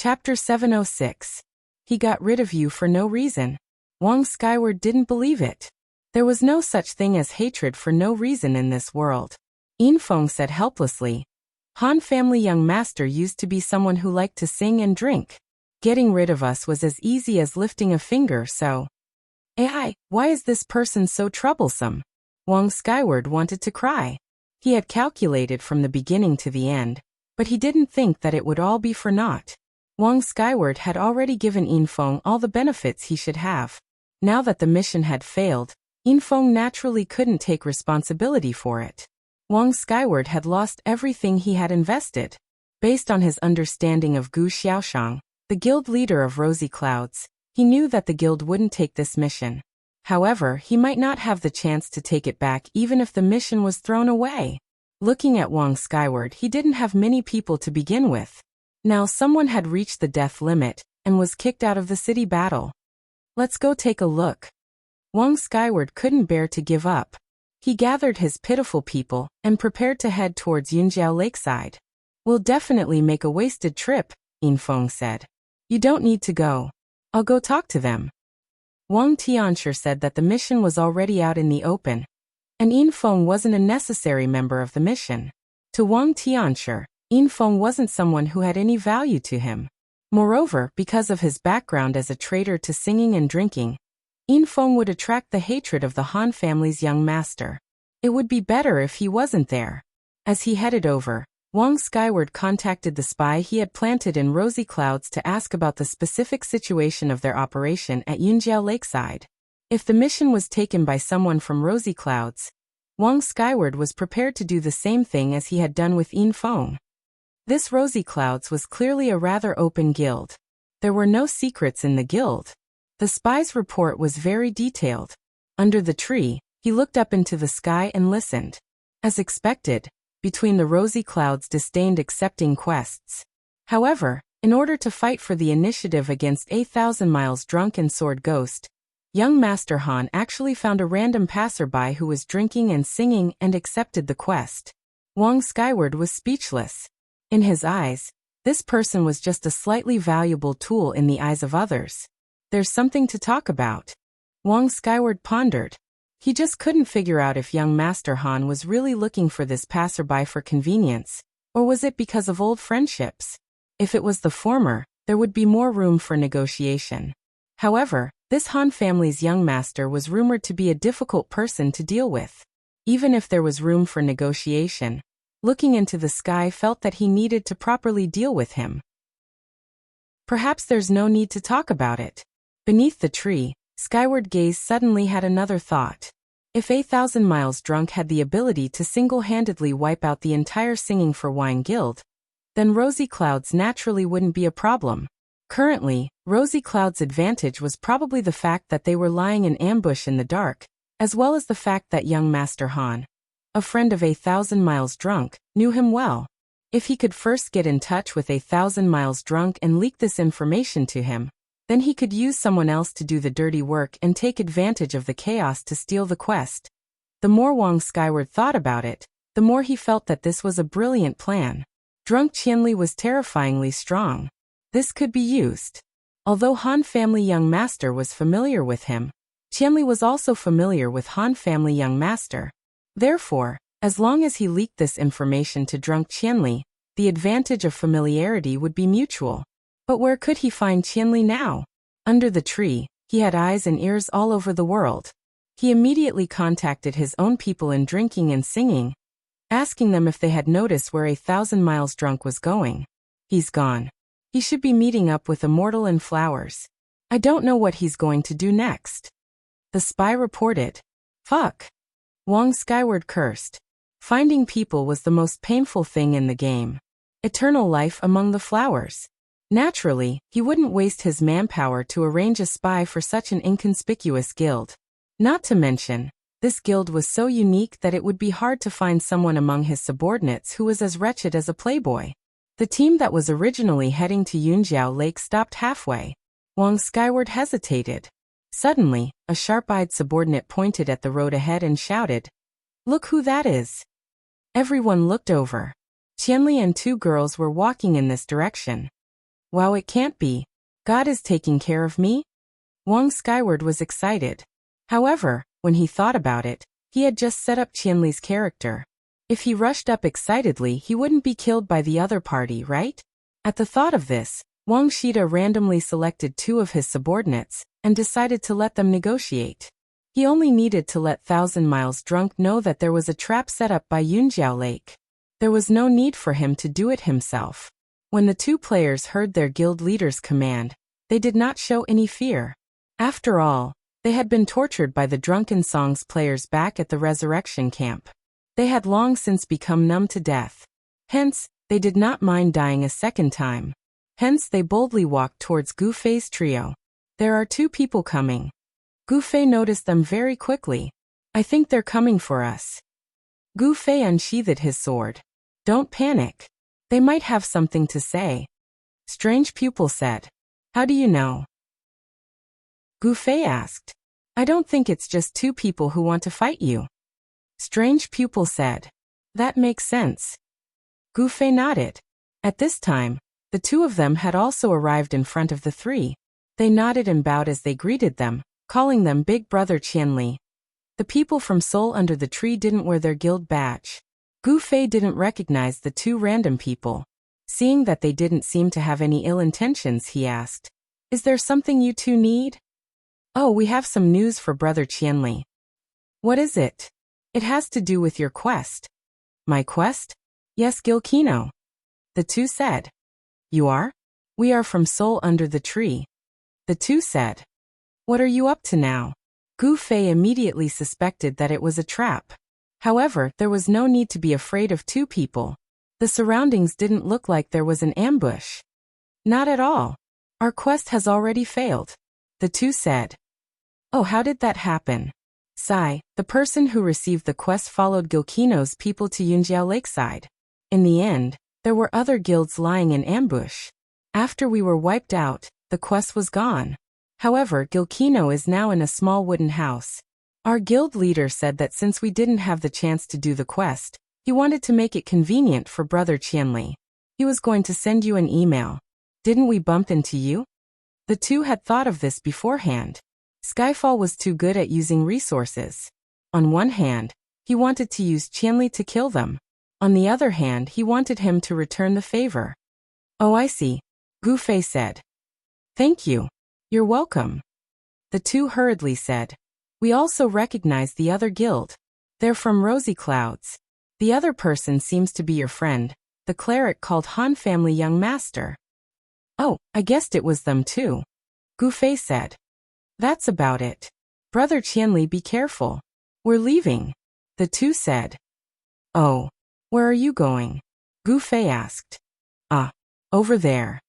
Chapter 706. He got rid of you for no reason. Wang Skyward didn't believe it. There was no such thing as hatred for no reason in this world. Yinfeng said helplessly. Han family young master used to be someone who liked to sing and drink. Getting rid of us was as easy as lifting a finger, so… AI, why is this person so troublesome? Wang Skyward wanted to cry. He had calculated from the beginning to the end, but he didn't think that it would all be for naught. Wang Skyward had already given Yinfeng all the benefits he should have. Now that the mission had failed, Yinfeng naturally couldn't take responsibility for it. Wang Skyward had lost everything he had invested. Based on his understanding of Gu Xiaoshang, the guild leader of Rosy Clouds, he knew that the guild wouldn't take this mission. However, he might not have the chance to take it back even if the mission was thrown away. Looking at Wang Skyward, he didn't have many people to begin with. Now someone had reached the death limit and was kicked out of the city battle. Let's go take a look. Wang Skyward couldn't bear to give up. He gathered his pitiful people and prepared to head towards Yunjiao Lakeside. We'll definitely make a wasted trip, Yinfeng said. You don't need to go. I'll go talk to them. Wang Tianshi said that the mission was already out in the open, and Yinfeng wasn't a necessary member of the mission. To Wang Tianshi, Yinfeng wasn't someone who had any value to him. Moreover, because of his background as a traitor to singing and drinking, Yinfeng would attract the hatred of the Han family's young master. It would be better if he wasn't there. As he headed over, Wang Skyward contacted the spy he had planted in Rosy Clouds to ask about the specific situation of their operation at Yunjiao Lakeside. If the mission was taken by someone from Rosy Clouds, Wang Skyward was prepared to do the same thing as he had done with Yinfeng. This Rosy Clouds was clearly a rather open guild. There were no secrets in the guild. The spy's report was very detailed. Under the tree, he looked up into the sky and listened. As expected, between the Rosy Clouds disdained accepting quests. However, in order to fight for the initiative against 8,000 Miles Drunk and Sword Ghost, young Master Han actually found a random passerby who was drinking and singing and accepted the quest. Wang Skyward was speechless. In his eyes, this person was just a slightly valuable tool in the eyes of others. There's something to talk about. Wang Skyward pondered. He just couldn't figure out if young Master Han was really looking for this passerby for convenience, or was it because of old friendships? If it was the former, there would be more room for negotiation. However, this Han family's young master was rumored to be a difficult person to deal with. Even if there was room for negotiation, looking into the sky felt that he needed to properly deal with him. Perhaps there's no need to talk about it. Beneath the tree, Skyward Gaze suddenly had another thought. If 8,000 Miles Drunk had the ability to single-handedly wipe out the entire Singing for Wine Guild, then Rosy Clouds naturally wouldn't be a problem. Currently, Rosy Clouds' advantage was probably the fact that they were lying in ambush in the dark, as well as the fact that young Master Han, a friend of 8,000 Miles Drunk, knew him well. If he could first get in touch with 8,000 Miles Drunk and leak this information to him, then he could use someone else to do the dirty work and take advantage of the chaos to steal the quest. The more Wang Skyward thought about it, the more he felt that this was a brilliant plan. Drunk Qianli was terrifyingly strong. This could be used. Although Han family young master was familiar with him, Qianli was also familiar with Han family young master. Therefore, as long as he leaked this information to Drunk Qianli, the advantage of familiarity would be mutual. But where could he find Qianli now? Under the tree, he had eyes and ears all over the world. He immediately contacted his own people in drinking and singing, asking them if they had noticed where 8,000 Miles Drunk was going. He's gone. He should be meeting up with Immortal and Flowers. I don't know what he's going to do next. The spy reported. Fuck. Wang Skyward cursed. Finding people was the most painful thing in the game. Eternal life among the flowers. Naturally, he wouldn't waste his manpower to arrange a spy for such an inconspicuous guild. Not to mention, this guild was so unique that it would be hard to find someone among his subordinates who was as wretched as a playboy. The team that was originally heading to Yunjiao Lake stopped halfway. Wang Skyward hesitated. Suddenly, a sharp-eyed subordinate pointed at the road ahead and shouted, "Look who that is!" Everyone looked over. Qianli and two girls were walking in this direction. Wow, it can't be. God is taking care of me? Wang Skyward was excited. However, when he thought about it, he had just set up Qianli's character. If he rushed up excitedly, he wouldn't be killed by the other party, right? At the thought of this, Wang Shida randomly selected 2 of his subordinates and decided to let them negotiate. He only needed to let Thousand Miles Drunk know that there was a trap set up by Yunjiao Lake. There was no need for him to do it himself. When the 2 players heard their guild leader's command, they did not show any fear. After all, they had been tortured by the Drunken Songs players back at the resurrection camp. They had long since become numb to death. Hence, they did not mind dying a second time. Hence they boldly walked towards Gu Fei's trio. There are 2 people coming. Gu Fei noticed them very quickly. I think they're coming for us. Gu Fei unsheathed his sword. Don't panic. They might have something to say. Strange Pupil said. How do you know? Gu Fei asked. I don't think it's just 2 people who want to fight you. Strange Pupil said. That makes sense. Gu Fei nodded. At this time, the 2 of them had also arrived in front of the 3. They nodded and bowed as they greeted them, calling them Big Brother Qianli. The people from Seoul under the tree didn't wear their guild badge. Gu Fei didn't recognize the 2 random people. Seeing that they didn't seem to have any ill intentions, he asked, Is there something you 2 need? Oh, we have some news for Brother Qianli. What is it? It has to do with your quest. My quest? Yes, Gilkino. The 2 said. You are? We are from Seoul under the tree. The 2 said. What are you up to now? Gu Fei immediately suspected that it was a trap. However, there was no need to be afraid of 2 people. The surroundings didn't look like there was an ambush. Not at all. Our quest has already failed. The 2 said. Oh, how did that happen? Sai, the person who received the quest, followed Gilkino's people to Yunjiao Lakeside. In the end, there were other guilds lying in ambush. After we were wiped out, the quest was gone. However, Gilkino is now in a small wooden house. Our guild leader said that since we didn't have the chance to do the quest, he wanted to make it convenient for Brother Qianli. He was going to send you an email. Didn't we bump into you? The 2 had thought of this beforehand. Skyfall was too good at using resources. On one hand, he wanted to use Qianli to kill them. On the other hand, he wanted him to return the favor. Oh, I see, Gu Fei said. Thank you. You're welcome. The 2 hurriedly said. We also recognize the other guild. They're from Rosy Clouds. The other person seems to be your friend, the cleric called Han Family Young Master. Oh, I guessed it was them too. Gu Fei said. That's about it. Brother Qianli, be careful. We're leaving. The 2 said. Oh, where are you going? Gu Fei asked. Over there.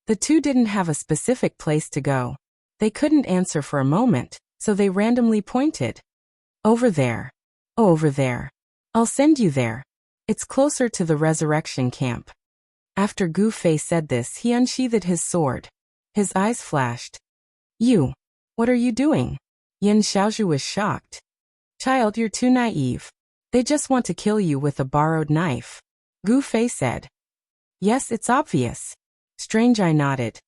The 2 didn't have a specific place to go. They couldn't answer for a moment, so they randomly pointed. Over there. Oh, over there. I'll send you there. It's closer to the resurrection camp. After Gu Fei said this, he unsheathed his sword. His eyes flashed. You. What are you doing? Yin Xiaozhu was shocked. Child, you're too naive. They just want to kill you with a borrowed knife. Gu Fei said. Yes, it's obvious. Strange Eye nodded.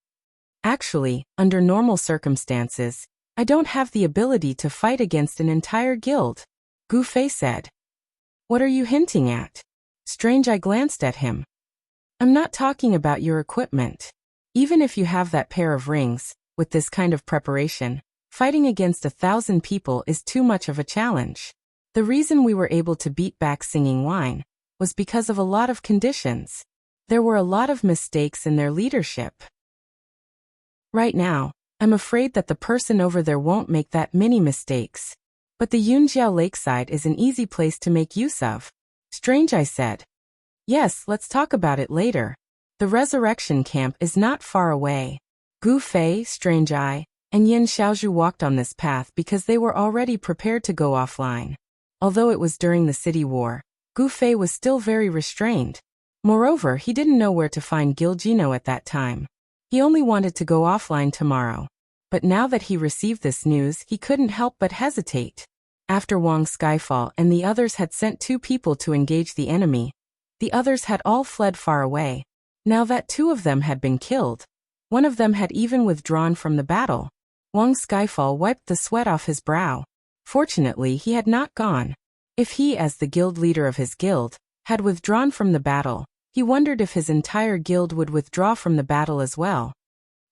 Actually, under normal circumstances, I don't have the ability to fight against an entire guild. Gu Fei said. What are you hinting at? Strange Eye glanced at him. I'm not talking about your equipment. Even if you have that pair of rings, with this kind of preparation, fighting against 1,000 people is too much of a challenge. The reason we were able to beat back Singing Wine was because of a lot of conditions. There were a lot of mistakes in their leadership. Right now, I'm afraid that the person over there won't make that many mistakes. But the Yunjiao Lakeside is an easy place to make use of. Strange Eye said. Yes, let's talk about it later. The resurrection camp is not far away. Gu Fei, Strange Eye, and Yin Xiaozhu walked on this path because they were already prepared to go offline. Although it was during the city war, Gu Fei was still very restrained. Moreover, he didn't know where to find Gilgino at that time. He only wanted to go offline tomorrow. But now that he received this news, he couldn't help but hesitate. After Wang Skyfall and the others had sent 2 people to engage the enemy, the others had all fled far away. Now that two of them had been killed, one of them had even withdrawn from the battle. Wang Skyfall wiped the sweat off his brow. Fortunately, he had not gone. If he, as the guild leader of his guild, had withdrawn from the battle, he wondered if his entire guild would withdraw from the battle as well.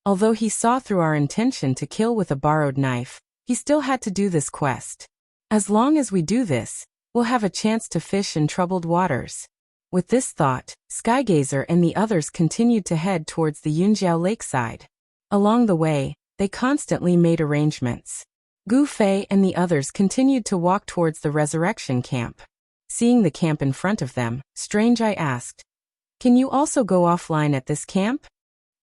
Although he saw through our intention to kill with a borrowed knife, he still had to do this quest. As long as we do this, we'll have a chance to fish in troubled waters. With this thought, Skygazer and the others continued to head towards the Yunjiao lakeside. Along the way, they constantly made arrangements. Gu Fei and the others continued to walk towards the resurrection camp. Seeing the camp in front of them, Strange Eye asked, "Can you also go offline at this camp?"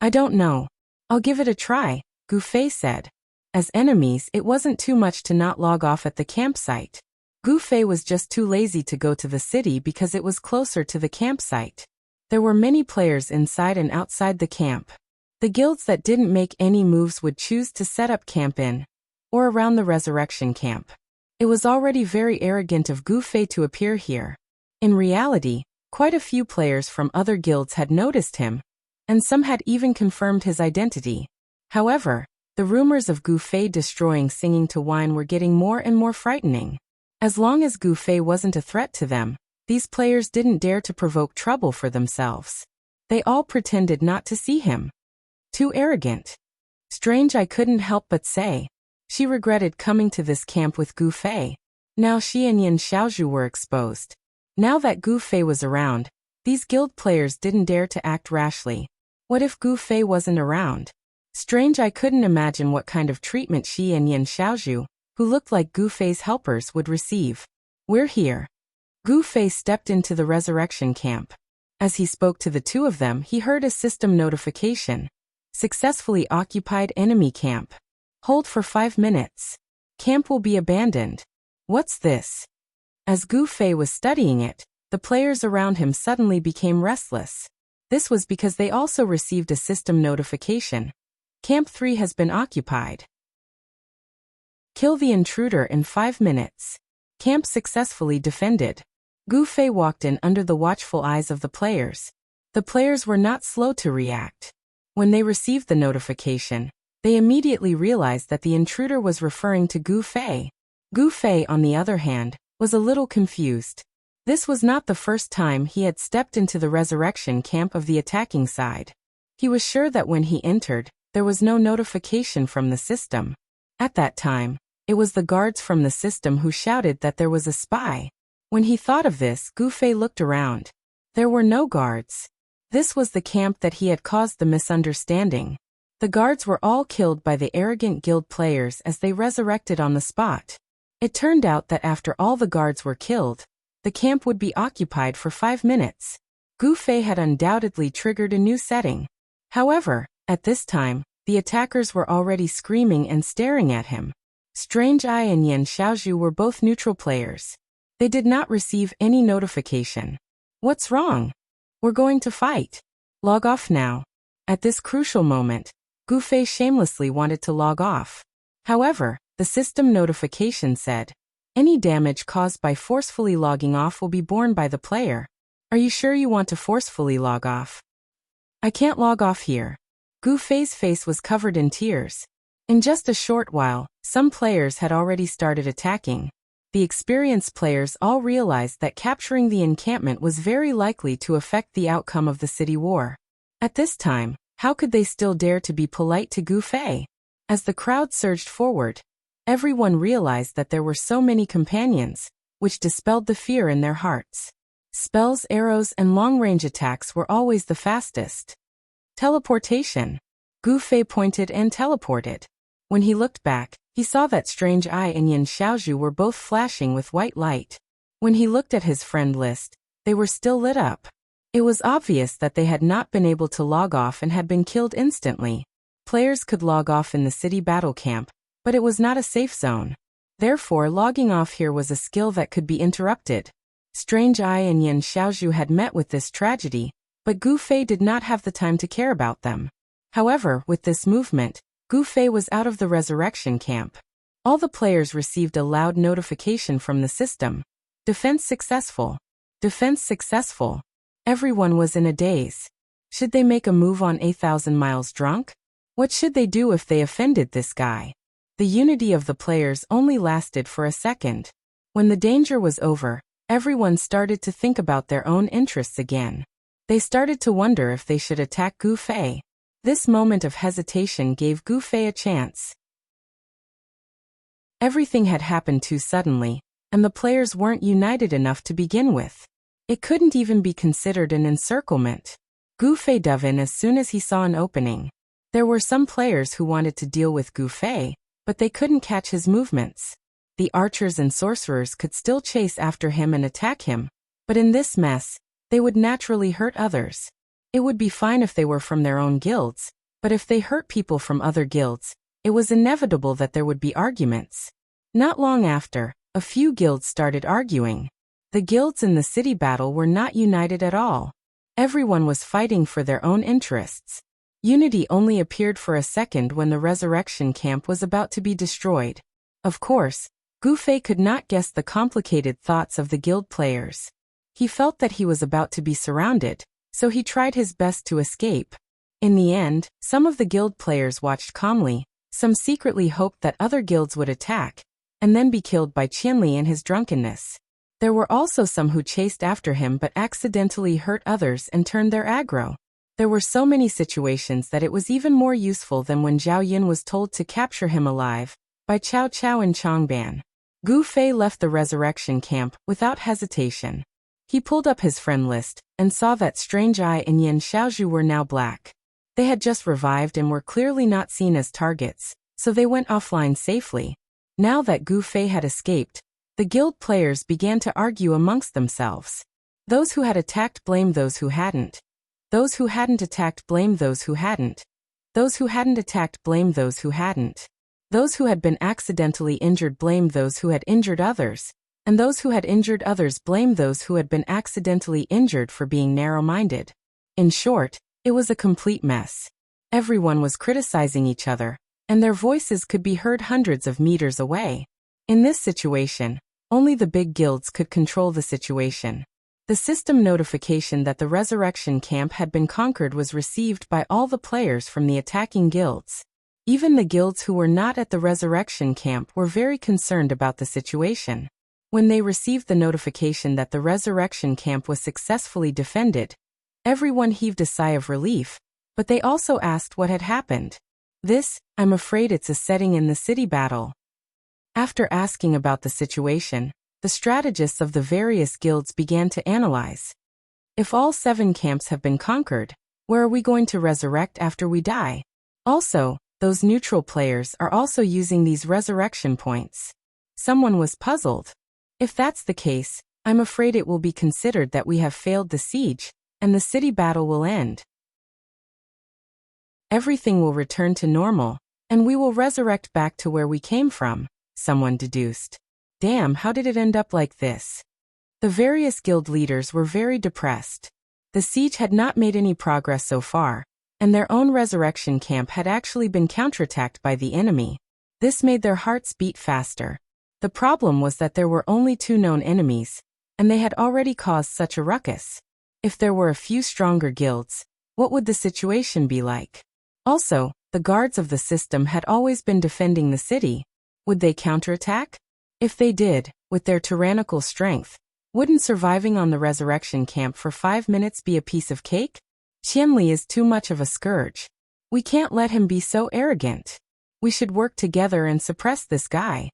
"I don't know. I'll give it a try," Gu Fei said. As enemies, it wasn't too much to not log off at the campsite. Gu Fei was just too lazy to go to the city because it was closer to the campsite. There were many players inside and outside the camp. The guilds that didn't make any moves would choose to set up camp in or around the resurrection camp. It was already very arrogant of Gu Fei to appear here. In reality, quite a few players from other guilds had noticed him, and some had even confirmed his identity. However, the rumors of Gu Fei destroying Singing to Wine were getting more and more frightening. As long as Gu Fei wasn't a threat to them, these players didn't dare to provoke trouble for themselves. They all pretended not to see him. Too arrogant. Strange I couldn't help but say. She regretted coming to this camp with Gu Fei. Now she and Yin Xiaozhu were exposed. Now that Gu Fei was around, these guild players didn't dare to act rashly. What if Gu Fei wasn't around? Strange I couldn't imagine what kind of treatment she and Yin Xiaozhu, who looked like Gu Fei's helpers, would receive. "We're here." Gu Fei stepped into the resurrection camp. As he spoke to the two of them, he heard a system notification. Successfully occupied enemy camp. Hold for 5 minutes. Camp will be abandoned. What's this? As Gu Fei was studying it, the players around him suddenly became restless. This was because they also received a system notification. Camp 3 has been occupied. Kill the intruder in 5 minutes. Camp successfully defended. Gu Fei walked in under the watchful eyes of the players. The players were not slow to react. When they received the notification, they immediately realized that the intruder was referring to Gu Fei. Gu Fei, on the other hand, was a little confused. This was not the first time he had stepped into the resurrection camp of the attacking side. He was sure that when he entered, there was no notification from the system. At that time, it was the guards from the system who shouted that there was a spy. When he thought of this, Gu Fei looked around. There were no guards. This was the camp that he had caused the misunderstanding. The guards were all killed by the arrogant guild players as they resurrected on the spot. It turned out that after all the guards were killed, the camp would be occupied for 5 minutes. Gu Fei had undoubtedly triggered a new setting. However, at this time, the attackers were already screaming and staring at him. Strange Eye and Yin Xiaozhu were both neutral players. They did not receive any notification. "What's wrong? We're going to fight. Log off now." At this crucial moment, Gu Fei shamelessly wanted to log off. However, the system notification said, "Any damage caused by forcefully logging off will be borne by the player. Are you sure you want to forcefully log off?" "I can't log off here." Gu Fei's face was covered in tears. In just a short while, some players had already started attacking. The experienced players all realized that capturing the encampment was very likely to affect the outcome of the city war. At this time, how could they still dare to be polite to Gu Fei? As the crowd surged forward, everyone realized that there were so many companions, which dispelled the fear in their hearts. Spells, arrows, and long-range attacks were always the fastest. Teleportation. Gu Fei pointed and teleported. When he looked back, he saw that Strange Eye and Yin Xiaozhu were both flashing with white light. When he looked at his friend list, they were still lit up. It was obvious that they had not been able to log off and had been killed instantly. Players could log off in the city battle camp, but it was not a safe zone. Therefore, logging off here was a skill that could be interrupted. Strange Eye and Yin Xiaozhu had met with this tragedy, but Gu Fei did not have the time to care about them. However, with this movement, Gu Fei was out of the resurrection camp. All the players received a loud notification from the system. Defense successful. Defense successful. Everyone was in a daze. Should they make a move on 1,000 miles drunk? What should they do if they offended this guy? The unity of the players only lasted for a second. When the danger was over, everyone started to think about their own interests again. They started to wonder if they should attack Gu Fei. This moment of hesitation gave Gu Fei a chance. Everything had happened too suddenly, and the players weren't united enough to begin with. It couldn't even be considered an encirclement. Gu Fei dove in as soon as he saw an opening. There were some players who wanted to deal with Gu Fei, but they couldn't catch his movements. The archers and sorcerers could still chase after him and attack him, but in this mess, they would naturally hurt others. It would be fine if they were from their own guilds, but if they hurt people from other guilds, it was inevitable that there would be arguments. Not long after, a few guilds started arguing. The guilds in the city battle were not united at all. Everyone was fighting for their own interests. Unity only appeared for a second when the resurrection camp was about to be destroyed. Of course, Gu Fei could not guess the complicated thoughts of the guild players. He felt that he was about to be surrounded, so he tried his best to escape. In the end, some of the guild players watched calmly, some secretly hoped that other guilds would attack, and then be killed by Qianli in his drunkenness. There were also some who chased after him but accidentally hurt others and turned their aggro. There were so many situations that it was even more useful than when Zhao Yun was told to capture him alive, by Cao Cao and Changban. Gu Fei left the resurrection camp without hesitation. He pulled up his friend list, and saw that Strange Eye and Yin Xiaozhu were now black. They had just revived and were clearly not seen as targets, so they went offline safely. Now that Gu Fei had escaped, the guild players began to argue amongst themselves. Those who had attacked blamed those who hadn't. Those who hadn't attacked blamed those who hadn't. Those who hadn't attacked blamed those who hadn't. Those who had been accidentally injured blamed those who had injured others, and those who had injured others blamed those who had been accidentally injured for being narrow-minded. In short, it was a complete mess. Everyone was criticizing each other, and their voices could be heard hundreds of meters away. In this situation, only the big guilds could control the situation. The system notification that the resurrection camp had been conquered was received by all the players from the attacking guilds. Even the guilds who were not at the resurrection camp were very concerned about the situation. When they received the notification that the resurrection camp was successfully defended, everyone heaved a sigh of relief, but they also asked what had happened. This, I'm afraid it's a setting in the city battle. After asking about the situation, the strategists of the various guilds began to analyze. If all 7 camps have been conquered, where are we going to resurrect after we die? Also, those neutral players are also using these resurrection points. Someone was puzzled. If that's the case, I'm afraid it will be considered that we have failed the siege, and the city battle will end. Everything will return to normal, and we will resurrect back to where we came from, someone deduced. Damn, how did it end up like this? The various guild leaders were very depressed. The siege had not made any progress so far, and their own resurrection camp had actually been counterattacked by the enemy. This made their hearts beat faster. The problem was that there were only 2 known enemies, and they had already caused such a ruckus. If there were a few stronger guilds, what would the situation be like? Also, the guards of the system had always been defending the city. Would they counterattack? If they did, with their tyrannical strength, wouldn't surviving on the resurrection camp for 5 minutes be a piece of cake? Qianli is too much of a scourge. We can't let him be so arrogant. We should work together and suppress this guy.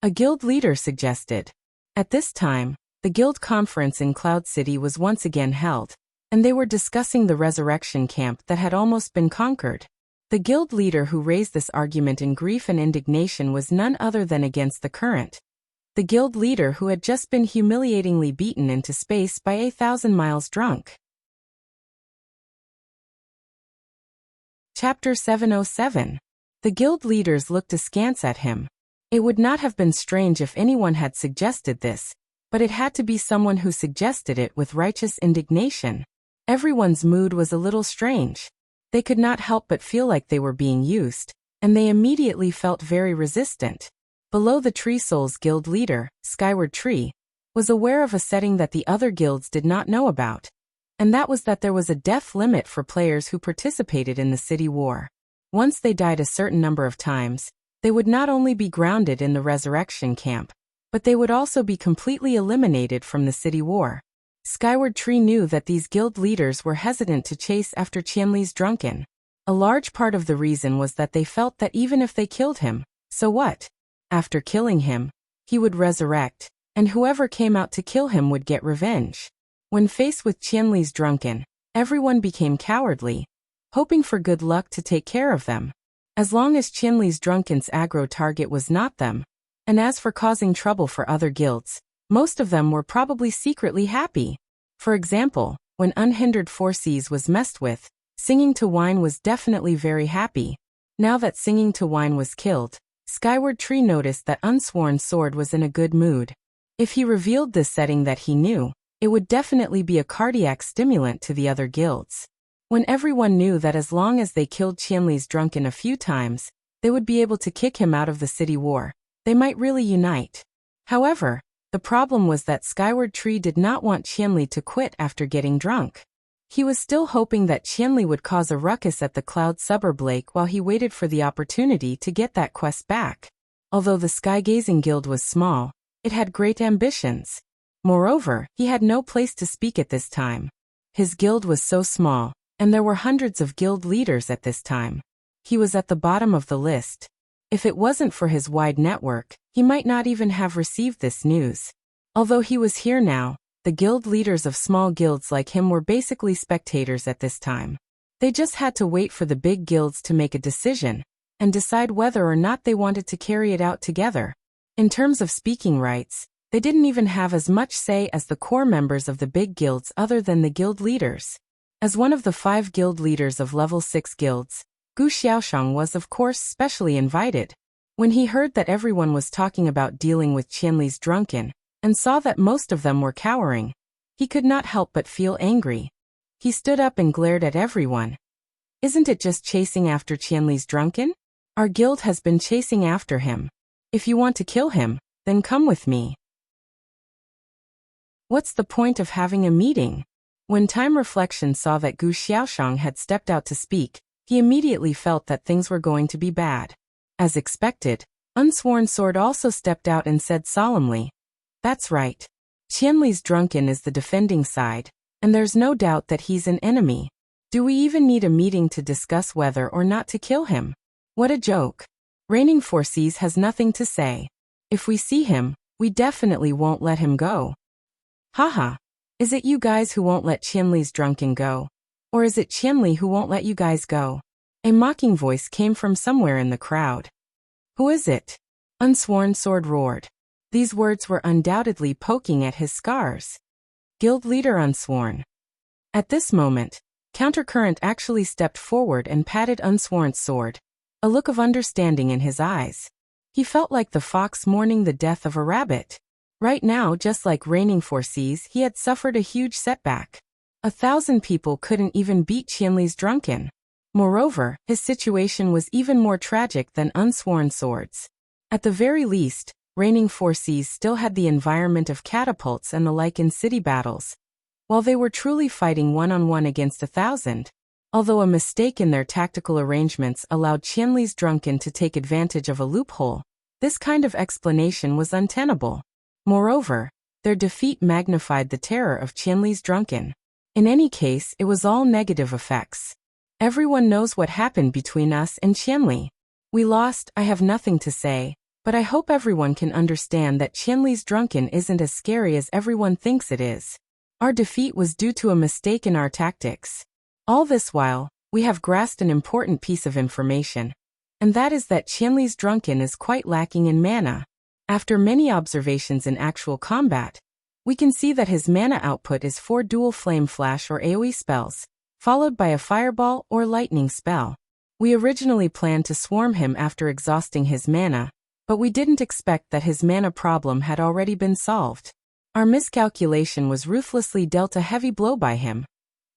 A guild leader suggested. At this time, the guild conference in Cloud City was once again held, and they were discussing the resurrection camp that had almost been conquered. The guild leader who raised this argument in grief and indignation was none other than Against the Current. The guild leader who had just been humiliatingly beaten into space by 1,000 miles drunk. Chapter 707. The guild leaders looked askance at him. It would not have been strange if anyone had suggested this, but it had to be someone who suggested it with righteous indignation. Everyone's mood was a little strange. They could not help but feel like they were being used, and they immediately felt very resistant. Below, the Tree Souls guild leader, Skyward Tree, was aware of a setting that the other guilds did not know about. and that was that there was a death limit for players who participated in the city war. Once they died a certain number of times, they would not only be grounded in the resurrection camp, but they would also be completely eliminated from the city war. Skyward Tree knew that these guild leaders were hesitant to chase after Qianli's drunken. A large part of the reason was that they felt that even if they killed him, so what? After killing him, he would resurrect, and whoever came out to kill him would get revenge. When faced with Qianli's drunken, everyone became cowardly, hoping for good luck to take care of them. As long as Qianli's drunken's aggro target was not them, and as for causing trouble for other guilds, most of them were probably secretly happy. For example, when Unhindered Forces was messed with, Singing to Wine was definitely very happy. Now that Singing to Wine was killed, Skyward Tree noticed that Unsworn Sword was in a good mood. If he revealed this setting that he knew, it would definitely be a cardiac stimulant to the other guilds. When everyone knew that as long as they killed Qianli's drunken a few times, they would be able to kick him out of the city war, they might really unite. However, the problem was that Skyward Tree did not want Qianli to quit after getting drunk. He was still hoping that Qianli would cause a ruckus at the Cloud Suburb Lake while he waited for the opportunity to get that quest back. Although the Skygazing Guild was small, it had great ambitions. Moreover, he had no place to speak at this time. His guild was so small, and there were hundreds of guild leaders at this time. He was at the bottom of the list. If it wasn't for his wide network, he might not even have received this news. Although he was here now, the guild leaders of small guilds like him were basically spectators at this time. They just had to wait for the big guilds to make a decision, and decide whether or not they wanted to carry it out together. In terms of speaking rights, they didn't even have as much say as the core members of the big guilds other than the guild leaders. As one of the 5 guild leaders of level 6 guilds, Gu Xiaoshang was of course specially invited. When he heard that everyone was talking about dealing with Qianli's drunken, and saw that most of them were cowering, he could not help but feel angry. He stood up and glared at everyone. Isn't it just chasing after Qianli's drunken? Our guild has been chasing after him. If you want to kill him, then come with me. What's the point of having a meeting? When Time Reflection saw that Gu Xiaoshang had stepped out to speak, he immediately felt that things were going to be bad. As expected, Unsworn Sword also stepped out and said solemnly, "That's right. Qianli's drunken is the defending side, and there's no doubt that he's an enemy. Do we even need a meeting to discuss whether or not to kill him? What a joke. Reigning Forces has nothing to say. If we see him, we definitely won't let him go. Haha. Is it you guys who won't let Qianli's drunken go? Or is it Qianli who won't let you guys go?" A mocking voice came from somewhere in the crowd. "Who is it?" Unsworn Sword roared. These words were undoubtedly poking at his scars. Guild leader Unsworn. At this moment, Countercurrent actually stepped forward and patted Unsworn's sword, a look of understanding in his eyes. He felt like the fox mourning the death of a rabbit. Right now, just like Reigning Forces, he had suffered a huge setback. 1,000 people couldn't even beat Qianli's drunken. Moreover, his situation was even more tragic than Unsworn Swords. At the very least, Reigning Forces still had the environment of catapults and the like in city battles, while they were truly fighting one-on-one against 1,000. Although a mistake in their tactical arrangements allowed Qianli's drunken to take advantage of a loophole, this kind of explanation was untenable. Moreover, their defeat magnified the terror of Qianli's drunken. In any case, it was all negative effects. Everyone knows what happened between us and Qianli. We lost, I have nothing to say, but I hope everyone can understand that Qianli's drunken isn't as scary as everyone thinks it is. Our defeat was due to a mistake in our tactics. All this while, we have grasped an important piece of information, and that is that Qianli's drunken is quite lacking in mana. After many observations in actual combat, we can see that his mana output is 4 dual flame flash or AoE spells, followed by a fireball or lightning spell. We originally planned to swarm him after exhausting his mana, but we didn't expect that his mana problem had already been solved. Our miscalculation was ruthlessly dealt a heavy blow by him.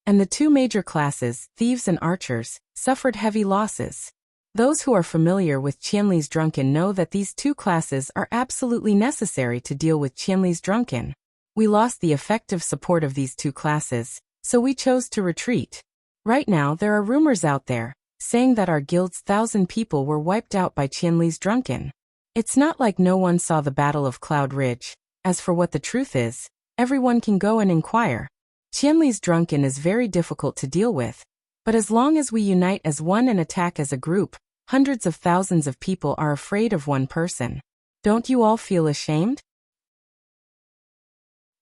And the 2 major classes, thieves and archers, suffered heavy losses. Those who are familiar with Qianli's drunken know that these 2 classes are absolutely necessary to deal with Qianli's drunken. We lost the effective support of these 2 classes, So we chose to retreat. Right now there are rumors out there, saying that our guild's 1,000 people were wiped out by Qianli's drunken. It's not like no one saw the Battle of Cloud Ridge. As for what the truth is, everyone can go and inquire. Qianli's drunken is very difficult to deal with. But as long as we unite as one and attack as a group, hundreds of thousands of people are afraid of one person. Don't you all feel ashamed?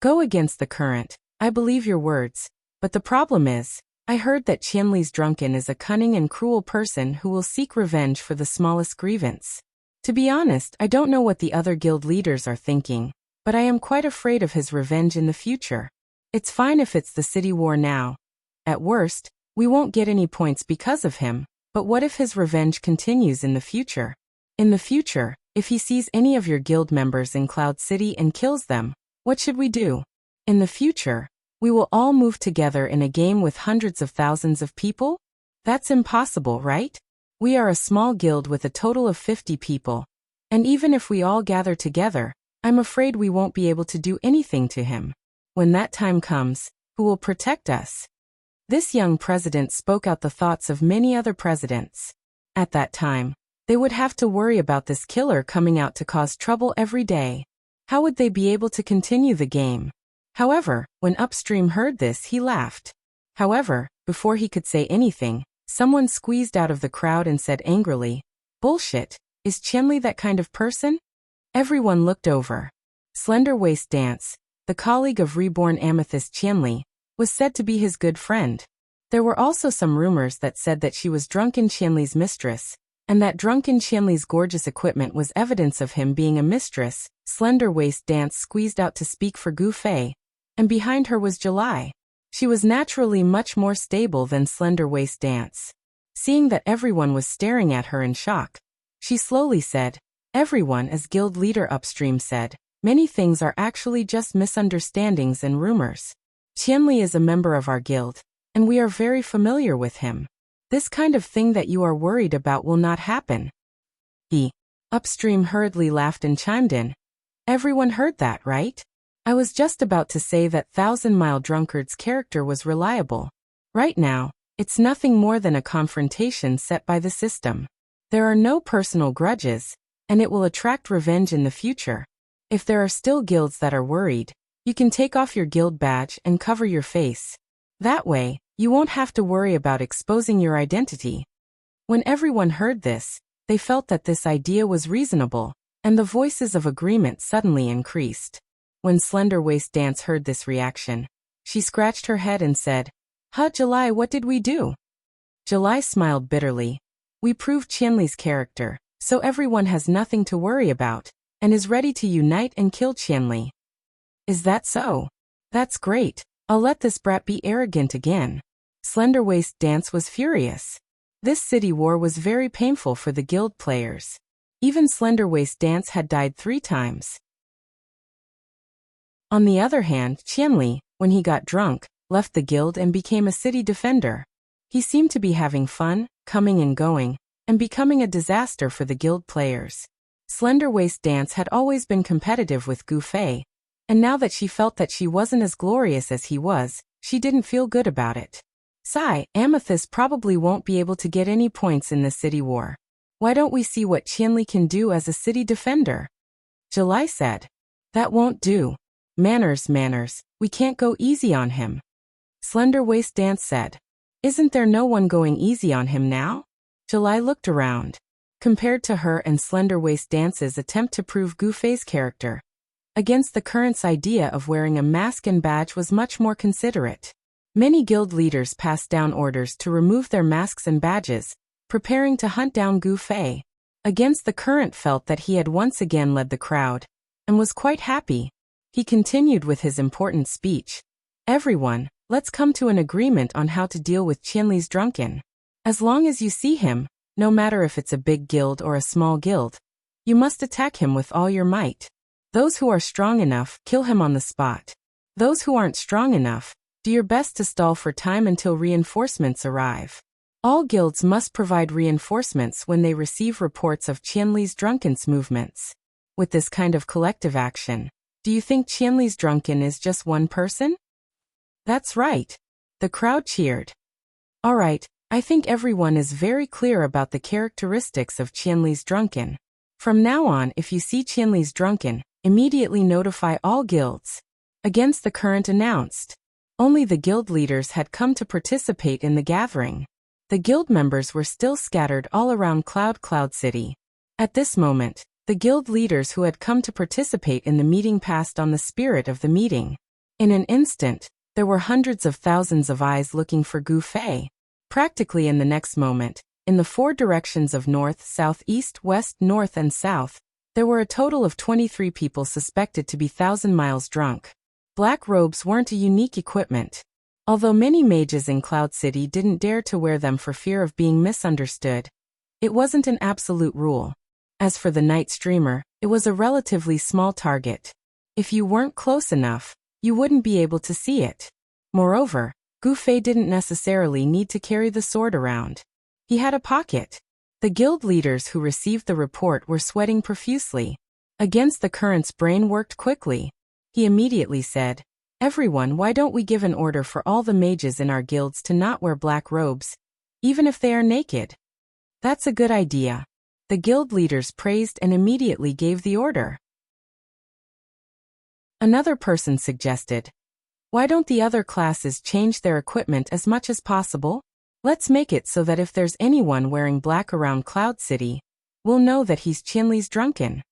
Go against the current. I believe your words. But the problem is, I heard that Qianli's drunken is a cunning and cruel person who will seek revenge for the smallest grievance. To be honest, I don't know what the other guild leaders are thinking, but I am quite afraid of his revenge in the future. It's fine if it's the city war now. At worst, we won't get any points because of him, but what if his revenge continues in the future? In the future, if he sees any of your guild members in Cloud City and kills them, what should we do? In the future, we will all move together in a game with hundreds of thousands of people? That's impossible, right? We are a small guild with a total of 50 people. And even if we all gather together, I'm afraid we won't be able to do anything to him. When that time comes, who will protect us? This young president spoke out the thoughts of many other presidents. At that time, they would have to worry about this killer coming out to cause trouble every day. How would they be able to continue the game? However, when Upstream heard this, he laughed. However, before he could say anything, someone squeezed out of the crowd and said angrily, "Bullshit, is Qianli that kind of person?" Everyone looked over. Slender Waist Dance, the colleague of reborn Amethyst Qianli, was said to be his good friend. There were also some rumors that said that she was drunken Qianli's mistress, and that drunken Qianli's gorgeous equipment was evidence of him being a mistress. Slender Waist Dance squeezed out to speak for Gu Fei, and behind her was July. She was naturally much more stable than Slender Waist Dance. Seeing that everyone was staring at her in shock, she slowly said, "Everyone," as guild leader Upstream said, "many things are actually just misunderstandings and rumors. Qianli is a member of our guild, and we are very familiar with him. This kind of thing that you are worried about will not happen." Upstream hurriedly laughed and chimed in. Everyone heard that, right? I was just about to say that 1,000-Mile Drunkard's character was reliable. Right now, it's nothing more than a confrontation set by the system. There are no personal grudges, and it will attract revenge in the future. If there are still guilds that are worried, you can take off your guild badge and cover your face. That way, you won't have to worry about exposing your identity. When everyone heard this, they felt that this idea was reasonable, and the voices of agreement suddenly increased. When Slender Waist Dance heard this reaction, she scratched her head and said, July, what did we do?" July smiled bitterly. "We proved Qianli's character, so everyone has nothing to worry about, and is ready to unite and kill Qianli." "Is that so? That's great. I'll let this brat be arrogant again." Slender Waist Dance was furious. This city war was very painful for the guild players. Even Slender Waist Dance had died 3 times. On the other hand, Qianli, when he got drunk, left the guild and became a city defender. He seemed to be having fun, coming and going, and becoming a disaster for the guild players. Slender Waist Dance had always been competitive with Gu Fei, and now that she felt that she wasn't as glorious as he was, she didn't feel good about it. Sigh, Amethyst probably won't be able to get any points in the city war. Why don't we see what Qianli can do as a city defender? July said. That won't do. Manners, we can't go easy on him. Slender Waist Dance said. Isn't there no one going easy on him now? July looked around. Compared to her and Slender Waist Dance's attempt to prove Gu Fei's character, against the current's idea of wearing a mask and badge was much more considerate. Many guild leaders passed down orders to remove their masks and badges, preparing to hunt down Gu Fei. Against the current felt that he had once again led the crowd, and was quite happy. He continued with his important speech. Everyone, let's come to an agreement on how to deal with Qianli's drunken. As long as you see him, no matter if it's a big guild or a small guild, you must attack him with all your might. Those who are strong enough, kill him on the spot. Those who aren't strong enough, do your best to stall for time until reinforcements arrive. All guilds must provide reinforcements when they receive reports of Qianli's drunken's movements. With this kind of collective action, do you think Qianli's drunken is just one person? That's right. The crowd cheered. All right, I think everyone is very clear about the characteristics of Qianli's drunken. From now on, if you see Qianli's drunken, immediately notify all guilds. Against the current announced. Only the guild leaders had come to participate in the gathering. The guild members were still scattered all around Cloud City. At this moment, the guild leaders who had come to participate in the meeting passed on the spirit of the meeting. In an instant, there were hundreds of thousands of eyes looking for Gu Fei. Practically in the next moment, in the 4 directions of north, south, east, west, north, and south, there were a total of 23 people suspected to be 1,000 miles drunk. Black robes weren't a unique equipment. Although many mages in Cloud City didn't dare to wear them for fear of being misunderstood, it wasn't an absolute rule. As for the night streamer, it was a relatively small target. If you weren't close enough, you wouldn't be able to see it. Moreover, Gu Fei didn't necessarily need to carry the sword around. He had a pocket. The guild leaders who received the report were sweating profusely. Against the current's brain worked quickly. He immediately said, "Everyone, why don't we give an order for all the mages in our guilds to not wear black robes, even if they are naked?" "That's a good idea." The guild leaders praised and immediately gave the order. Another person suggested, "Why don't the other classes change their equipment as much as possible? Let's make it so that if there's anyone wearing black around Cloud City, we'll know that he's Qianli's drunken."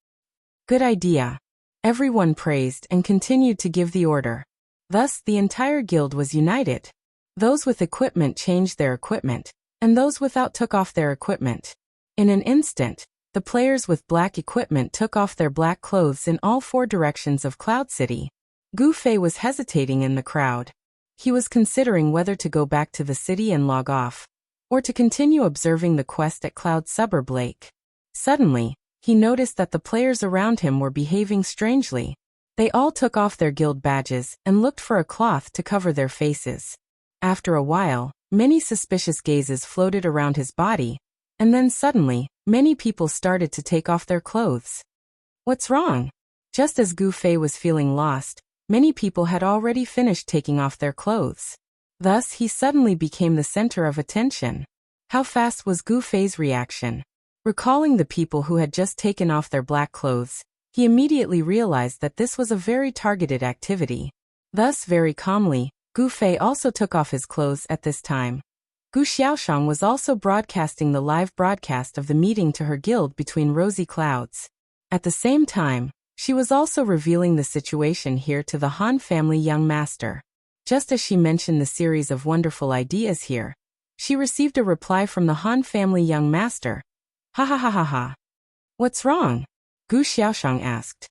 Good idea. Everyone praised and continued to give the order. Thus, the entire guild was united. Those with equipment changed their equipment, and those without took off their equipment. In an instant, the players with black equipment took off their black clothes in all 4 directions of Cloud City. Gu Fei was hesitating in the crowd. He was considering whether to go back to the city and log off, or to continue observing the quest at Cloud Suburb Lake. Suddenly, he noticed that the players around him were behaving strangely. They all took off their guild badges and looked for a cloth to cover their faces. After a while, many suspicious gazes floated around his body, and then suddenly, many people started to take off their clothes. What's wrong? Just as Gu Fei was feeling lost, many people had already finished taking off their clothes. Thus, he suddenly became the center of attention. How fast was Gu Fei's reaction? Recalling the people who had just taken off their black clothes, he immediately realized that this was a very targeted activity. Thus, very calmly, Gu Fei also took off his clothes at this time. Gu Xiaoshang was also broadcasting the live broadcast of the meeting to her guild between rosy clouds. At the same time, she was also revealing the situation here to the Han family young master. Just as she mentioned the series of wonderful ideas here, she received a reply from the Han family young master. "Ha ha ha ha ha. What's wrong?" Gu Xiaoshang asked.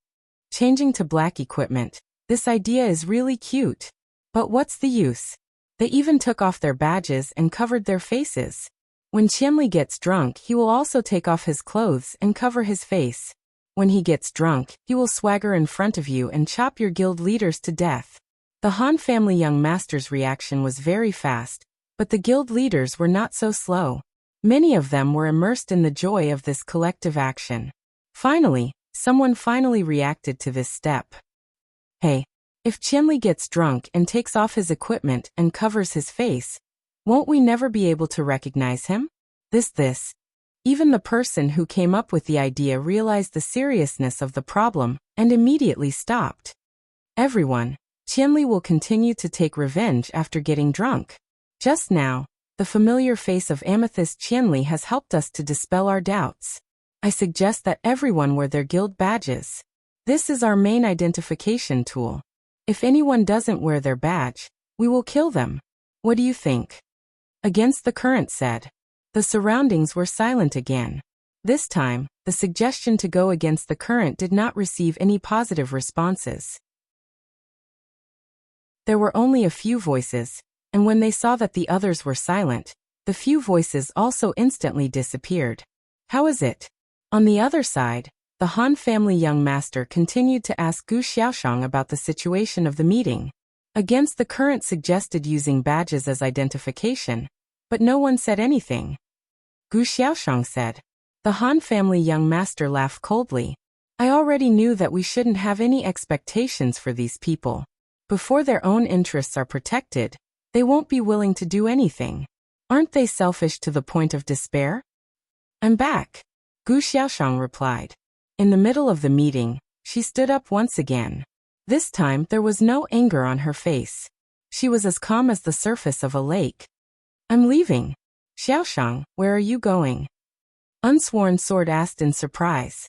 "Changing to black equipment. This idea is really cute. But what's the use? They even took off their badges and covered their faces. When Qianli gets drunk, he will also take off his clothes and cover his face. When he gets drunk, he will swagger in front of you and chop your guild leaders to death." The Han family young master's reaction was very fast, but the guild leaders were not so slow. Many of them were immersed in the joy of this collective action. Finally, someone finally reacted to this step. "Hey, if Qianli gets drunk and takes off his equipment and covers his face, won't we never be able to recognize him?" This. Even the person who came up with the idea realized the seriousness of the problem and immediately stopped. "Everyone, Qianli will continue to take revenge after getting drunk. Just now, the familiar face of Amethyst Qianli has helped us to dispel our doubts. I suggest that everyone wear their guild badges. This is our main identification tool. If anyone doesn't wear their badge, we will kill them. What do you think?" Against the current said. The surroundings were silent again. This time, the suggestion to go against the current did not receive any positive responses. There were only a few voices, and when they saw that the others were silent, the few voices also instantly disappeared. "How is it?" On the other side, the Han family young master continued to ask Gu Xiaoshang about the situation of the meeting. Against the current suggested using badges as identification, but no one said anything. Gu Xiaoshang said. The Han family young master laughed coldly. "I already knew that we shouldn't have any expectations for these people. Before their own interests are protected, They won't be willing to do anything. Aren't they selfish to the point of despair? I'm back, Gu Xiaoshang replied. In the middle of the meeting, she stood up once again. This time there was no anger on her face. She was as calm as the surface of a lake. I'm leaving. Xiaoshang, where are you going? Unsworn Sword asked in surprise.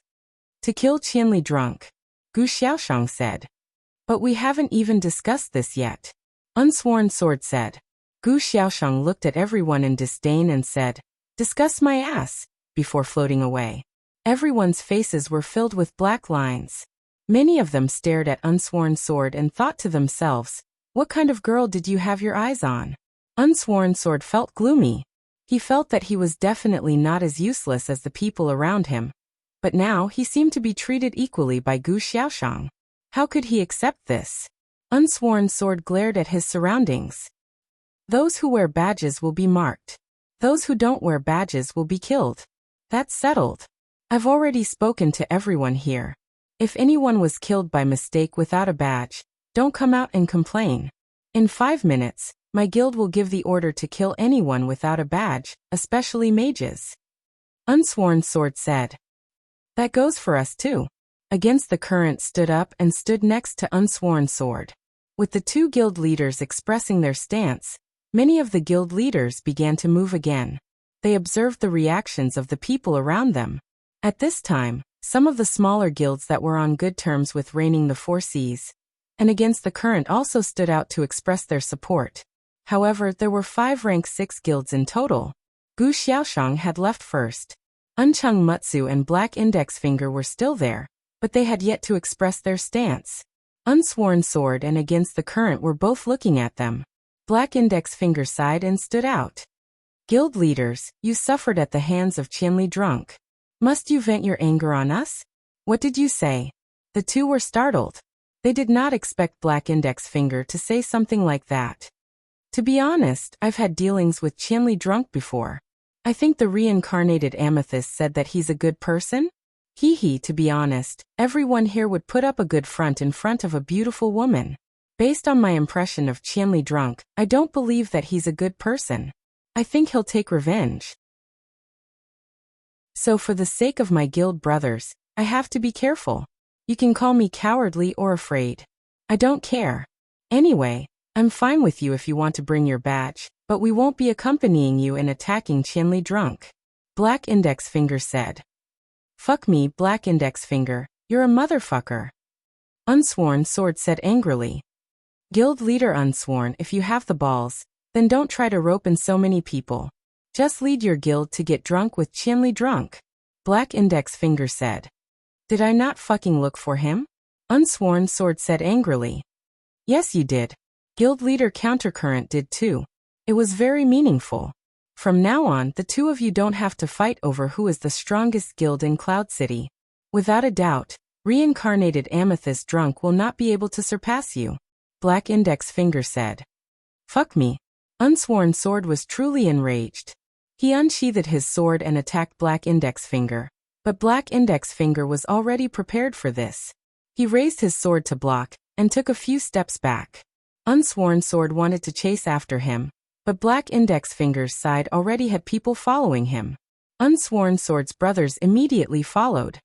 To kill Qianli drunk, Gu Xiaoshang said. But we haven't even discussed this yet. Unsworn Sword said. Gu Xiaoshang looked at everyone in disdain and said, discuss my ass, before floating away. Everyone's faces were filled with black lines. Many of them stared at Unsworn Sword and thought to themselves, what kind of girl did you have your eyes on? Unsworn Sword felt gloomy. He felt that he was definitely not as useless as the people around him. But now he seemed to be treated equally by Gu Xiaoshang. How could he accept this? Unsworn Sword glared at his surroundings. Those who wear badges will be marked. Those who don't wear badges will be killed. That's settled. I've already spoken to everyone here. If anyone was killed by mistake without a badge, don't come out and complain. In 5 minutes, my guild will give the order to kill anyone without a badge, especially mages. Unsworn Sword said. That goes for us too. Against the Current stood up and stood next to Unsworn Sword. With the 2 guild leaders expressing their stance, many of the guild leaders began to move again. They observed the reactions of the people around them. At this time, some of the smaller guilds that were on good terms with reigning the 4 seas, and against the Current also stood out to express their support. However, there were 5 rank 6 guilds in total. Gu Xiaoshang had left first. Uncheng Mutsu and Black Index Finger were still there, but they had yet to express their stance. Unsworn Sword and Against the Current were both looking at them. Black Index Finger sighed and stood out. Guild leaders, you suffered at the hands of Qianli drunk. Must you vent your anger on us? What did you say? The 2 were startled. They did not expect Black Index Finger to say something like that. To be honest, I've had dealings with Qianli drunk before. I think the reincarnated Amethyst said that he's a good person? To be honest, everyone here would put up a good front in front of a beautiful woman. Based on my impression of Qianli drunk, I don't believe that he's a good person. I think he'll take revenge. So for the sake of my guild brothers, I have to be careful. You can call me cowardly or afraid. I don't care. Anyway, I'm fine with you if you want to bring your badge, but we won't be accompanying you in attacking Qianli drunk. Black Index Finger said. Fuck me, Black Index Finger, you're a motherfucker. Unsworn Sword said angrily. Guild leader Unsworn, if you have the balls, then don't try to rope in so many people. Just lead your guild to get drunk with Qianli drunk. Black Index Finger said. Did I not fucking look for him? Unsworn Sword said angrily. Yes you did. Guild leader Countercurrent did too. It was very meaningful. From now on, the 2 of you don't have to fight over who is the strongest guild in Cloud City. Without a doubt, reincarnated Amethyst drunk will not be able to surpass you. Black Index Finger said. Fuck me. Unsworn Sword was truly enraged. He unsheathed his sword and attacked Black Index Finger. But Black Index Finger was already prepared for this. He raised his sword to block, and took a few steps back. Unsworn Sword wanted to chase after him, but Black Index Finger's side already had people following him. Unsworn Sword's brothers immediately followed.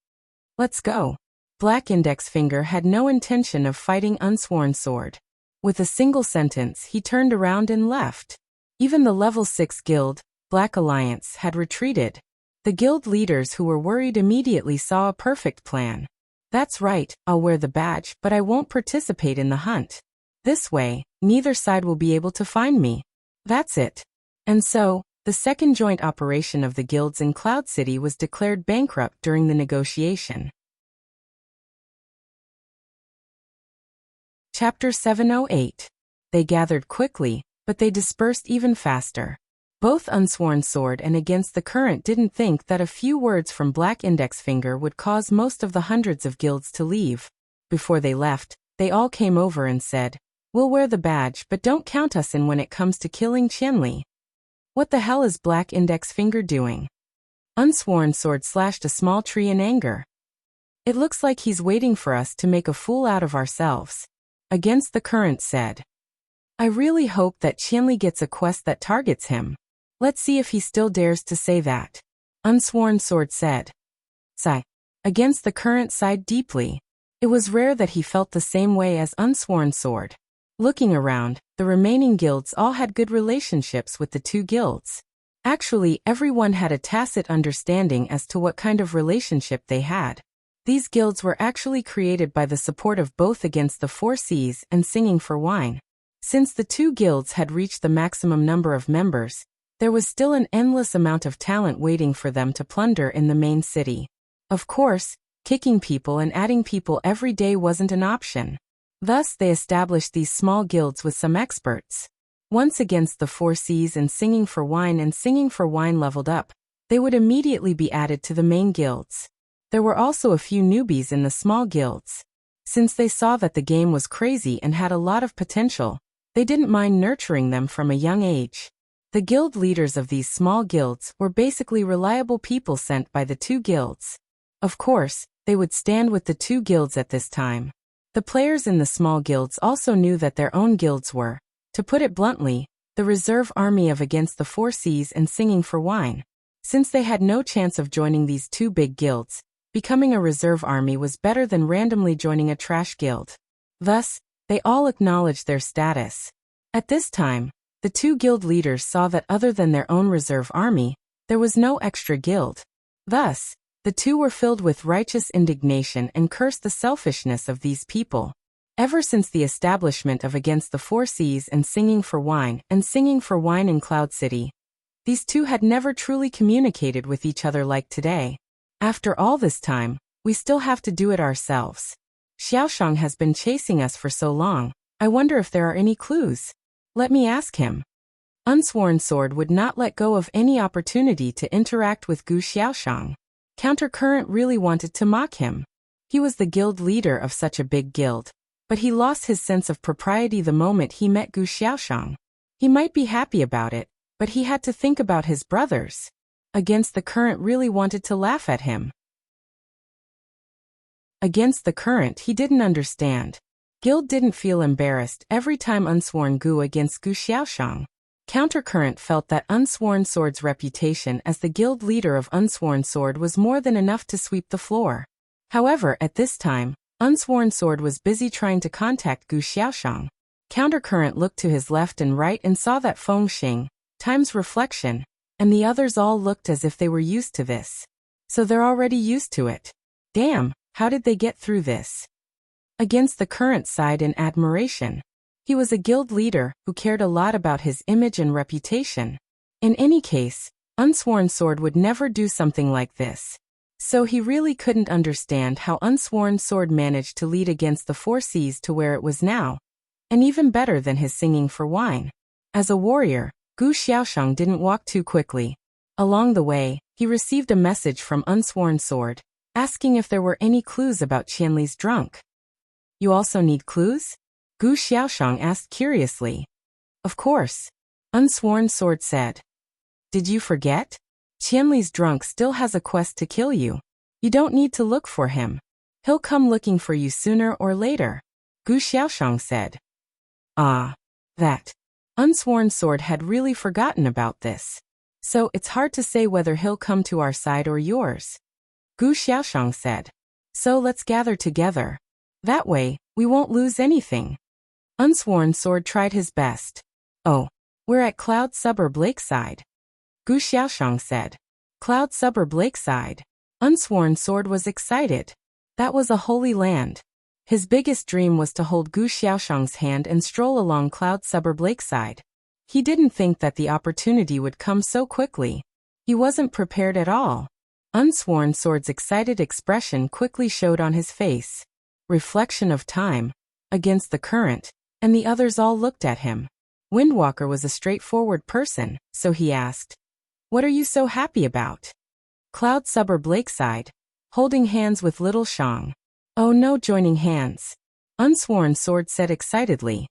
Let's go. Black Index Finger had no intention of fighting Unsworn Sword. With a single sentence, he turned around and left. Even the level 6 guild, Black Alliance, had retreated. The guild leaders who were worried immediately saw a perfect plan. That's right, I'll wear the badge, but I won't participate in the hunt. This way, neither side will be able to find me. That's it. And so, the second joint operation of the guilds in Cloud City was declared bankrupt during the negotiation. Chapter 708. They gathered quickly, but they dispersed even faster. Both Unsworn Sword and Against the Current didn't think that a few words from Black Index Finger would cause most of the hundreds of guilds to leave. Before they left, they all came over and said, "We'll wear the badge, but don't count us in when it comes to killing Qianli." What the hell is Black Index Finger doing? Unsworn Sword slashed a small tree in anger. It looks like he's waiting for us to make a fool out of ourselves. Against the Current said. I really hope that Qianli gets a quest that targets him. Let's see if he still dares to say that. Unsworn Sword said. Sigh. Against the Current sighed deeply. It was rare that he felt the same way as Unsworn Sword. Looking around, the remaining guilds all had good relationships with the two guilds. Actually, everyone had a tacit understanding as to what kind of relationship they had. These guilds were actually created by the support of both Against the Four Seas and Singing for Wine. Since the two guilds had reached the maximum number of members, there was still an endless amount of talent waiting for them to plunder in the main city. Of course, kicking people and adding people every day wasn't an option. Thus they established these small guilds with some experts. Once Against the Four Seas and Singing for Wine leveled up, they would immediately be added to the main guilds. There were also a few newbies in the small guilds. Since they saw that the game was crazy and had a lot of potential, they didn't mind nurturing them from a young age. The guild leaders of these small guilds were basically reliable people sent by the two guilds. Of course, they would stand with the two guilds at this time. The players in the small guilds also knew that their own guilds were, to put it bluntly, the reserve army of Against the Four Seas and Singing for Wine. Since they had no chance of joining these two big guilds, becoming a reserve army was better than randomly joining a trash guild. Thus, they all acknowledged their status. At this time, the two guild leaders saw that other than their own reserve army, there was no extra guild. Thus, the two were filled with righteous indignation and cursed the selfishness of these people. Ever since the establishment of Against the Four Seas and Singing for Wine in Cloud City, these two had never truly communicated with each other like today. After all this time, we still have to do it ourselves. Xiaoshang has been chasing us for so long, I wonder if there are any clues. Let me ask him. Unsworn Sword would not let go of any opportunity to interact with Gu Xiaoshang. Countercurrent really wanted to mock him. He was the guild leader of such a big guild, but he lost his sense of propriety the moment he met Gu Xiaoshang. He might be happy about it, but he had to think about his brothers. Against the Current really wanted to laugh at him. Against the Current he didn't understand. Guild didn't feel embarrassed every time Unsworn Gu against Gu Xiaoshang. Countercurrent felt that Unsworn Sword's reputation as the guild leader of Unsworn Sword was more than enough to sweep the floor. However, at this time, Unsworn Sword was busy trying to contact Gu Xiaoshang. Countercurrent looked to his left and right and saw that Feng Xing, Time's Reflection, and the others all looked as if they were used to this. So they're already used to it. Damn, how did they get through this? Against the Current sighed in admiration. He was a guild leader who cared a lot about his image and reputation. In any case, Unsworn Sword would never do something like this. So he really couldn't understand how Unsworn Sword managed to lead Against the Four Seas to where it was now. And even better than his Singing for Wine. As a warrior, Gu Xiaoshang didn't walk too quickly. Along the way, he received a message from Unsworn Sword, asking if there were any clues about Qianli's drunk. You also need clues? Gu Xiaoshang asked curiously. Of course. Unsworn Sword said. Did you forget? Qianli's drunk still has a quest to kill you. You don't need to look for him. He'll come looking for you sooner or later. Gu Xiaoshang said. Ah. That. Unsworn Sword had really forgotten about this. So it's hard to say whether he'll come to our side or yours. Gu Xiaoshang said. So let's gather together. That way, we won't lose anything. Unsworn Sword tried his best. Oh, we're at Cloud Suburb Lakeside. Gu Xiaoshang said. Cloud Suburb Lakeside. Unsworn Sword was excited. That was a holy land. His biggest dream was to hold Gu Xiaoshang's hand and stroll along Cloud Suburb Lakeside. He didn't think that the opportunity would come so quickly. He wasn't prepared at all. Unsworn Sword's excited expression quickly showed on his face. Reflection of Time, Against the Current, and the others all looked at him. Windwalker was a straightforward person, so he asked, What are you so happy about? Cloud Suburb Lakeside, holding hands with Little Shang. Oh no, joining hands. Unsworn Sword said excitedly.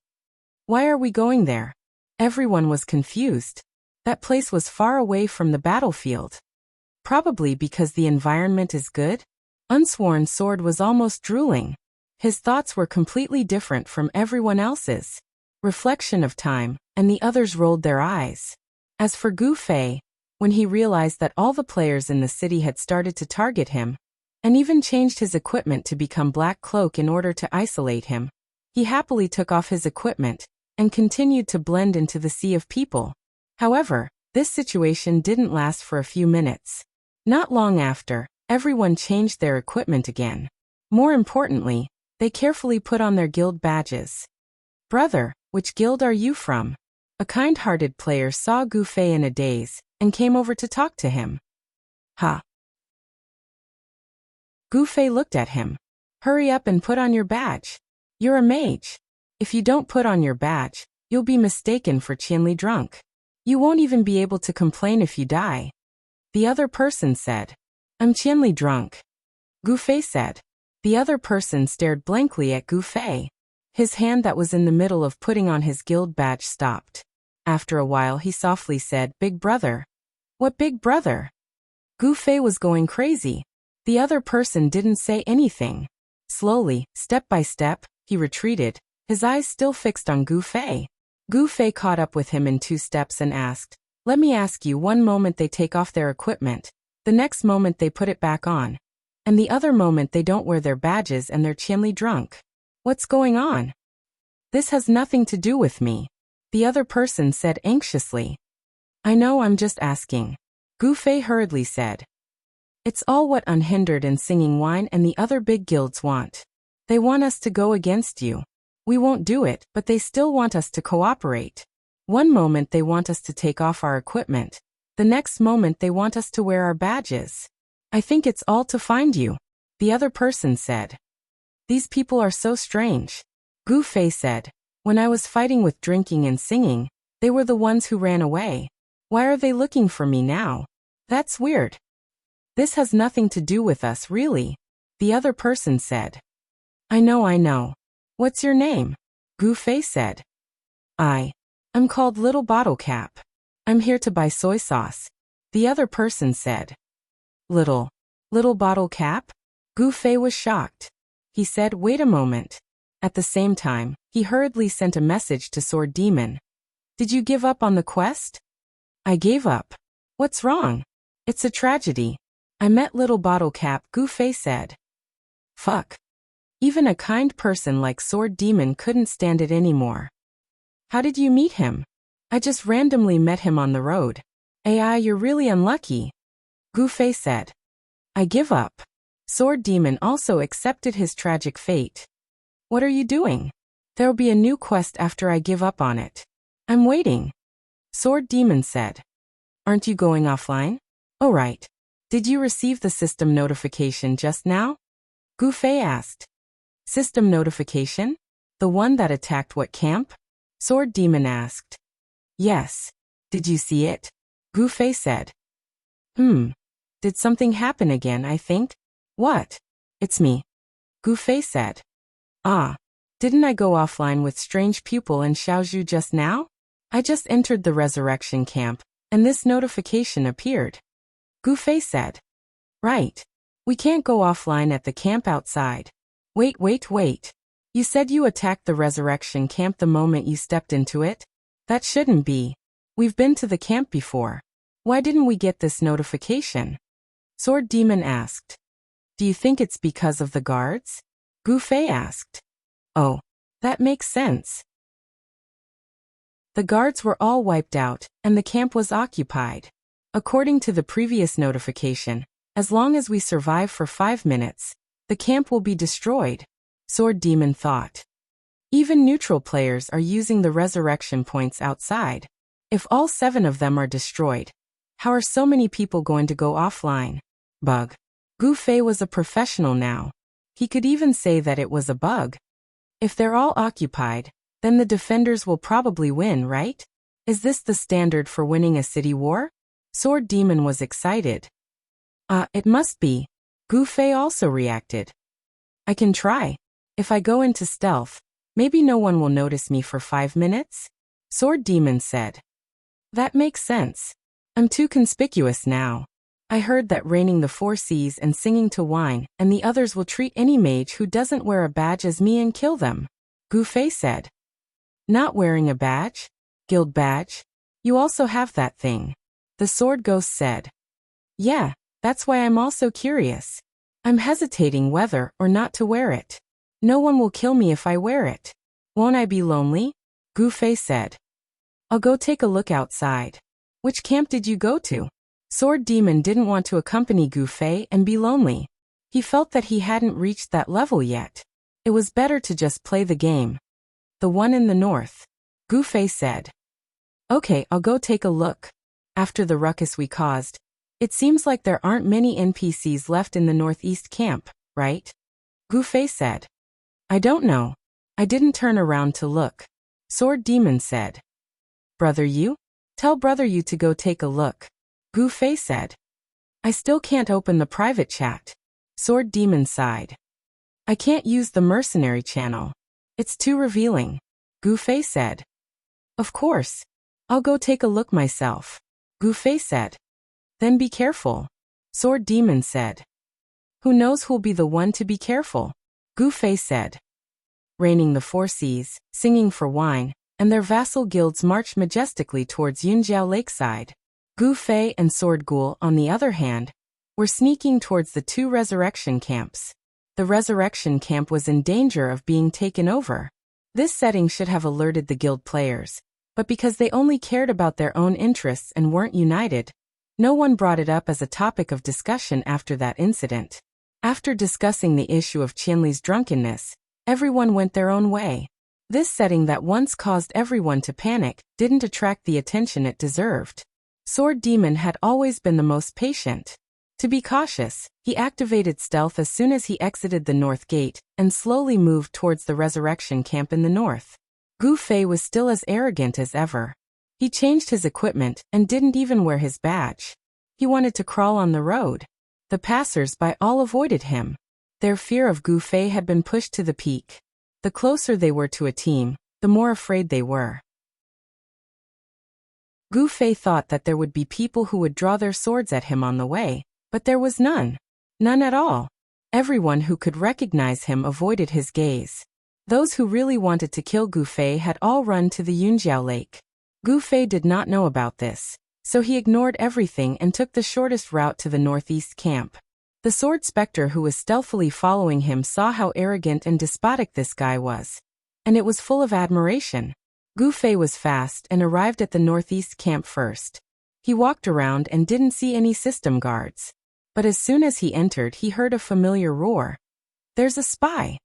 Why are we going there? Everyone was confused. That place was far away from the battlefield. Probably because the environment is good? Unsworn Sword was almost drooling. His thoughts were completely different from everyone else's. reflection of time, and the others rolled their eyes. As for Gu Fei, when he realized that all the players in the city had started to target him, and even changed his equipment to become Black Cloak in order to isolate him, he happily took off his equipment and continued to blend into the sea of people. However, this situation didn't last for a few minutes. Not long after, everyone changed their equipment again. More importantly, they carefully put on their guild badges. "Brother, which guild are you from?" A kind-hearted player saw Gu Fei in a daze and came over to talk to him. "Ha." Gu Fei looked at him. "Hurry up and put on your badge. You're a mage. If you don't put on your badge, you'll be mistaken for Qianli drunk. You won't even be able to complain if you die." The other person said, "I'm Qianli drunk." Gu Fei said. The other person stared blankly at Gu Fei. His hand that was in the middle of putting on his guild badge stopped. After a while he softly said, "Big brother." "What big brother?" Gu Fei was going crazy. The other person didn't say anything. Slowly, step by step, he retreated, his eyes still fixed on Gu Fei. Gu Fei caught up with him in 2 steps and asked, "Let me ask you, one moment they take off their equipment, the next moment they put it back on, and the other moment they don't wear their badges and they're Qianli drunk. What's going on?" "This has nothing to do with me," the other person said anxiously. "I know, I'm just asking," Gu Fei hurriedly said. "It's all what Unhindered and Singing Wine and the other big guilds want. They want us to go against you. We won't do it, but they still want us to cooperate. One moment they want us to take off our equipment. The next moment they want us to wear our badges. I think it's all to find you," the other person said. "These people are so strange," Gu Fei said. "When I was fighting with drinking and singing, they were the ones who ran away. Why are they looking for me now? That's weird." "This has nothing to do with us, really," the other person said. I know. What's your name?" Gu Fei said. I'm called Little Bottle Cap. I'm here to buy soy sauce," the other person said. Little Bottle Cap?" Gu Fei was shocked. He said, "Wait a moment." At the same time, he hurriedly sent a message to Sword Demon. "Did you give up on the quest?" "I gave up." "What's wrong?" "It's a tragedy. I met Little Bottle Cap," Gu Fei said. Fuck. Even a kind person like Sword Demon couldn't stand it anymore. "How did you meet him?" "I just randomly met him on the road." "AI, you're really unlucky," Gu Fei said. "I give up." Sword Demon also accepted his tragic fate. "What are you doing?" "There'll be a new quest after I give up on it." "I'm waiting," Sword Demon said. "Aren't you going offline?" "Oh right. Did you receive the system notification just now?" Gu Fei asked. "System notification? The one that attacked what camp?" Sword Demon asked. "Yes. Did you see it?" Gu Fei said. Did something happen again, I think?" "What?" "It's me," Gu Fei said. "Ah. Didn't I go offline with Strange Pupil and Xiaozhu just now? I just entered the resurrection camp, and this notification appeared," Gu Fei said. "Right. We can't go offline at the camp outside." Wait. You said you attacked the resurrection camp the moment you stepped into it? That shouldn't be. We've been to the camp before. Why didn't we get this notification?" Sword Demon asked. "Do you think it's because of the guards?" Gu Fei asked. "Oh, that makes sense." The guards were all wiped out, and the camp was occupied. According to the previous notification, as long as we survive for 5 minutes, the camp will be destroyed, Sword Demon thought. Even neutral players are using the resurrection points outside. If all 7 of them are destroyed, how are so many people going to go offline? Bug. Gu Fei was a professional now. He could even say that it was a bug. If they're all occupied, then the defenders will probably win, right? Is this the standard for winning a city war? Sword Demon was excited. It must be. Gu Fei also reacted. "I can try. If I go into stealth, maybe no one will notice me for 5 minutes?" Sword Demon said. "That makes sense. I'm too conspicuous now. I heard that raining the 4 seas and singing to wine, and the others will treat any mage who doesn't wear a badge as me and kill them," Gu Fei said. Not wearing a badge? Guild badge? You also have that thing. The sword ghost said. Yeah, that's why I'm also curious. I'm hesitating whether or not to wear it. No one will kill me if I wear it. Won't I be lonely? Gu Fei said. I'll go take a look outside. Which camp did you go to? Sword Demon didn't want to accompany Gu Fei and be lonely. He felt that he hadn't reached that level yet. It was better to just play the game. The one in the north. Gu Fei said. Okay, I'll go take a look. After the ruckus we caused, it seems like there aren't many NPCs left in the northeast camp, right? Gu Fei said. I don't know. I didn't turn around to look. Sword Demon said. Brother Yu? Tell Brother Yu to go take a look. Gu Fei said. I still can't open the private chat. Sword Demon sighed. I can't use the mercenary channel. It's too revealing. Gu Fei said. Of course. I'll go take a look myself. Gu Fei said. Then be careful. Sword Demon said. Who knows who'll be the one to be careful? Gu Fei said. Reigning the four seas, singing for wine, and their vassal guilds marched majestically towards Yunjiao Lakeside. Gu Fei and Sword Ghoul, on the other hand, were sneaking towards the two resurrection camps. The resurrection camp was in danger of being taken over. This setting should have alerted the guild players, but because they only cared about their own interests and weren't united, no one brought it up as a topic of discussion after that incident. After discussing the issue of Qianli's drunkenness, everyone went their own way. This setting that once caused everyone to panic didn't attract the attention it deserved. Sword Demon had always been the most patient. To be cautious, he activated stealth as soon as he exited the north gate and slowly moved towards the resurrection camp in the north. Gu Fei was still as arrogant as ever. He changed his equipment and didn't even wear his badge. He wanted to crawl on the road. The passers-by all avoided him. Their fear of Gu Fei had been pushed to the peak. The closer they were to a team, the more afraid they were. Gu Fei thought that there would be people who would draw their swords at him on the way, but there was none. None at all. Everyone who could recognize him avoided his gaze. Those who really wanted to kill Gu Fei had all run to the Yunjiao Lake. Gu Fei did not know about this, so he ignored everything and took the shortest route to the northeast camp. The sword specter who was stealthily following him saw how arrogant and despotic this guy was, and it was full of admiration. Gu Fei was fast and arrived at the northeast camp first. He walked around and didn't see any system guards. But as soon as he entered, he heard a familiar roar. There's a spy!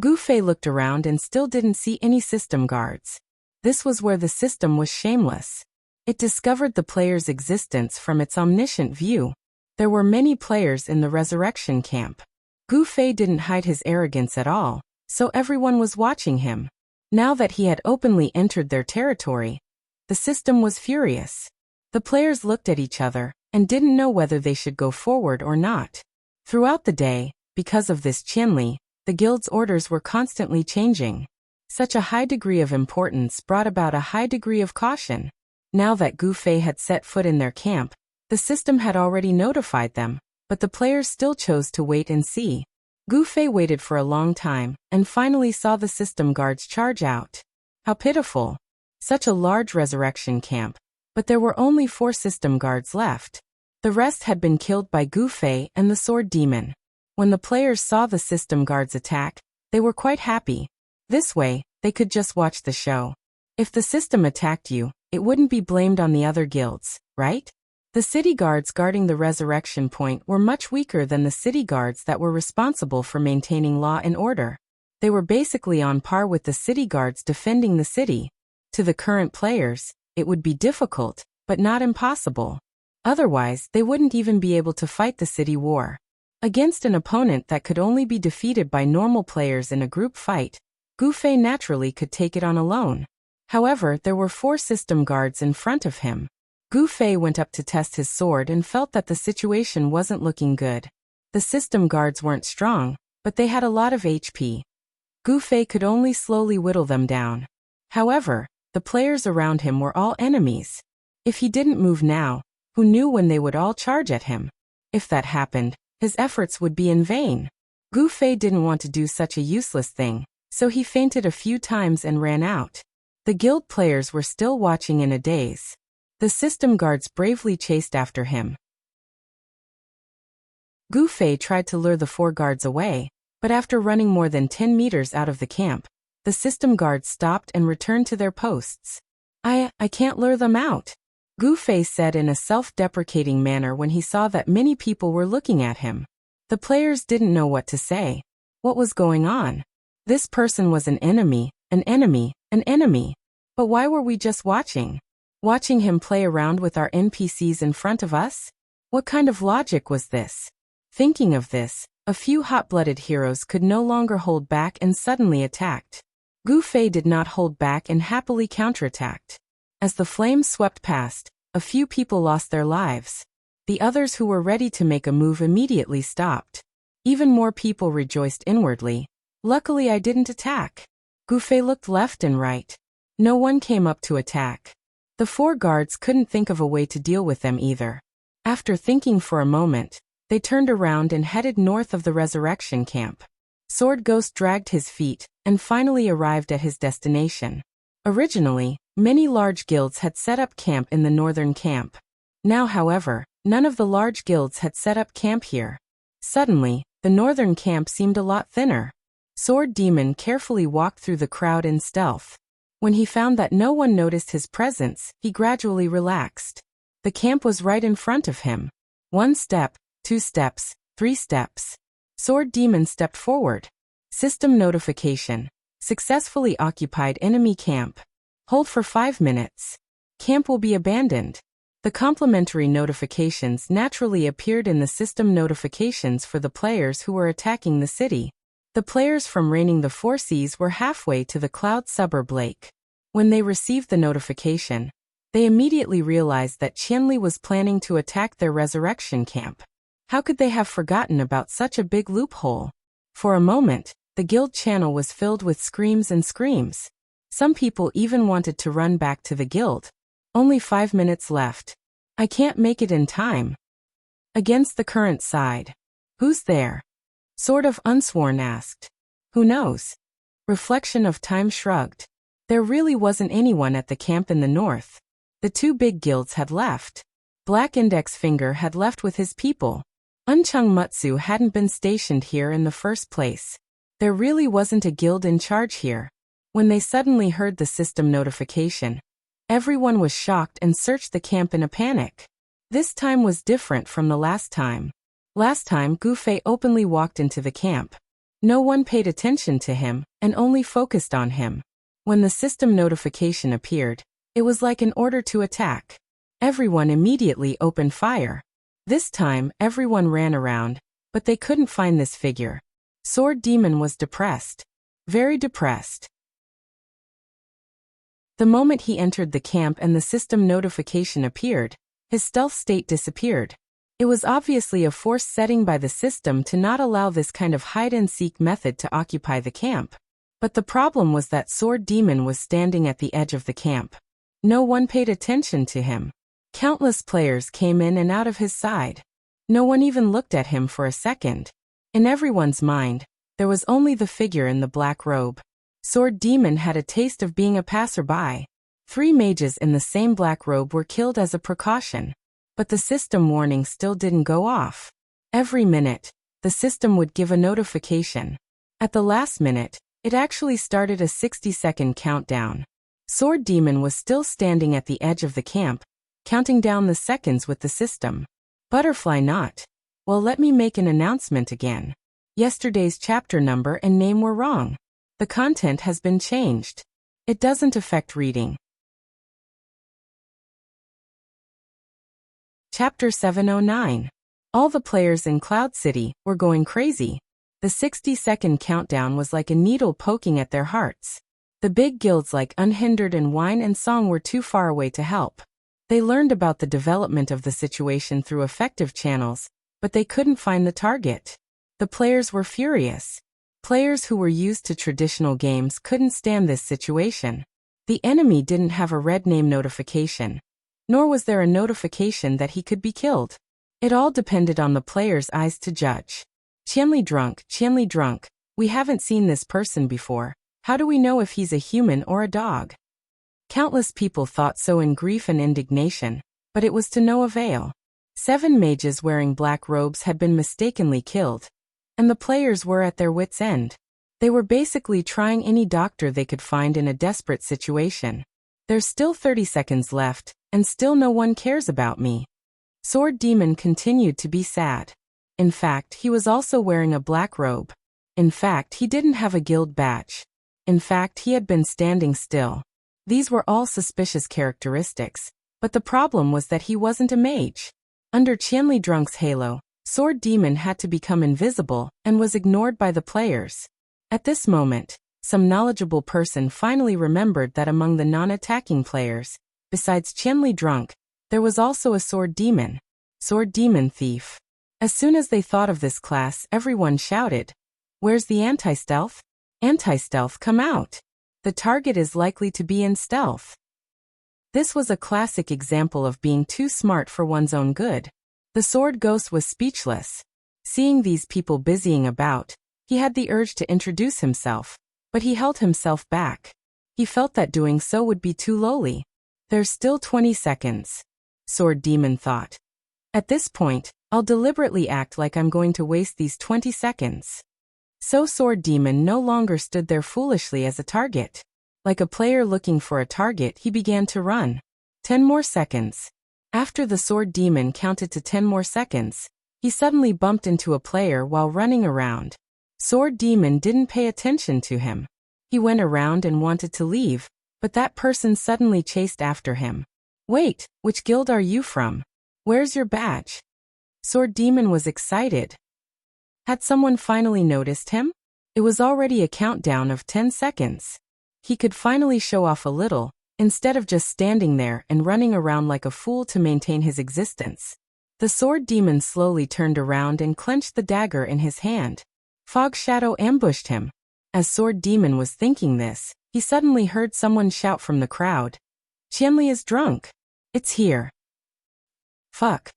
Gu Fei looked around and still didn't see any system guards. This was where the system was shameless. It discovered the player's existence from its omniscient view. There were many players in the resurrection camp. Gu Fei didn't hide his arrogance at all, so everyone was watching him. Now that he had openly entered their territory, the system was furious. The players looked at each other and didn't know whether they should go forward or not. Throughout the day, because of this Qianli, the guild's orders were constantly changing. Such a high degree of importance brought about a high degree of caution. Now that Gu Fei had set foot in their camp, the system had already notified them, but the players still chose to wait and see. Gu Fei waited for a long time and finally saw the system guards charge out. How pitiful! Such a large resurrection camp, but there were only 4 system guards left. The rest had been killed by Gu Fei and the Sword Demon. When the players saw the system guards attack, they were quite happy. This way, they could just watch the show. If the system attacked you, it wouldn't be blamed on the other guilds, right? The city guards guarding the resurrection point were much weaker than the city guards that were responsible for maintaining law and order. They were basically on par with the city guards defending the city. To the current players, it would be difficult, but not impossible. Otherwise, they wouldn't even be able to fight the city war. Against an opponent that could only be defeated by normal players in a group fight, Gu Fei naturally could take it on alone. However, there were 4 system guards in front of him. Gu Fei went up to test his sword and felt that the situation wasn't looking good. The system guards weren't strong, but they had a lot of HP. Gu Fei could only slowly whittle them down. However, the players around him were all enemies. If he didn't move now, who knew when they would all charge at him? If that happened, his efforts would be in vain. Gu Fei didn't want to do such a useless thing, so he fainted a few times and ran out. The guild players were still watching in a daze. The system guards bravely chased after him. Gu Fei tried to lure the 4 guards away, but after running more than 10 meters out of the camp, the system guards stopped and returned to their posts. I can't lure them out," Gu Fei said in a self-deprecating manner when he saw that many people were looking at him. The players didn't know what to say. What was going on? This person was an enemy, an enemy, an enemy. But why were we just watching? Watching him play around with our NPCs in front of us? What kind of logic was this? Thinking of this, a few hot-blooded heroes could no longer hold back and suddenly attacked. Gu Fei did not hold back and happily counterattacked. As the flames swept past, a few people lost their lives. The others who were ready to make a move immediately stopped. Even more people rejoiced inwardly. Luckily I didn't attack. Gu Fei looked left and right. No one came up to attack. The 4 guards couldn't think of a way to deal with them either. After thinking for a moment, they turned around and headed north of the resurrection camp. Sword Ghost dragged his feet and finally arrived at his destination. Originally, many large guilds had set up camp in the northern camp. Now, however, none of the large guilds had set up camp here. Suddenly, the northern camp seemed a lot thinner. Sword Demon carefully walked through the crowd in stealth. When he found that no one noticed his presence, he gradually relaxed. The camp was right in front of him. 1 step, 2 steps, 3 steps. Sword Demon stepped forward. System notification. Successfully occupied enemy camp. Hold for 5 minutes. Camp will be abandoned. The complimentary notifications naturally appeared in the system notifications for the players who were attacking the city. The players from Reigning the Four Seas were halfway to the Cloud suburb lake. When they received the notification, they immediately realized that Qianli was planning to attack their resurrection camp. How could they have forgotten about such a big loophole? For a moment, the guild channel was filled with screams and screams. Some people even wanted to run back to the guild. Only 5 minutes left. I can't make it in time. Against the current side. Who's there? Sort of Unsworn asked. Who knows? Reflection of Time shrugged. There really wasn't anyone at the camp in the north. The 2 big guilds had left. Black Index Finger had left with his people. Unchung Mutsu hadn't been stationed here in the first place. There really wasn't a guild in charge here. When they suddenly heard the system notification, everyone was shocked and searched the camp in a panic. This time was different from the last time. Last time Gu Fei openly walked into the camp. No one paid attention to him and only focused on him. When the system notification appeared, it was like an order to attack. Everyone immediately opened fire. This time, everyone ran around, but they couldn't find this figure. Sword Demon was depressed. Very depressed. The moment he entered the camp and the system notification appeared, his stealth state disappeared. It was obviously a forced setting by the system to not allow this kind of hide-and-seek method to occupy the camp. But the problem was that Sword Demon was standing at the edge of the camp. No one paid attention to him. Countless players came in and out of his side. No one even looked at him for a second. In everyone's mind, there was only the figure in the black robe. Sword Demon had a taste of being a passerby. 3 mages in the same black robe were killed as a precaution. But the system warning still didn't go off. Every minute, the system would give a notification. At the last minute, it actually started a 60-second countdown. Sword Demon was still standing at the edge of the camp, counting down the seconds with the system. Butterfly Knot. Well, let me make an announcement again. Yesterday's chapter number and name were wrong. The content has been changed. It doesn't affect reading. Chapter 709. All the players in Cloud City were going crazy. The 60-second countdown was like a needle poking at their hearts. The big guilds like Unhindered and Wine and Song were too far away to help. They learned about the development of the situation through effective channels, but they couldn't find the target. The players were furious. Players who were used to traditional games couldn't stand this situation. The enemy didn't have a red name notification, nor was there a notification that he could be killed. It all depended on the player's eyes to judge. Qianli drunk, we haven't seen this person before. How do we know if he's a human or a dog? Countless people thought so in grief and indignation, but it was to no avail. 7 mages wearing black robes had been mistakenly killed, and the players were at their wits' end. They were basically trying any doctor they could find in a desperate situation. There's still 30 seconds left, and still no one cares about me. Sword Demon continued to be sad. In fact, he was also wearing a black robe. In fact, he didn't have a guild badge. In fact, he had been standing still. These were all suspicious characteristics, but the problem was that he wasn't a mage. Under Qianli Drunk's halo, Sword Demon had to become invisible and was ignored by the players. At this moment, some knowledgeable person finally remembered that among the non-attacking players, besides Qianli Drunk, there was also a Sword Demon. Sword Demon Thief. As soon as they thought of this class, everyone shouted, "Where's the anti-stealth? Anti-stealth, come out! The target is likely to be in stealth." This was a classic example of being too smart for one's own good. The sword ghost was speechless. Seeing these people busying about, he had the urge to introduce himself, but he held himself back. He felt that doing so would be too lowly. There's still 20 seconds. Sword Demon thought. At this point, I'll deliberately act like I'm going to waste these 20 seconds. So Sword Demon no longer stood there foolishly as a target. Like a player looking for a target, he began to run. 10 more seconds. After the Sword Demon counted to 10 more seconds, he suddenly bumped into a player while running around. Sword Demon didn't pay attention to him. He went around and wanted to leave, but that person suddenly chased after him. "Wait, which guild are you from? Where's your badge?" Sword Demon was excited. Had someone finally noticed him? It was already a countdown of 10 seconds. He could finally show off a little, instead of just standing there and running around like a fool to maintain his existence. The Sword Demon slowly turned around and clenched the dagger in his hand. Fog Shadow ambushed him. As Sword Demon was thinking this, he suddenly heard someone shout from the crowd, "Qianli is drunk. It's here." Fuck.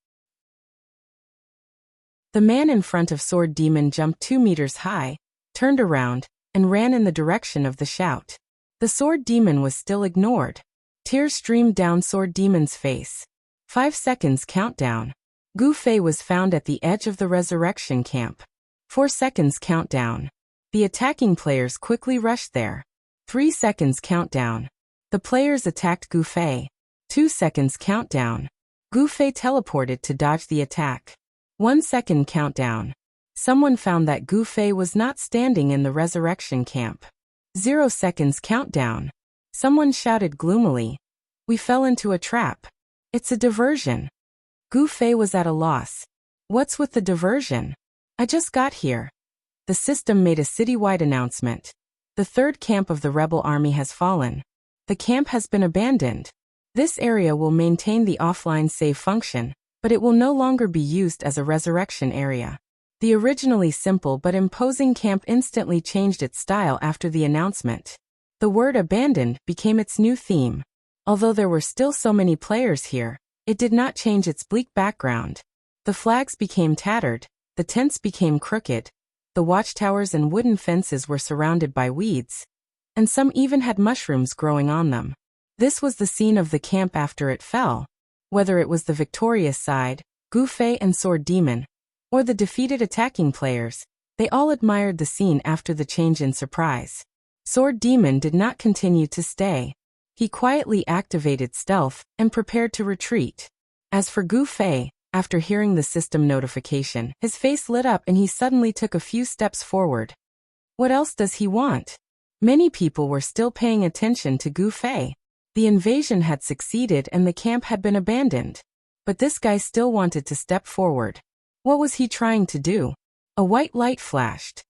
The man in front of Sword Demon jumped 2 meters high, turned around, and ran in the direction of the shout. The Sword Demon was still ignored. Tears streamed down Sword Demon's face. 5 seconds countdown. Gu Fei was found at the edge of the resurrection camp. 4 seconds countdown. The attacking players quickly rushed there. 3 seconds countdown. The players attacked Gu Fei. 2 seconds countdown. Gu Fei teleported to dodge the attack. 1 second countdown. Someone found that Gu Fei was not standing in the resurrection camp. 0 seconds countdown. Someone shouted gloomily, "We fell into a trap. It's a diversion." Gu Fei was at a loss. "What's with the diversion? I just got here." The system made a citywide announcement. "The third camp of the rebel army has fallen. The camp has been abandoned. This area will maintain the offline save function, but it will no longer be used as a resurrection area." The originally simple but imposing camp instantly changed its style after the announcement. The word abandoned became its new theme. Although there were still so many players here, it did not change its bleak background. The flags became tattered, the tents became crooked, the watchtowers and wooden fences were surrounded by weeds, and some even had mushrooms growing on them. This was the scene of the camp after it fell. Whether it was the victorious side, Gu Fei and Sword Demon, or the defeated attacking players, they all admired the scene after the change in surprise. Sword Demon did not continue to stay. He quietly activated stealth and prepared to retreat. As for Gu Fei, after hearing the system notification, his face lit up and he suddenly took a few steps forward. What else does he want? Many people were still paying attention to Gu Fei. The invasion had succeeded and the camp had been abandoned. But this guy still wanted to step forward. What was he trying to do? A white light flashed.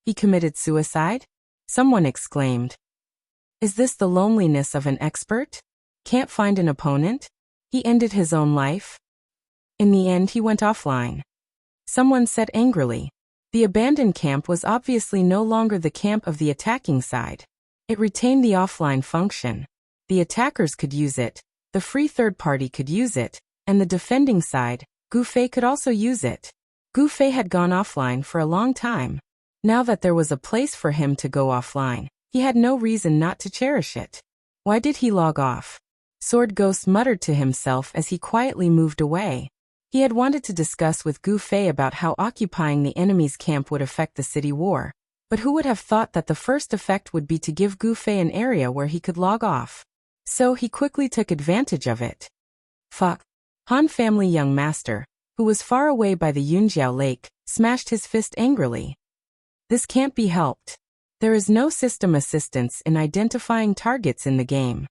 He committed suicide? Someone exclaimed. Is this the loneliness of an expert? Can't find an opponent? He ended his own life? In the end, he went offline. Someone said angrily. The abandoned camp was obviously no longer the camp of the attacking side. It retained the offline function. The attackers could use it, the free third party could use it, and the defending side, Gu Fei, could also use it. Gu Fei had gone offline for a long time. Now that there was a place for him to go offline, he had no reason not to cherish it. Why did he log off? Sword Ghost muttered to himself as he quietly moved away. He had wanted to discuss with Gu Fei about how occupying the enemy's camp would affect the city war, but who would have thought that the first effect would be to give Gu Fei an area where he could log off? So he quickly took advantage of it. Fuck. Han family young master, who was far away by the Yunjiao lake, smashed his fist angrily. This can't be helped. There is no system assistance in identifying targets in the game.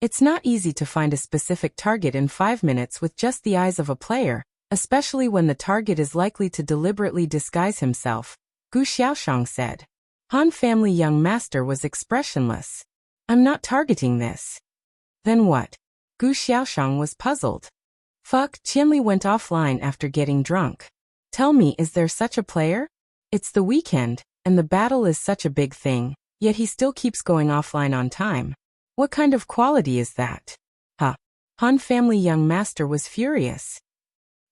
It's not easy to find a specific target in 5 minutes with just the eyes of a player, especially when the target is likely to deliberately disguise himself, Gu Xiaoshang said. Han family young master was expressionless. I'm not targeting this. Then what? Gu Xiaoshang was puzzled. Fuck, Qianli went offline after getting drunk. Tell me, is there such a player? It's the weekend, and the battle is such a big thing, yet he still keeps going offline on time. What kind of quality is that? Huh. Han family young master was furious.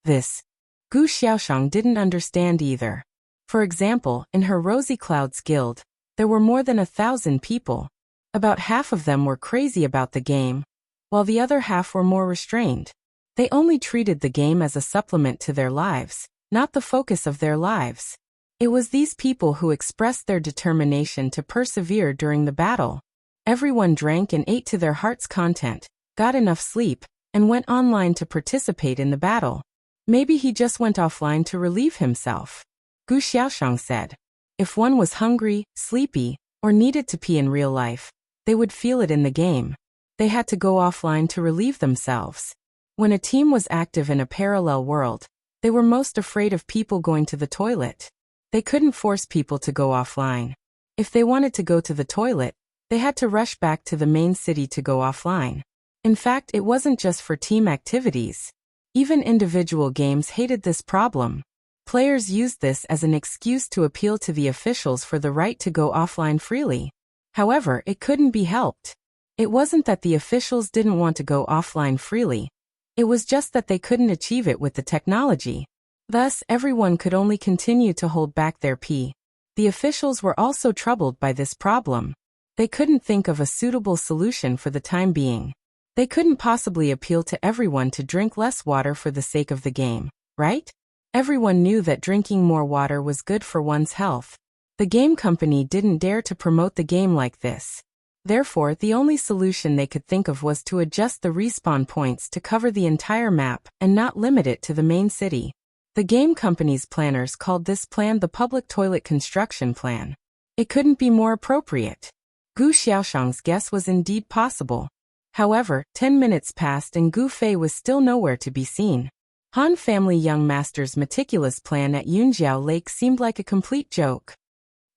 This. Gu Xiaoshang didn't understand either. For example, in her Rosy Clouds guild, there were more than 1,000 people. About half of them were crazy about the game, while the other half were more restrained. They only treated the game as a supplement to their lives, not the focus of their lives. It was these people who expressed their determination to persevere during the battle. Everyone drank and ate to their heart's content, got enough sleep, and went online to participate in the battle. Maybe he just went offline to relieve himself. Gu Xiaoshang said. If one was hungry, sleepy, or needed to pee in real life, they would feel it in the game. They had to go offline to relieve themselves. When a team was active in a parallel world, they were most afraid of people going to the toilet. They couldn't force people to go offline. If they wanted to go to the toilet, they had to rush back to the main city to go offline. In fact, it wasn't just for team activities. Even individual games hated this problem. Players used this as an excuse to appeal to the officials for the right to go offline freely. However, it couldn't be helped. It wasn't that the officials didn't want to go offline freely. It was just that they couldn't achieve it with the technology. Thus, everyone could only continue to hold back their pee. The officials were also troubled by this problem. They couldn't think of a suitable solution for the time being. They couldn't possibly appeal to everyone to drink less water for the sake of the game, right? Everyone knew that drinking more water was good for one's health. The game company didn't dare to promote the game like this. Therefore, the only solution they could think of was to adjust the respawn points to cover the entire map and not limit it to the main city. The game company's planners called this plan the Public Toilet Construction Plan. It couldn't be more appropriate. Gu Xiaoshang's guess was indeed possible. However, 10 minutes passed and Gu Fei was still nowhere to be seen. Han family young master's meticulous plan at Yunjiao Lake seemed like a complete joke.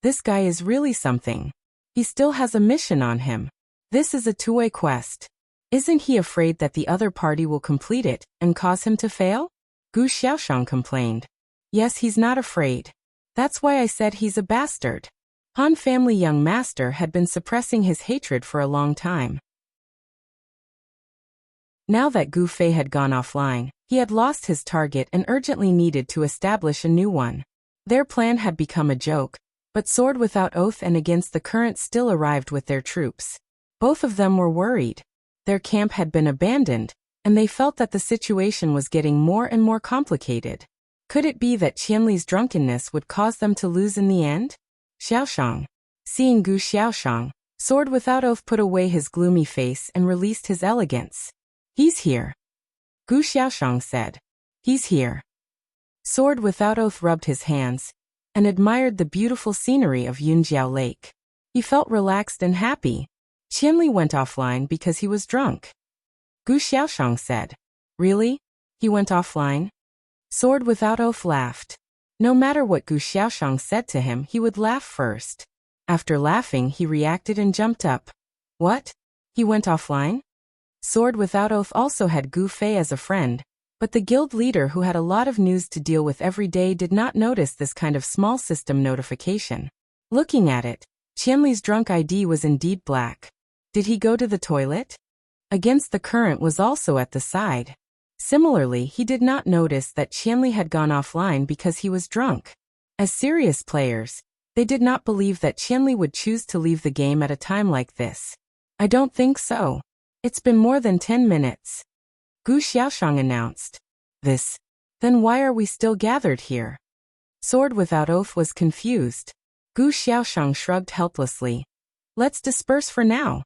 This guy is really something. He still has a mission on him. This is a two-way quest. Isn't he afraid that the other party will complete it and cause him to fail? Gu Xiaoshang complained. Yes, he's not afraid. That's why I said he's a bastard. Han family young master had been suppressing his hatred for a long time. Now that Gu Fei had gone offline, he had lost his target and urgently needed to establish a new one. Their plan had become a joke, but Sword Without Oath and Against the Current still arrived with their troops. Both of them were worried. Their camp had been abandoned, and they felt that the situation was getting more and more complicated. Could it be that Qianli's drunkenness would cause them to lose in the end? Xiaoshang. Seeing Gu Xiaoshang, Sword Without Oath put away his gloomy face and released his elegance. He's here. Gu Xiaoshang said. He's here. Sword Without Oath rubbed his hands and admired the beautiful scenery of Yunjiao Lake. He felt relaxed and happy. Qianli went offline because he was drunk. Gu Xiaoshang said. Really? He went offline? Sword Without Oath laughed. No matter what Gu Xiaoshang said to him, he would laugh first. After laughing, he reacted and jumped up. What? He went offline? Sword Without Oath also had Gu Fei as a friend, but the guild leader who had a lot of news to deal with every day did not notice this kind of small system notification. Looking at it, Qianli's drunk ID was indeed black. Did he go to the toilet? Against the Current was also at the side. Similarly, he did not notice that Qianli had gone offline because he was drunk. As serious players, They did not believe that Qianli would choose to leave the game at a time like this. I don't think so. It's been more than 10 minutes. Gu Xiaoshang announced. This? Then why are we still gathered here? Sword Without Oath was confused. Gu Xiaoshang shrugged helplessly. Let's disperse for now.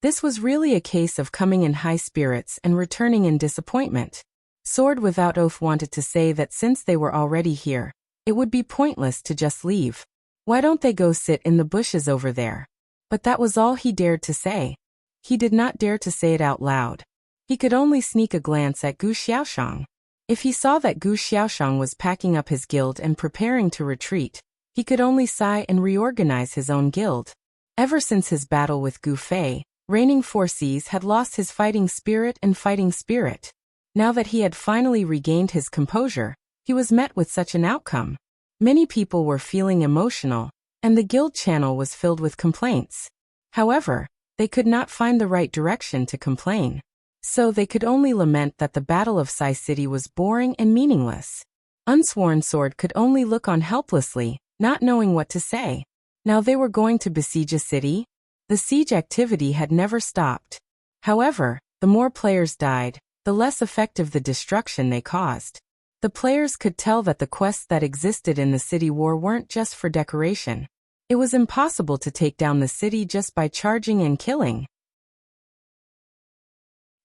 This was really a case of coming in high spirits and returning in disappointment. Sword Without Oath wanted to say that since they were already here, it would be pointless to just leave. Why don't they go sit in the bushes over there? But that was all he dared to say. He did not dare to say it out loud. He could only sneak a glance at Gu Xiaoshang. If he saw that Gu Xiaoshang was packing up his guild and preparing to retreat, he could only sigh and reorganize his own guild. Ever since his battle with Gu Fei, Reigning Four Seas had lost his fighting spirit and fighting spirit. Now that he had finally regained his composure, he was met with such an outcome. Many people were feeling emotional, and the guild channel was filled with complaints. However, they could not find the right direction to complain. So they could only lament that the Battle of Sai City was boring and meaningless. Unsworn Sword could only look on helplessly, not knowing what to say. Now they were going to besiege a city? The siege activity had never stopped. However, the more players died, the less effective the destruction they caused. The players could tell that the quests that existed in the city war weren't just for decoration. It was impossible to take down the city just by charging and killing.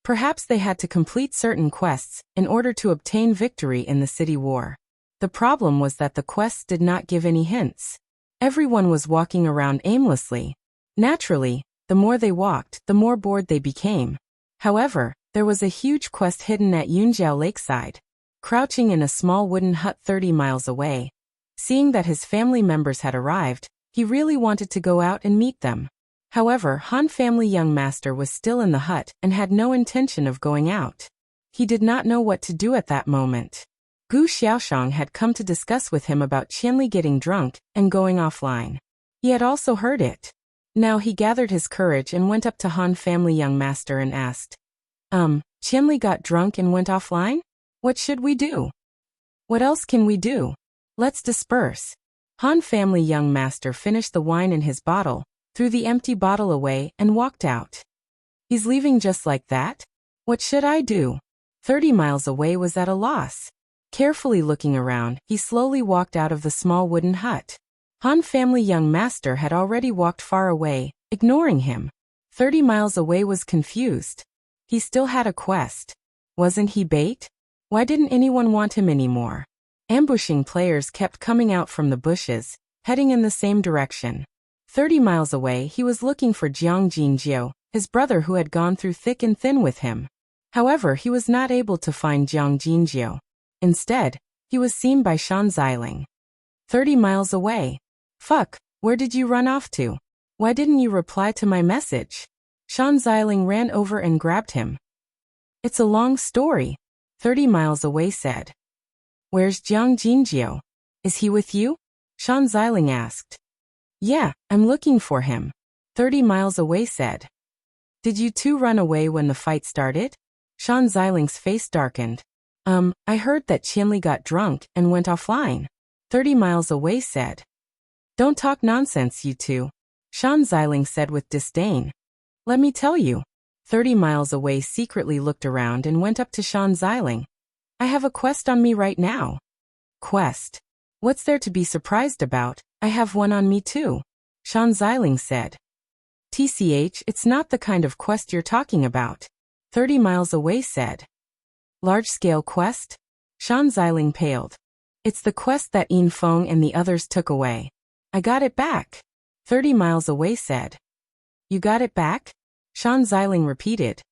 Perhaps they had to complete certain quests in order to obtain victory in the city war. The problem was that the quests did not give any hints. Everyone was walking around aimlessly. Naturally, the more they walked, the more bored they became. However, there was a huge quest hidden at Yunjiao Lakeside. Crouching in a small wooden hut 30 miles away. Seeing that his family members had arrived, he really wanted to go out and meet them. However, Han family young master was still in the hut and had no intention of going out. He did not know what to do at that moment. Gu Xiaoshang had come to discuss with him about Qianli getting drunk and going offline. He had also heard it. Now he gathered his courage and went up to Han family young master and asked, Qianli got drunk and went offline? What should we do? What else can we do? Let's disperse. Han family young master finished the wine in his bottle, threw the empty bottle away and walked out. He's leaving just like that? What should I do? 30 miles away was at a loss. Carefully looking around, he slowly walked out of the small wooden hut. Han family young master had already walked far away, ignoring him. 30 miles away was confused. He still had a quest. Wasn't he bait? Why didn't anyone want him anymore? Ambushing players kept coming out from the bushes, heading in the same direction. 30 miles away he was looking for Jiang Jinjiu, his brother who had gone through thick and thin with him. However, he was not able to find Jiang Jinjiu. Instead, he was seen by Shan Xiling. 30 miles away. Fuck, where did you run off to? Why didn't you reply to my message? Shan Xiling ran over and grabbed him. It's a long story, 30 miles away said. Where's Jiang Jinjiu? Is he with you? Shan Xiling asked. Yeah, I'm looking for him, 30 miles away said. Did you two run away when the fight started? Shan Xiling's face darkened. I heard that Qianli got drunk and went offline, 30 miles away said. Don't talk nonsense, you two, Shan Xiling said with disdain. Let me tell you. 30 miles away secretly looked around and went up to Shan Xiling. I have a quest on me right now. Quest? What's there to be surprised about? I have one on me too, Shan Xiling said. TCH, it's not the kind of quest you're talking about, 30 miles away said. Large-scale quest? Shan Xiling paled. It's the quest that Yin Feng and the others took away. I got it back, 30 miles away said. You got it back? Shan Xiling repeated.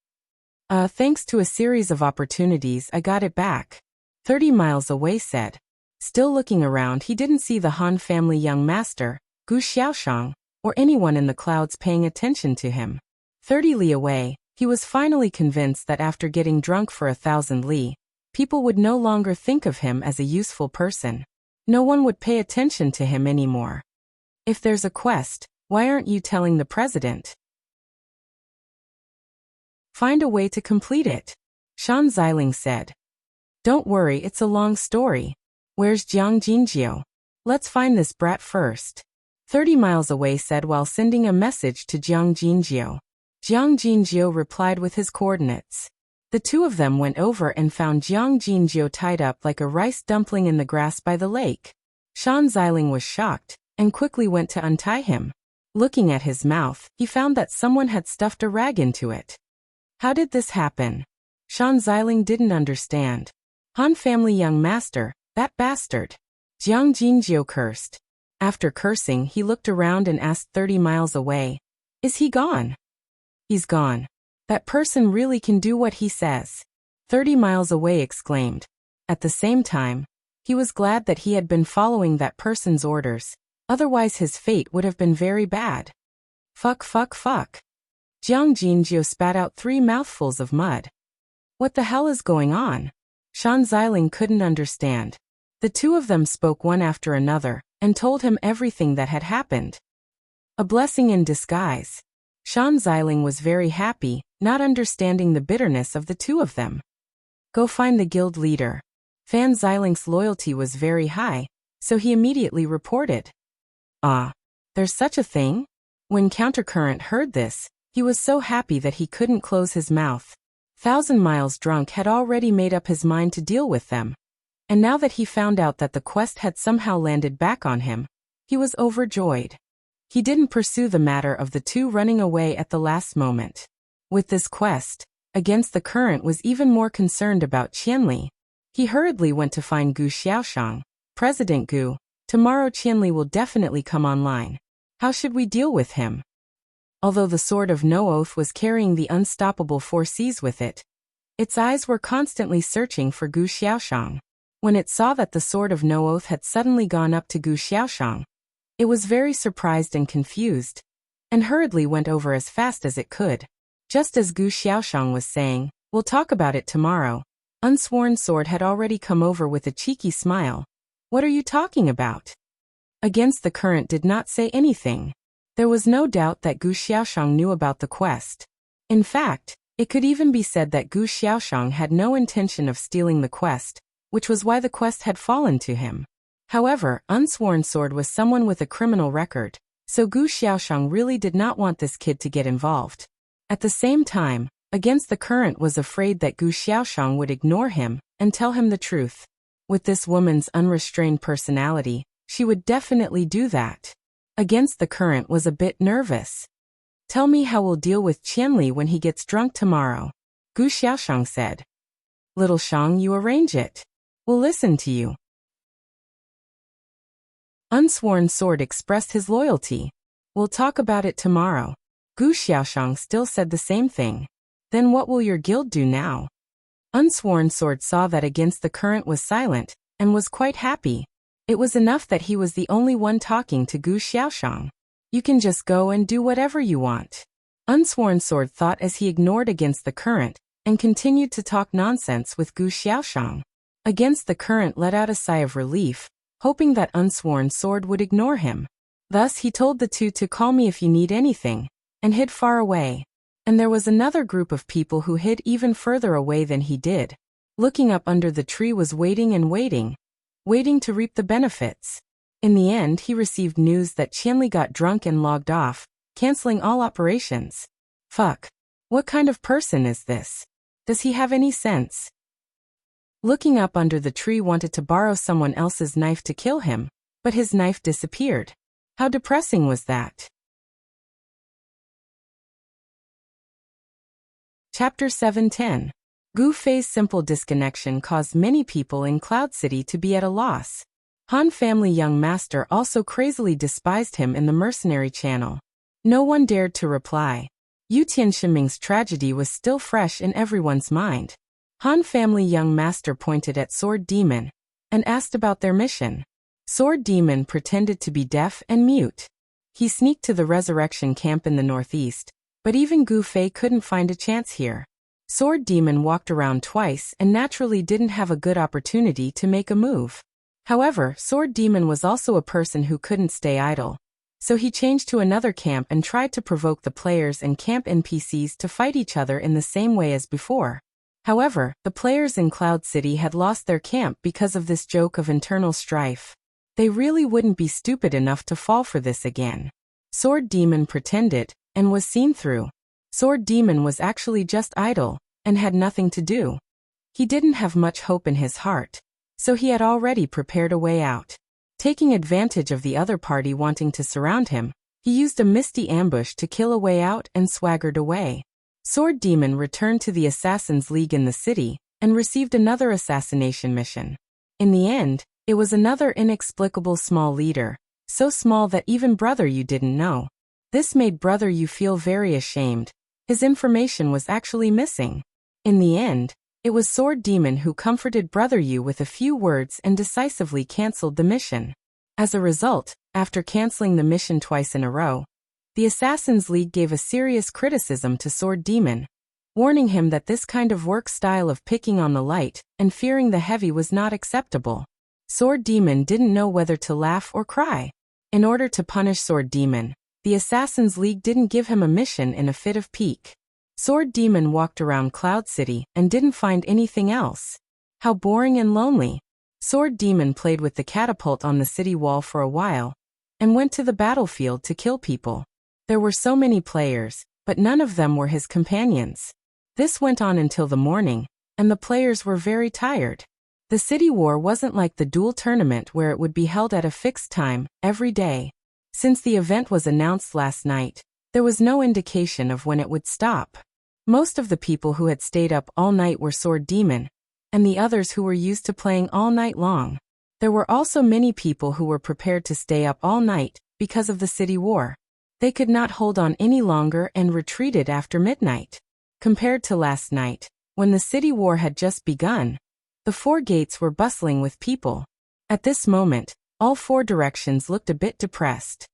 Thanks to a series of opportunities I got it back, 30 miles away said. Still looking around, he didn't see the Han family young master, Gu Xiaoshang, or anyone in the clouds paying attention to him. 30 li away, he was finally convinced that after getting drunk for 1,000 li, people would no longer think of him as a useful person. No one would pay attention to him anymore. If there's a quest, why aren't you telling the president? Find a way to complete it, Shan Xiling said. Don't worry, it's a long story. Where's Jiang Jinjiu? Let's find this brat first. 30 miles away said while sending a message to Jiang Jinjiu. Jiang Jinjiu replied with his coordinates. The two of them went over and found Jiang Jinjiu tied up like a rice dumpling in the grass by the lake. Shan Xiling was shocked and quickly went to untie him. Looking at his mouth, he found that someone had stuffed a rag into it. How did this happen? Shan Xiling didn't understand. Han family young master, that bastard. Jiang Jinjiu cursed. After cursing, he looked around and asked 30 miles away. Is he gone? He's gone. That person really can do what he says. 30 miles away exclaimed. At the same time, he was glad that he had been following that person's orders. Otherwise his fate would have been very bad. Fuck. Jiang Jinjiu spat out 3 mouthfuls of mud. What the hell is going on? Shan Xiling couldn't understand. The two of them spoke one after another and told him everything that had happened. A blessing in disguise. Shan Xiling was very happy, not understanding the bitterness of the two of them. Go find the guild leader. Fan Xiling's loyalty was very high, so he immediately reported. There's such a thing? When Countercurrent heard this, he was so happy that he couldn't close his mouth. 1,000 Miles Drunk had already made up his mind to deal with them. And now that he found out that the quest had somehow landed back on him, he was overjoyed. He didn't pursue the matter of the two running away at the last moment. With this quest, Against the Current was even more concerned about Qianli. He hurriedly went to find Gu Xiaoshang. President Gu, tomorrow Qianli will definitely come online. How should we deal with him? Although the Sword of No Oath was carrying the unstoppable 4 Cs with it, its eyes were constantly searching for Gu Xiaoshang. When it saw that the Sword of No Oath had suddenly gone up to Gu Xiaoshang, it was very surprised and confused, and hurriedly went over as fast as it could. Just as Gu Xiaoshang was saying, "We'll talk about it tomorrow," Unsworn Sword had already come over with a cheeky smile. "What are you talking about?" Against the Current did not say anything. There was no doubt that Gu Xiaoshang knew about the quest. In fact, it could even be said that Gu Xiaoshang had no intention of stealing the quest, which was why the quest had fallen to him. However, Unsworn Sword was someone with a criminal record, so Gu Xiaoshang really did not want this kid to get involved. At the same time, Against the Current was afraid that Gu Xiaoshang would ignore him and tell him the truth. With this woman's unrestrained personality, she would definitely do that. Against the Current was a bit nervous. "Tell me how we'll deal with Qianli when he gets drunk tomorrow," Gu Xiaoshang said. "Little Shang, you arrange it. We'll listen to you." Unsworn Sword expressed his loyalty. "We'll talk about it tomorrow." Gu Xiaoshang still said the same thing. "Then what will your guild do now?" Unsworn Sword saw that Against the Current was silent, and was quite happy. It was enough that he was the only one talking to Gu Xiaoshang. "You can just go and do whatever you want," Unsworn Sword thought as he ignored Against the Current, and continued to talk nonsense with Gu Xiaoshang. Against the Current let out a sigh of relief, hoping that Unsworn Sword would ignore him. Thus he told the two to call me if you need anything, and hid far away. And there was another group of people who hid even further away than he did. Looking up under the tree was waiting and waiting to reap the benefits. In the end he received news that Qianli got drunk and logged off, canceling all operations. Fuck. What kind of person is this? Does he have any sense? Looking up under the tree wanted to borrow someone else's knife to kill him, but his knife disappeared. How depressing was that? Chapter 710. Gu Fei's simple disconnection caused many people in Cloud City to be at a loss. Han family young master also crazily despised him in the mercenary channel. No one dared to reply. Yu Tianshiming's tragedy was still fresh in everyone's mind. Han family young master pointed at Sword Demon and asked about their mission. Sword Demon pretended to be deaf and mute. He sneaked to the resurrection camp in the northeast, but even Gu Fei couldn't find a chance here. Sword Demon walked around twice and naturally didn't have a good opportunity to make a move. However, Sword Demon was also a person who couldn't stay idle. So he changed to another camp and tried to provoke the players and camp NPCs to fight each other in the same way as before. However, the players in Cloud City had lost their camp because of this joke of internal strife. They really wouldn't be stupid enough to fall for this again. Sword Demon pretended, and was seen through. Sword Demon was actually just idle, and had nothing to do. He didn't have much hope in his heart, so he had already prepared a way out. Taking advantage of the other party wanting to surround him, he used a misty ambush to kill a way out and swaggered away. Sword Demon returned to the Assassin's League in the city, and received another assassination mission. In the end, it was another inexplicable small leader, so small that even Brother Yu didn't know. This made Brother Yu feel very ashamed. His information was actually missing. In the end, it was Sword Demon who comforted Brother Yu with a few words and decisively cancelled the mission. As a result, after cancelling the mission twice in a row, the Assassin's League gave a serious criticism to Sword Demon, warning him that this kind of work style of picking on the light and fearing the heavy was not acceptable. Sword Demon didn't know whether to laugh or cry. In order to punish Sword Demon, the Assassin's League didn't give him a mission in a fit of pique. Sword Demon walked around Cloud City and didn't find anything else. How boring and lonely. Sword Demon played with the catapult on the city wall for a while, and went to the battlefield to kill people. There were so many players, but none of them were his companions. This went on until the morning, and the players were very tired. The city war wasn't like the duel tournament where it would be held at a fixed time, every day. Since the event was announced last night, there was no indication of when it would stop. Most of the people who had stayed up all night were Sword Demon, and the others who were used to playing all night long. There were also many people who were prepared to stay up all night, because of the city war. They could not hold on any longer and retreated after midnight. Compared to last night, when the city war had just begun, the 4 gates were bustling with people. At this moment, all 4 directions looked a bit depressed.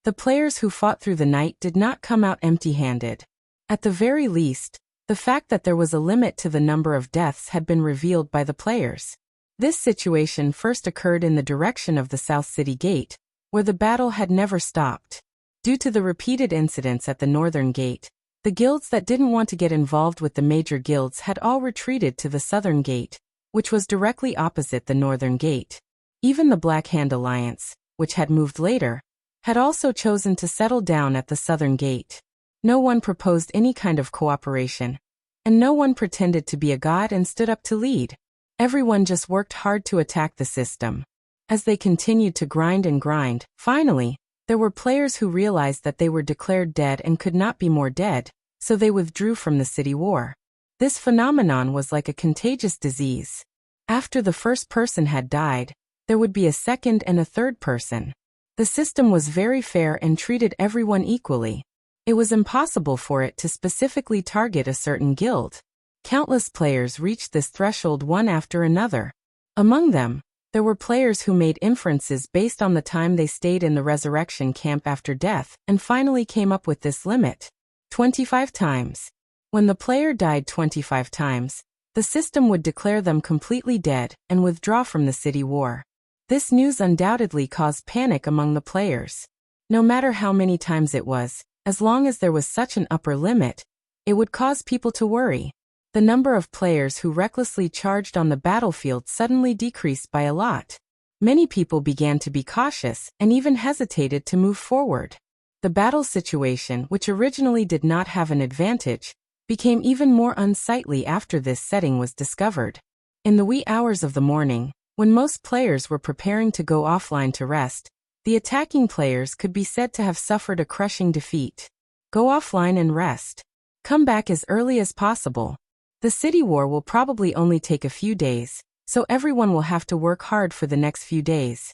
The players who fought through the night did not come out empty-handed. At the very least, the fact that there was a limit to the number of deaths had been revealed by the players. This situation first occurred in the direction of the South City Gate, where the battle had never stopped. Due to the repeated incidents at the Northern Gate, the guilds that didn't want to get involved with the major guilds had all retreated to the Southern Gate, which was directly opposite the Northern Gate. Even the Black Hand Alliance, which had moved later, had also chosen to settle down at the Southern Gate. No one proposed any kind of cooperation, and no one pretended to be a god and stood up to lead. Everyone just worked hard to attack the system. As they continued to grind and grind, finally, there were players who realized that they were declared dead and could not be more dead, so they withdrew from the city war. This phenomenon was like a contagious disease. After the first person had died, there would be a second and a third person. The system was very fair and treated everyone equally. It was impossible for it to specifically target a certain guild. Countless players reached this threshold one after another. Among them, there were players who made inferences based on the time they stayed in the resurrection camp after death and finally came up with this limit: 25 times. When the player died 25 times, the system would declare them completely dead and withdraw from the city war. This news undoubtedly caused panic among the players. No matter how many times it was, as long as there was such an upper limit, it would cause people to worry. The number of players who recklessly charged on the battlefield suddenly decreased by a lot. Many people began to be cautious and even hesitated to move forward. The battle situation, which originally did not have an advantage, became even more unsightly after this setting was discovered. In the wee hours of the morning, when most players were preparing to go offline to rest, the attacking players could be said to have suffered a crushing defeat. Go offline and rest. Come back as early as possible. The city war will probably only take a few days, so everyone will have to work hard for the next few days.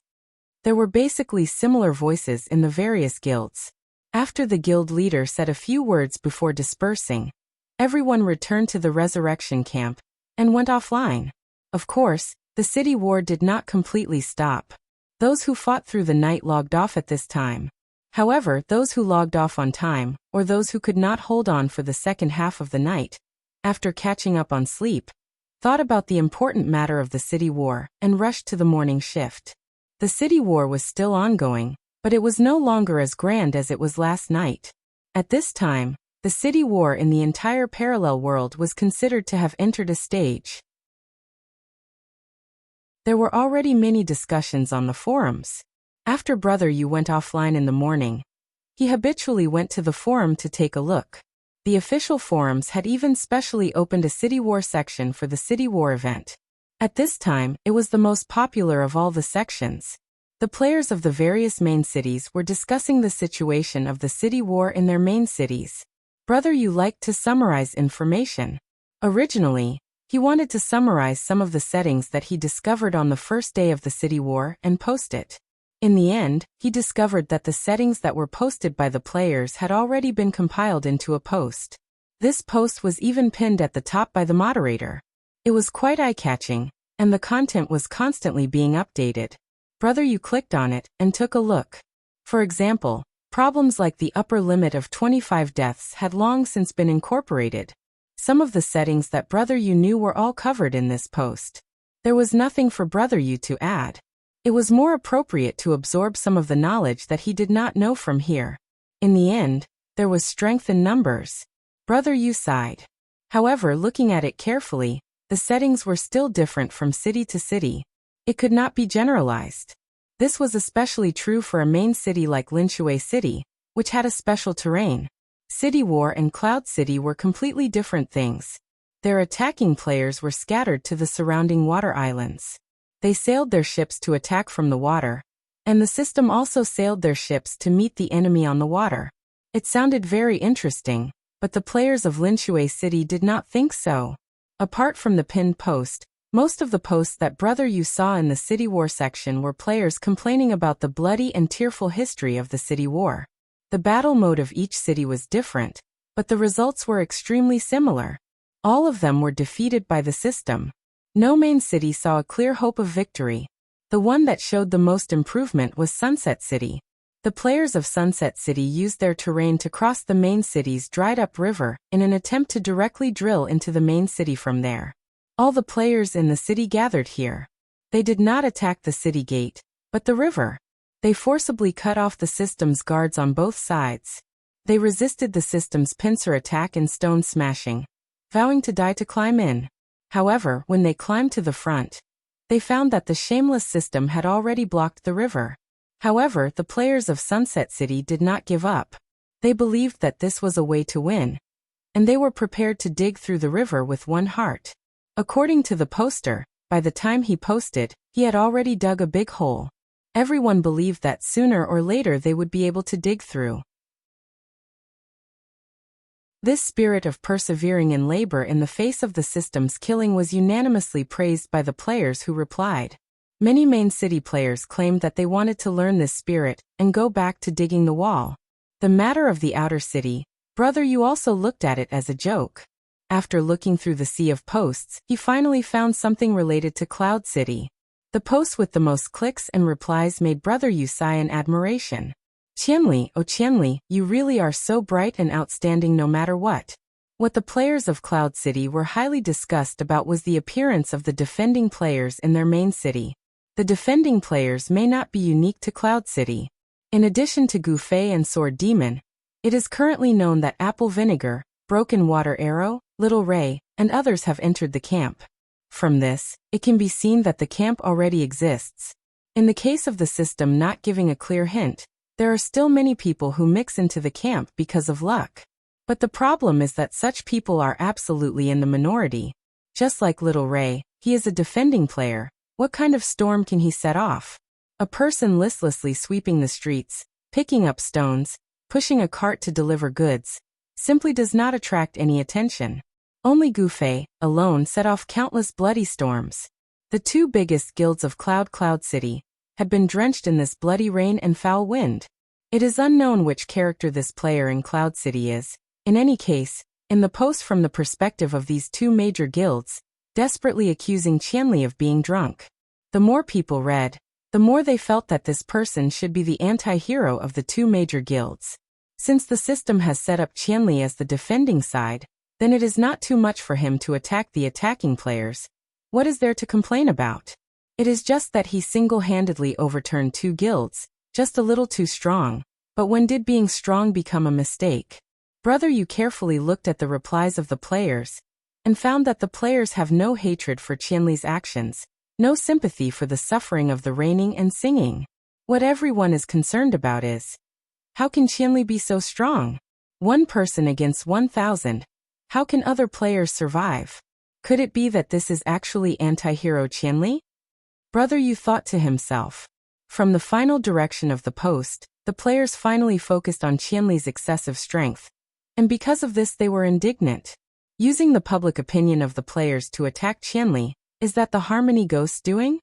There were basically similar voices in the various guilds. After the guild leader said a few words before dispersing, everyone returned to the resurrection camp and went offline. Of course, the city war did not completely stop. Those who fought through the night logged off at this time. However, those who logged off on time, or those who could not hold on for the second half of the night, after catching up on sleep, thought about the important matter of the city war and rushed to the morning shift. The city war was still ongoing, but it was no longer as grand as it was last night. At this time, the city war in the entire parallel world was considered to have entered a stage. There were already many discussions on the forums. After Brother Yu went offline in the morning, he habitually went to the forum to take a look. The official forums had even specially opened a City War section for the City War event. At this time, it was the most popular of all the sections. The players of the various main cities were discussing the situation of the City War in their main cities. Brother Yu liked to summarize information. Originally, he wanted to summarize some of the settings that he discovered on the first day of the City War and post it. In the end, he discovered that the settings that were posted by the players had already been compiled into a post. This post was even pinned at the top by the moderator. It was quite eye-catching, and the content was constantly being updated. Brother Yu clicked on it and took a look. For example, problems like the upper limit of 25 deaths had long since been incorporated. Some of the settings that Brother Yu knew were all covered in this post. There was nothing for Brother Yu to add. It was more appropriate to absorb some of the knowledge that he did not know from here. In the end, there was strength in numbers. Brother Yu sighed. However, looking at it carefully, the settings were still different from city to city. It could not be generalized. This was especially true for a main city like Linshui City, which had a special terrain. City War and Cloud City were completely different things. Their attacking players were scattered to the surrounding water islands. They sailed their ships to attack from the water, and the system also sailed their ships to meet the enemy on the water. It sounded very interesting, but the players of Linshui City did not think so. Apart from the pinned post, most of the posts that Brother Yu saw in the City War section were players complaining about the bloody and tearful history of the City War. The battle mode of each city was different, but the results were extremely similar. All of them were defeated by the system. No main city saw a clear hope of victory. The one that showed the most improvement was Sunset City. The players of Sunset City used their terrain to cross the main city's dried-up river in an attempt to directly drill into the main city from there. All the players in the city gathered here. They did not attack the city gate, but the river. They forcibly cut off the system's guards on both sides. They resisted the system's pincer attack and stone smashing, vowing to die to climb in. However, when they climbed to the front, they found that the shameless system had already blocked the river. However, the players of Sunset City did not give up. They believed that this was a way to win, and they were prepared to dig through the river with one heart. According to the poster, by the time he posted, he had already dug a big hole. Everyone believed that sooner or later they would be able to dig through. This spirit of persevering in labor in the face of the system's killing was unanimously praised by the players who replied. Many main city players claimed that they wanted to learn this spirit and go back to digging the wall. The matter of the outer city, Brother Yu also looked at it as a joke. After looking through the sea of posts, he finally found something related to Cloud City. The post with the most clicks and replies made Brother Yu sigh in admiration. Qianli, oh Qianli, you really are so bright and outstanding no matter what. What the players of Cloud City were highly discussed about was the appearance of the defending players in their main city. The defending players may not be unique to Cloud City. In addition to Gu Fei and Sword Demon, it is currently known that Apple Vinegar, Broken Water Arrow, Little Ray, and others have entered the camp. From this, it can be seen that the camp already exists. In the case of the system not giving a clear hint, there are still many people who mix into the camp because of luck. But the problem is that such people are absolutely in the minority. Just like Little Ray, he is a defending player. What kind of storm can he set off? A person listlessly sweeping the streets, picking up stones, pushing a cart to deliver goods, simply does not attract any attention. Only Gu Fei, alone, set off countless bloody storms. The two biggest guilds of Cloud City had been drenched in this bloody rain and foul wind. It is unknown which character this player in Cloud City is. In any case, in the post from the perspective of these two major guilds, desperately accusing Qianli of being drunk. The more people read, the more they felt that this person should be the anti-hero of the two major guilds. Since the system has set up Qianli as the defending side, then it is not too much for him to attack the attacking players. What is there to complain about? It is just that he single-handedly overturned two guilds, just a little too strong. But when did being strong become a mistake? Brother Yu carefully looked at the replies of the players, and found that the players have no hatred for Qianli's actions. No sympathy for the suffering of the reigning and singing. What everyone is concerned about is, how can Qianli be so strong? One person against 1,000. How can other players survive? Could it be that this is actually anti-hero Qianli? Brother Yu thought to himself. From the final direction of the post, the players finally focused on Qianli's excessive strength. And because of this they were indignant. Using the public opinion of the players to attack Qianli, is that the Harmony Ghosts doing?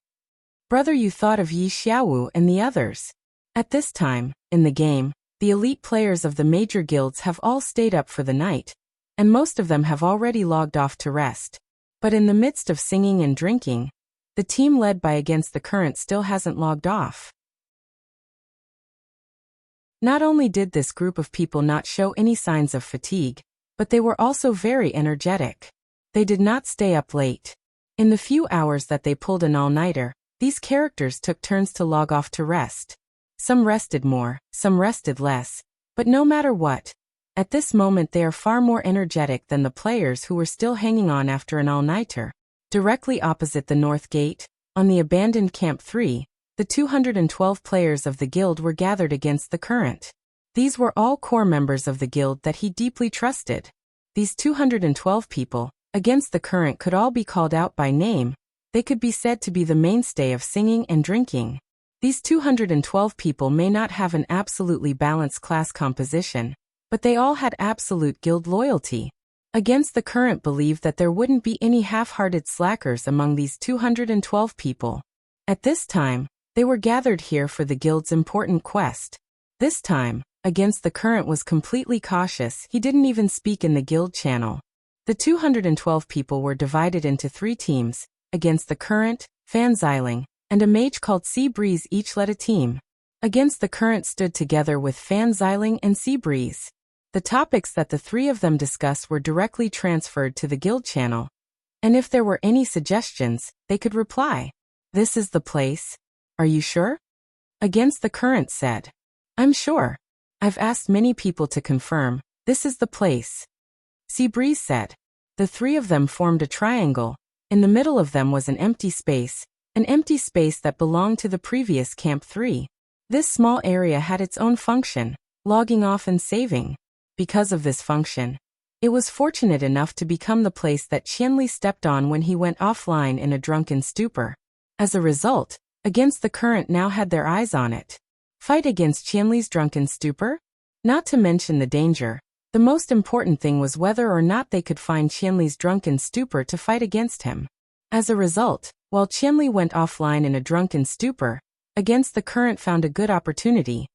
Brother Yu thought of Yi Xiaowu and the others. At this time, in the game, the elite players of the major guilds have all stayed up for the night, and most of them have already logged off to rest. But in the midst of singing and drinking, the team led by Against the Current still hasn't logged off. Not only did this group of people not show any signs of fatigue, but they were also very energetic. They did not stay up late. In the few hours that they pulled an all-nighter, these characters took turns to log off to rest. Some rested more, some rested less, but no matter what, at this moment they are far more energetic than the players who were still hanging on after an all-nighter. Directly opposite the North Gate, on the abandoned Camp 3, the 212 players of the guild were gathered Against the Current. These were all core members of the guild that he deeply trusted. These 212 people, Against the Current, could all be called out by name. They could be said to be the mainstay of singing and drinking. These 212 people may not have an absolutely balanced class composition, but they all had absolute guild loyalty. Against the Current believed that there wouldn't be any half-hearted slackers among these 212 people. At this time, they were gathered here for the guild's important quest. This time, Against the Current was completely cautious. He didn't even speak in the guild channel. The 212 people were divided into 3 teams, Against the Current, Fan Xiling, and a mage called Sea Breeze. Each led a team. Against the Current stood together with Fan Xiling and Sea Breeze. The topics that the 3 of them discussed were directly transferred to the guild channel, and if there were any suggestions, they could reply. This is the place. Are you sure? Against the Current said. I'm sure. I've asked many people to confirm. This is the place. Sea Breeze said. The 3 of them formed a triangle. In the middle of them was an empty space that belonged to the previous Camp 3. This small area had its own function, logging off and saving. Because of this function, it was fortunate enough to become the place that Qianli stepped on when he went offline in a drunken stupor. As a result, Against the Current now had their eyes on it. Fight against Qianli's drunken stupor? Not to mention the danger. The most important thing was whether or not they could find Qianli's drunken stupor to fight against him. As a result, while Qianli went offline in a drunken stupor, Against the Current found a good opportunity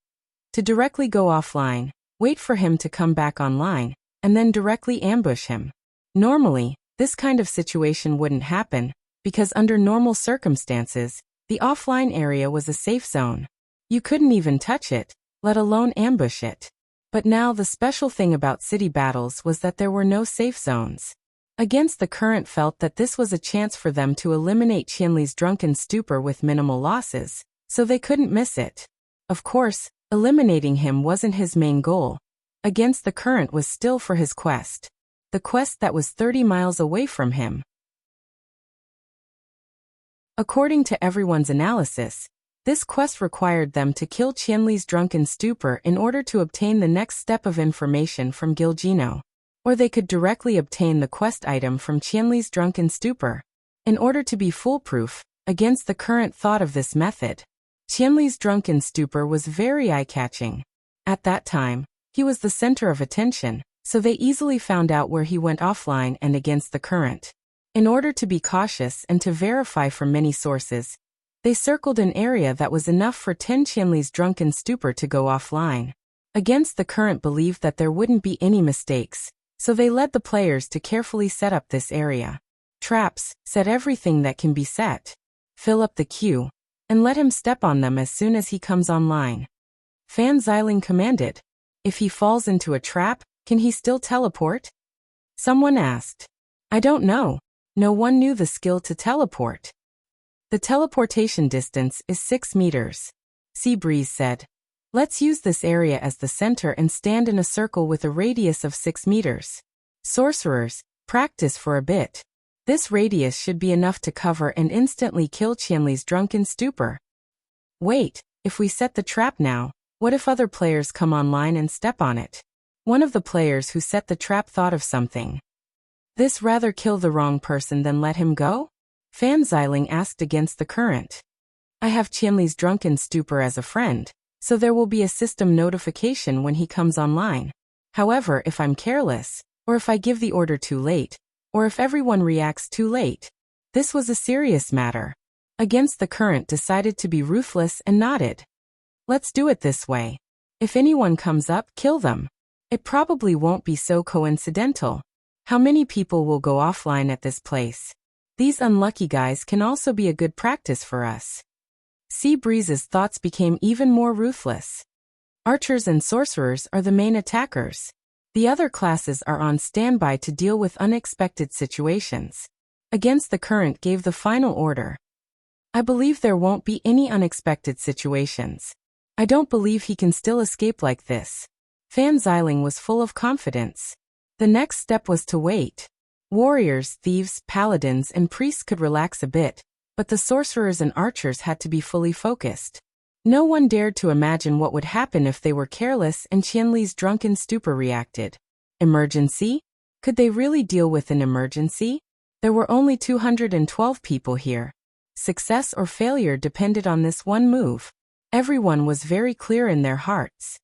to directly go offline, wait for him to come back online, and then directly ambush him. Normally, this kind of situation wouldn't happen, because under normal circumstances, the offline area was a safe zone. You couldn't even touch it, let alone ambush it. But now the special thing about city battles was that there were no safe zones. Against the Current felt that this was a chance for them to eliminate Qianli's drunken stupor with minimal losses, so they couldn't miss it. Of course, eliminating him wasn't his main goal. Against the Current was still for his quest. The quest that was 30 miles away from him. According to everyone's analysis, this quest required them to kill Qianli's drunken stupor in order to obtain the next step of information from Gilgino. Or they could directly obtain the quest item from Qianli's drunken stupor. In order to be foolproof, Against the Current thought of this method. Qianli's drunken stupor was very eye-catching. At that time, he was the center of attention, so they easily found out where he went offline and Against the Current. In order to be cautious and to verify from many sources, they circled an area that was enough for 10 Qianli's drunken stupor to go offline. Against the Current believed that there wouldn't be any mistakes, so they led the players to carefully set up this area. Traps, set everything that can be set. Fill up the queue, and let him step on them as soon as he comes online. Fan Xiling commanded. If he falls into a trap, can he still teleport? Someone asked. I don't know. No one knew the skill to teleport. The teleportation distance is 6 meters. Sea Breeze said. Let's use this area as the center and stand in a circle with a radius of 6 meters. Sorcerers, practice for a bit. This radius should be enough to cover and instantly kill Qianli's drunken stupor. Wait, if we set the trap now, what if other players come online and step on it? One of the players who set the trap thought of something. This rather kill the wrong person than let him go? Fan Xiling asked against the current. I have Qianli's drunken stupor as a friend, so there will be a system notification when he comes online. However, if I'm careless, or if I give the order too late, or if everyone reacts too late, this was a serious matter. Against the current decided to be ruthless and nodded. Let's do it this way. If anyone comes up, kill them. It probably won't be so coincidental. How many people will go offline at this place? These unlucky guys can also be a good practice for us. Sea Breeze's thoughts became even more ruthless. Archers and sorcerers are the main attackers. The other classes are on standby to deal with unexpected situations. Against the current gave the final order. I believe there won't be any unexpected situations. I don't believe he can still escape like this. Fan Xiling was full of confidence. The next step was to wait. Warriors, thieves, paladins, and priests could relax a bit, but the sorcerers and archers had to be fully focused. No one dared to imagine what would happen if they were careless and Qianli's drunken stupor reacted. Emergency? Could they really deal with an emergency? There were only 212 people here. Success or failure depended on this one move. Everyone was very clear in their hearts.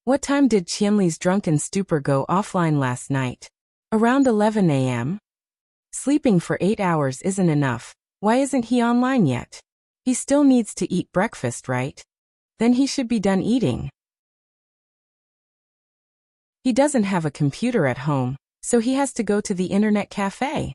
What time did Qianli's drunken stupor go offline last night? Around 11 a.m.? Sleeping for 8 hours isn't enough. Why isn't he online yet? He still needs to eat breakfast, right? Then he should be done eating. He doesn't have a computer at home, so he has to go to the internet cafe.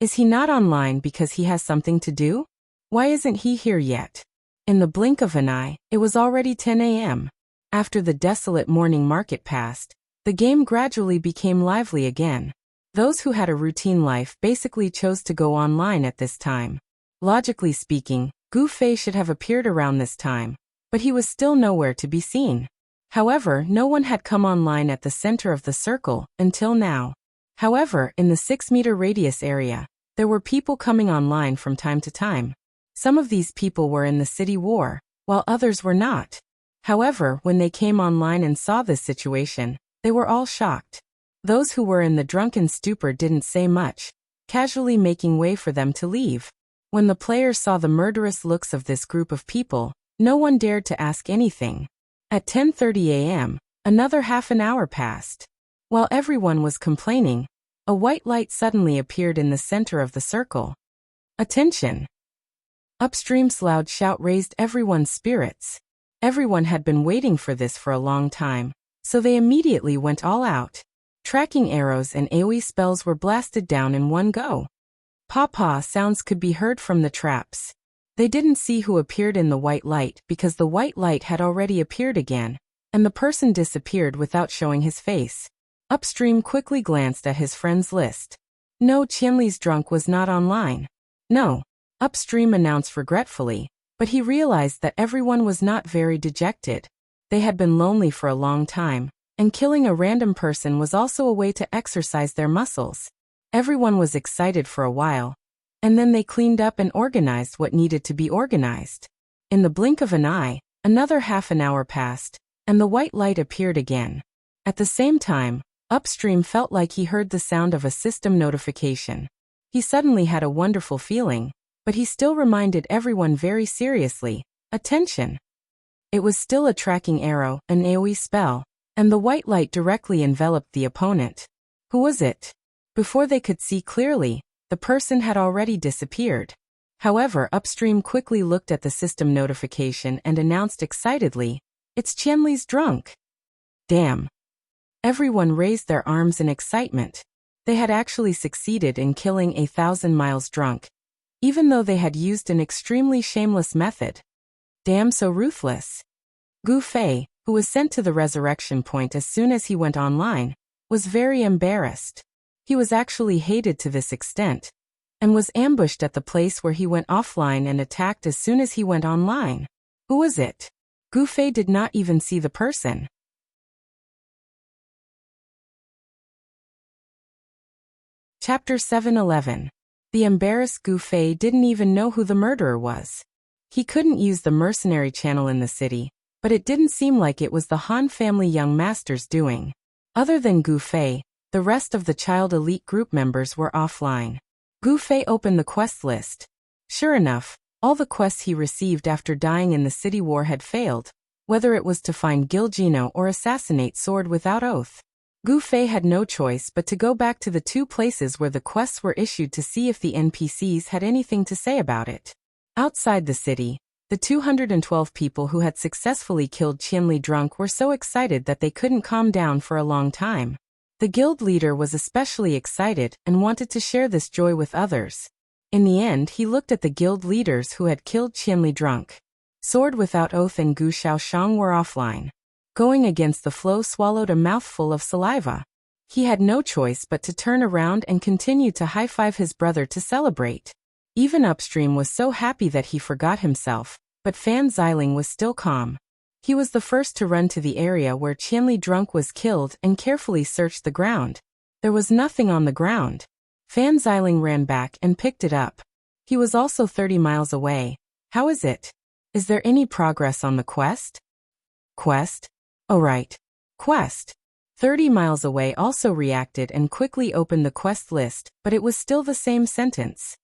Is he not online because he has something to do? Why isn't he here yet? In the blink of an eye, it was already 10 a.m. After the desolate morning market passed, the game gradually became lively again. Those who had a routine life basically chose to go online at this time. Logically speaking, Gu Fei should have appeared around this time, but he was still nowhere to be seen. However, no one had come online at the center of the circle until now. However, in the 6-meter radius area, there were people coming online from time to time. Some of these people were in the city war, while others were not. However, when they came online and saw this situation, they were all shocked. Those who were in the drunken stupor didn't say much, casually making way for them to leave. When the players saw the murderous looks of this group of people, no one dared to ask anything. At 10:30 a.m., another half an hour passed. While everyone was complaining, a white light suddenly appeared in the center of the circle. Attention! Upstream's loud shout raised everyone's spirits. Everyone had been waiting for this for a long time, so they immediately went all out. Tracking arrows and AoE spells were blasted down in one go. Paw-paw sounds could be heard from the traps. They didn't see who appeared in the white light because the white light had already appeared again, and the person disappeared without showing his face. Upstream quickly glanced at his friends list. No, Qianli's drunk was not online. No, Upstream announced regretfully, but he realized that everyone was not very dejected. They had been lonely for a long time, and killing a random person was also a way to exercise their muscles. Everyone was excited for a while, and then they cleaned up and organized what needed to be organized. In the blink of an eye, another half an hour passed, and the white light appeared again. At the same time, Upstream felt like he heard the sound of a system notification. He suddenly had a wonderful feeling, but he still reminded everyone very seriously, attention. It was still a tracking arrow, an AoE spell, and the white light directly enveloped the opponent. Who was it? Before they could see clearly, the person had already disappeared. However, Upstream quickly looked at the system notification and announced excitedly, "It's Qianli's drunk." Damn. Everyone raised their arms in excitement. They had actually succeeded in killing 1,000 miles drunk, even though they had used an extremely shameless method. Damn, so ruthless. Gu Fei, who was sent to the resurrection point as soon as he went online, was very embarrassed. He was actually hated to this extent, and was ambushed at the place where he went offline and attacked as soon as he went online. Who was it? Gu Fei did not even see the person. Chapter 7:11. The embarrassed Gu Fei didn't even know who the murderer was. He couldn't use the mercenary channel in the city, but it didn't seem like it was the Han family young master's doing. Other than Gu Fei, the rest of the child elite group members were offline. Gu Fei opened the quest list. Sure enough, all the quests he received after dying in the city war had failed, whether it was to find Gilgino or assassinate Sword Without Oath. Gu Fei had no choice but to go back to the two places where the quests were issued to see if the NPCs had anything to say about it. Outside the city, the 212 people who had successfully killed Qianli drunk were so excited that they couldn't calm down for a long time. The guild leader was especially excited and wanted to share this joy with others. In the end, he looked at the guild leaders who had killed Qianli drunk. Sword Without Oath and Gu Shaoshang were offline. Going against the flow swallowed a mouthful of saliva. He had no choice but to turn around and continue to high-five his brother to celebrate. Even Upstream was so happy that he forgot himself, but Fan Xiling was still calm. He was the first to run to the area where Qianli drunk was killed and carefully searched the ground. There was nothing on the ground. Fan Xiling ran back and picked it up. He was also 30 miles away. How is it? Is there any progress on the quest? Quest? Oh right. Quest. 30 miles away also reacted and quickly opened the quest list, but it was still the same sentence.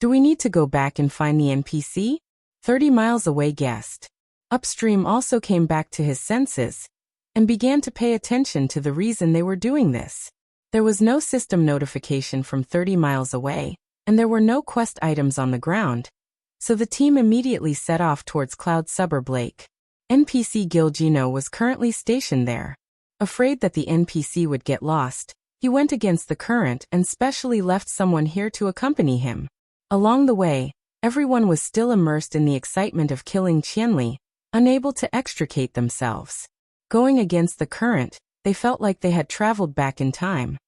Do we need to go back and find the NPC? 30 miles away guessed. Upstream also came back to his senses and began to pay attention to the reason they were doing this. There was no system notification from 30 miles away, and there were no quest items on the ground, so the team immediately set off towards Cloud Suburb Lake. NPC Gilgino was currently stationed there. Afraid that the NPC would get lost, he went against the current and specially left someone here to accompany him. Along the way, everyone was still immersed in the excitement of killing Qianli, unable to extricate themselves. Going against the current, they felt like they had traveled back in time.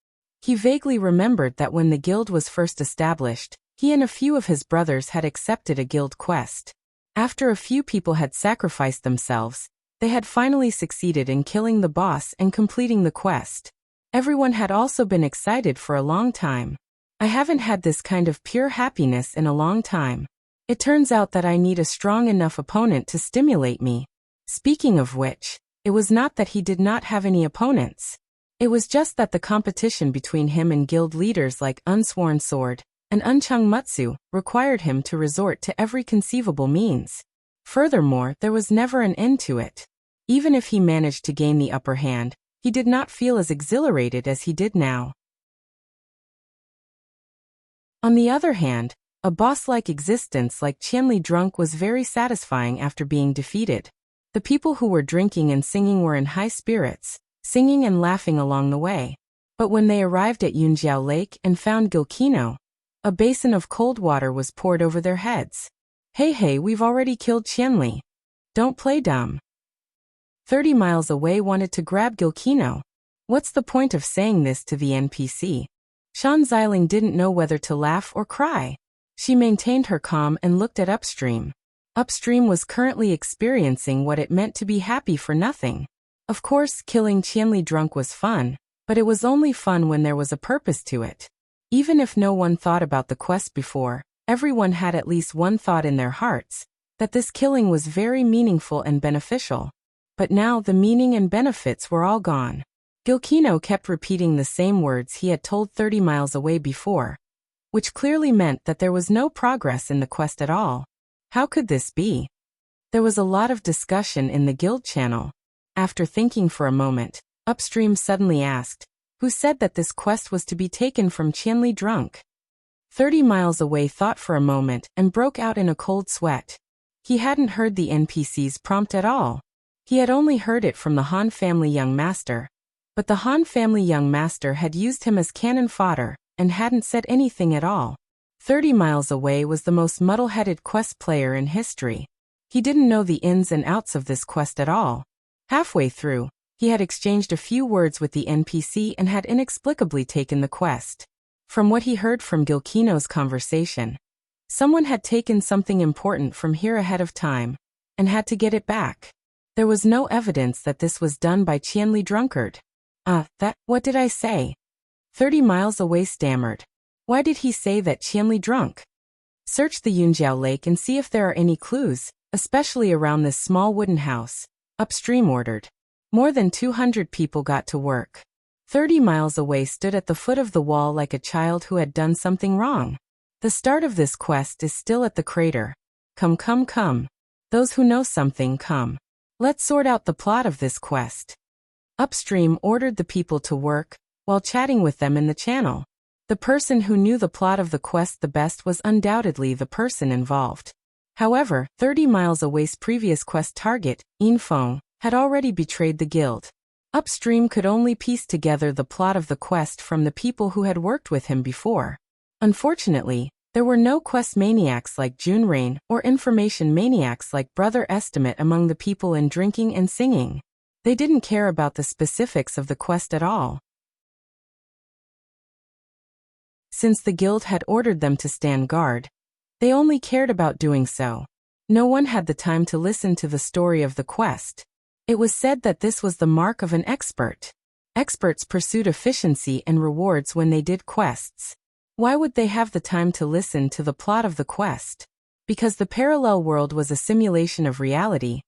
He vaguely remembered that when the guild was first established, he and a few of his brothers had accepted a guild quest. After a few people had sacrificed themselves, they had finally succeeded in killing the boss and completing the quest. Everyone had also been excited for a long time. I haven't had this kind of pure happiness in a long time. It turns out that I need a strong enough opponent to stimulate me. Speaking of which, it was not that he did not have any opponents. It was just that the competition between him and guild leaders like Unsworn Sword and Unchung Mutsu required him to resort to every conceivable means. Furthermore, there was never an end to it. Even if he managed to gain the upper hand, he did not feel as exhilarated as he did now. On the other hand, a boss-like existence like Qianli drunk was very satisfying after being defeated. The people who were drinking and singing were in high spirits, singing and laughing along the way. But when they arrived at Yunjiao Lake and found Gilkino, a basin of cold water was poured over their heads. Hey, we've already killed Qianli. Don't play dumb. 30 miles away wanted to grab Gilkino. What's the point of saying this to the NPC? Shan Xiling didn't know whether to laugh or cry. She maintained her calm and looked at Upstream. Upstream was currently experiencing what it meant to be happy for nothing. Of course, killing Qianli drunk was fun, but it was only fun when there was a purpose to it. Even if no one thought about the quest before, everyone had at least one thought in their hearts, that this killing was very meaningful and beneficial. But now the meaning and benefits were all gone. Gilkino kept repeating the same words he had told 30 miles away before, which clearly meant that there was no progress in the quest at all. How could this be? There was a lot of discussion in the guild channel. After thinking for a moment, Upstream suddenly asked, who said that this quest was to be taken from Qianli drunk? 30 miles away thought for a moment and broke out in a cold sweat. He hadn't heard the NPC's prompt at all. He had only heard it from the Han family young master. But the Han family young master had used him as cannon fodder and hadn't said anything at all. 30 miles away was the most muddle-headed quest player in history. He didn't know the ins and outs of this quest at all. Halfway through, he had exchanged a few words with the NPC and had inexplicably taken the quest. From what he heard from Gilkino's conversation, someone had taken something important from here ahead of time and had to get it back. There was no evidence that this was done by Qianli drunkard. What did I say? 30 miles away stammered. Why did he say that Qianli drunk? Search the Yunjiao Lake and see if there are any clues, especially around this small wooden house, Upstream ordered. More than 200 people got to work. 30 miles away stood at the foot of the wall like a child who had done something wrong. The start of this quest is still at the crater. Come, come, come. Those who know something, come. Let's sort out the plot of this quest. Upstream ordered the people to work, while chatting with them in the channel. The person who knew the plot of the quest the best was undoubtedly the person involved. However, 30 miles away's previous quest target, Yinfeng, had already betrayed the guild. Upstream could only piece together the plot of the quest from the people who had worked with him before. Unfortunately, there were no quest maniacs like Junrain or information maniacs like Brother Estimate among the people in drinking and singing. They didn't care about the specifics of the quest at all. Since the guild had ordered them to stand guard, they only cared about doing so. No one had the time to listen to the story of the quest. It was said that this was the mark of an expert. Experts pursued efficiency and rewards when they did quests. Why would they have the time to listen to the plot of the quest? Because the parallel world was a simulation of reality.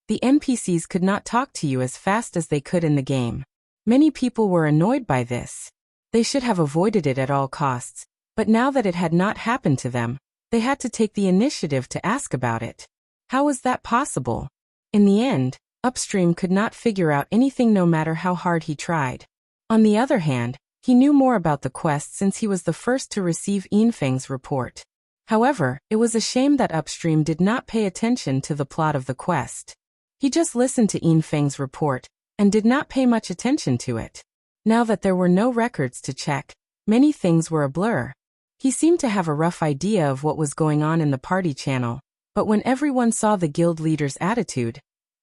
The NPCs could not talk to you as fast as they could in the game. Many people were annoyed by this. They should have avoided it at all costs, but now that it had not happened to them, they had to take the initiative to ask about it. How was that possible? In the end, Upstream could not figure out anything no matter how hard he tried. On the other hand, he knew more about the quest since he was the first to receive Yinfeng's report. However, it was a shame that Upstream did not pay attention to the plot of the quest. He just listened to Yinfeng's report and did not pay much attention to it. Now that there were no records to check, many things were a blur. He seemed to have a rough idea of what was going on in the party channel, but when everyone saw the guild leader's attitude,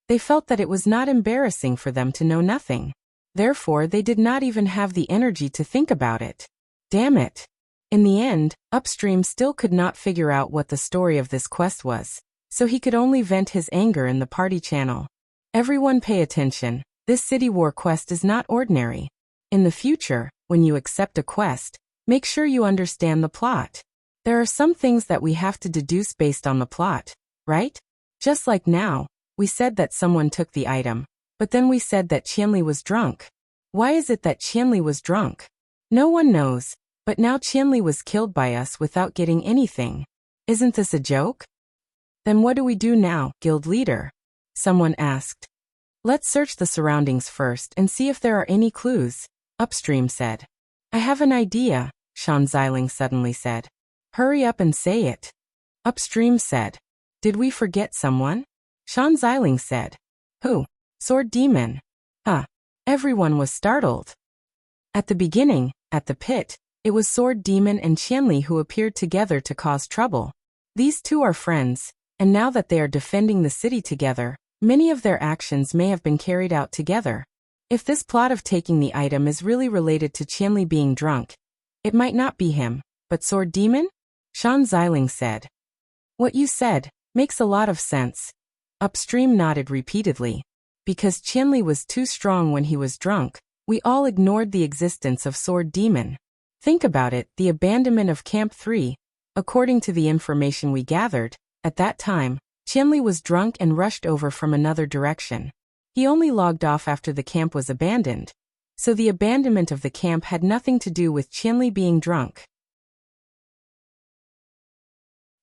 they felt that it was not embarrassing for them to know nothing. Therefore, they did not even have the energy to think about it. Damn it. In the end, Upstream still could not figure out what the story of this quest was, so he could only vent his anger in the party channel. Everyone pay attention. This city war quest is not ordinary. In the future, when you accept a quest, make sure you understand the plot. There are some things that we have to deduce based on the plot, right? Just like now, we said that someone took the item, but then we said that Qianli was drunk. Why is it that Qianli was drunk? No one knows, but now Qianli was killed by us without getting anything. Isn't this a joke? Then what do we do now, guild leader? Someone asked. Let's search the surroundings first and see if there are any clues, Upstream said. I have an idea, Shan Xiling suddenly said. Hurry up and say it. Upstream said. Did we forget someone? Shan Xiling said. Who? Sword Demon. Huh. Everyone was startled. At the beginning, at the pit, it was Sword Demon and Qianli who appeared together to cause trouble. These two are friends, and now that they are defending the city together, many of their actions may have been carried out together. If this plot of taking the item is really related to Qianli being drunk, it might not be him, but Sword Demon? Shan Xiling said. What you said makes a lot of sense. Upstream nodded repeatedly. Because Qianli was too strong when he was drunk, we all ignored the existence of Sword Demon. Think about it, the abandonment of Camp 3. According to the information we gathered, at that time, Qianli was drunk and rushed over from another direction. He only logged off after the camp was abandoned. So the abandonment of the camp had nothing to do with Qianli being drunk.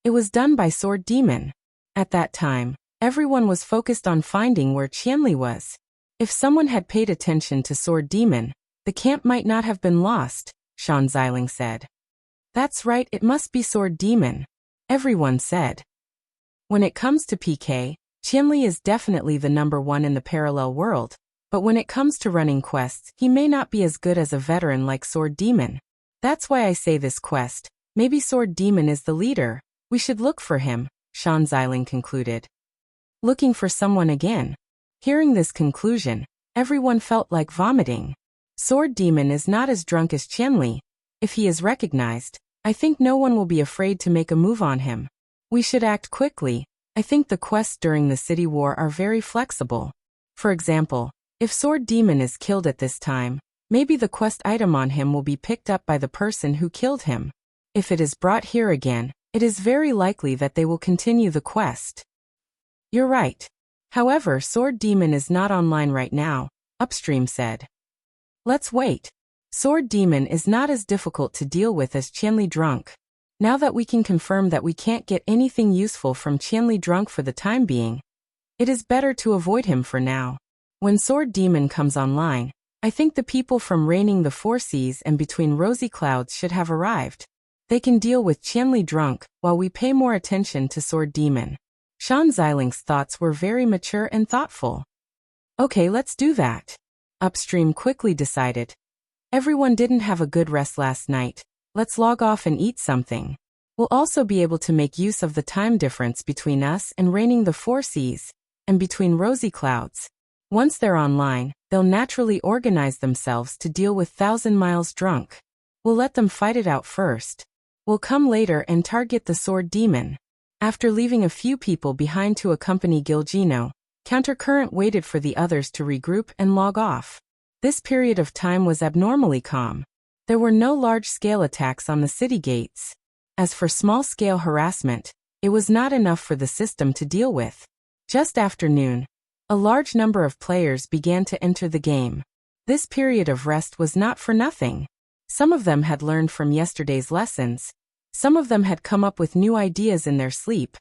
It was done by Sword Demon. At that time, everyone was focused on finding where Qianli was. If someone had paid attention to Sword Demon, the camp might not have been lost, Shan Xiling said. That's right, it must be Sword Demon, everyone said. When it comes to PK, Qianli is definitely the number one in the parallel world, but when it comes to running quests, he may not be as good as a veteran like Sword Demon. That's why I say this quest, maybe Sword Demon is the leader, we should look for him, Shan Xiling concluded. Looking for someone again. Hearing this conclusion, everyone felt like vomiting. Sword Demon is not as drunk as Qianli. If he is recognized, I think no one will be afraid to make a move on him. We should act quickly. I think the quests during the city war are very flexible. For example, if Sword Demon is killed at this time, maybe the quest item on him will be picked up by the person who killed him. If it is brought here again, it is very likely that they will continue the quest. You're right. However, Sword Demon is not online right now, Upstream said. Let's wait. Sword Demon is not as difficult to deal with as Qianli Drunk. Now that we can confirm that we can't get anything useful from Qianli Drunk for the time being, it is better to avoid him for now. When Sword Demon comes online, I think the people from reigning the Four Seas and between rosy clouds should have arrived. They can deal with Qianli Drunk while we pay more attention to Sword Demon. Shan Xiling's thoughts were very mature and thoughtful. Okay, let's do that. Upstream quickly decided. Everyone didn't have a good rest last night. Let's log off and eat something. We'll also be able to make use of the time difference between us and reigning the Four Seas, and between rosy clouds. Once they're online, they'll naturally organize themselves to deal with 1,000 Miles Drunk. We'll let them fight it out first. We'll come later and target the Sword Demon. After leaving a few people behind to accompany Gilgino, Countercurrent waited for the others to regroup and log off. This period of time was abnormally calm. There were no large-scale attacks on the city gates. As for small-scale harassment, it was not enough for the system to deal with. Just after noon, a large number of players began to enter the game. This period of rest was not for nothing. Some of them had learned from yesterday's lessons, some of them had come up with new ideas in their sleep,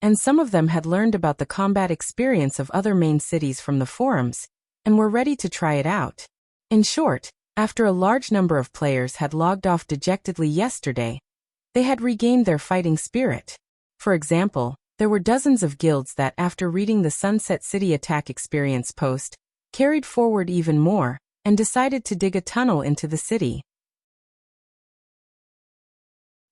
and some of them had learned about the combat experience of other main cities from the forums, and were ready to try it out. In short, after a large number of players had logged off dejectedly yesterday, they had regained their fighting spirit. For example, there were dozens of guilds that, after reading the Sunset City attack experience post, carried forward even more, and decided to dig a tunnel into the city.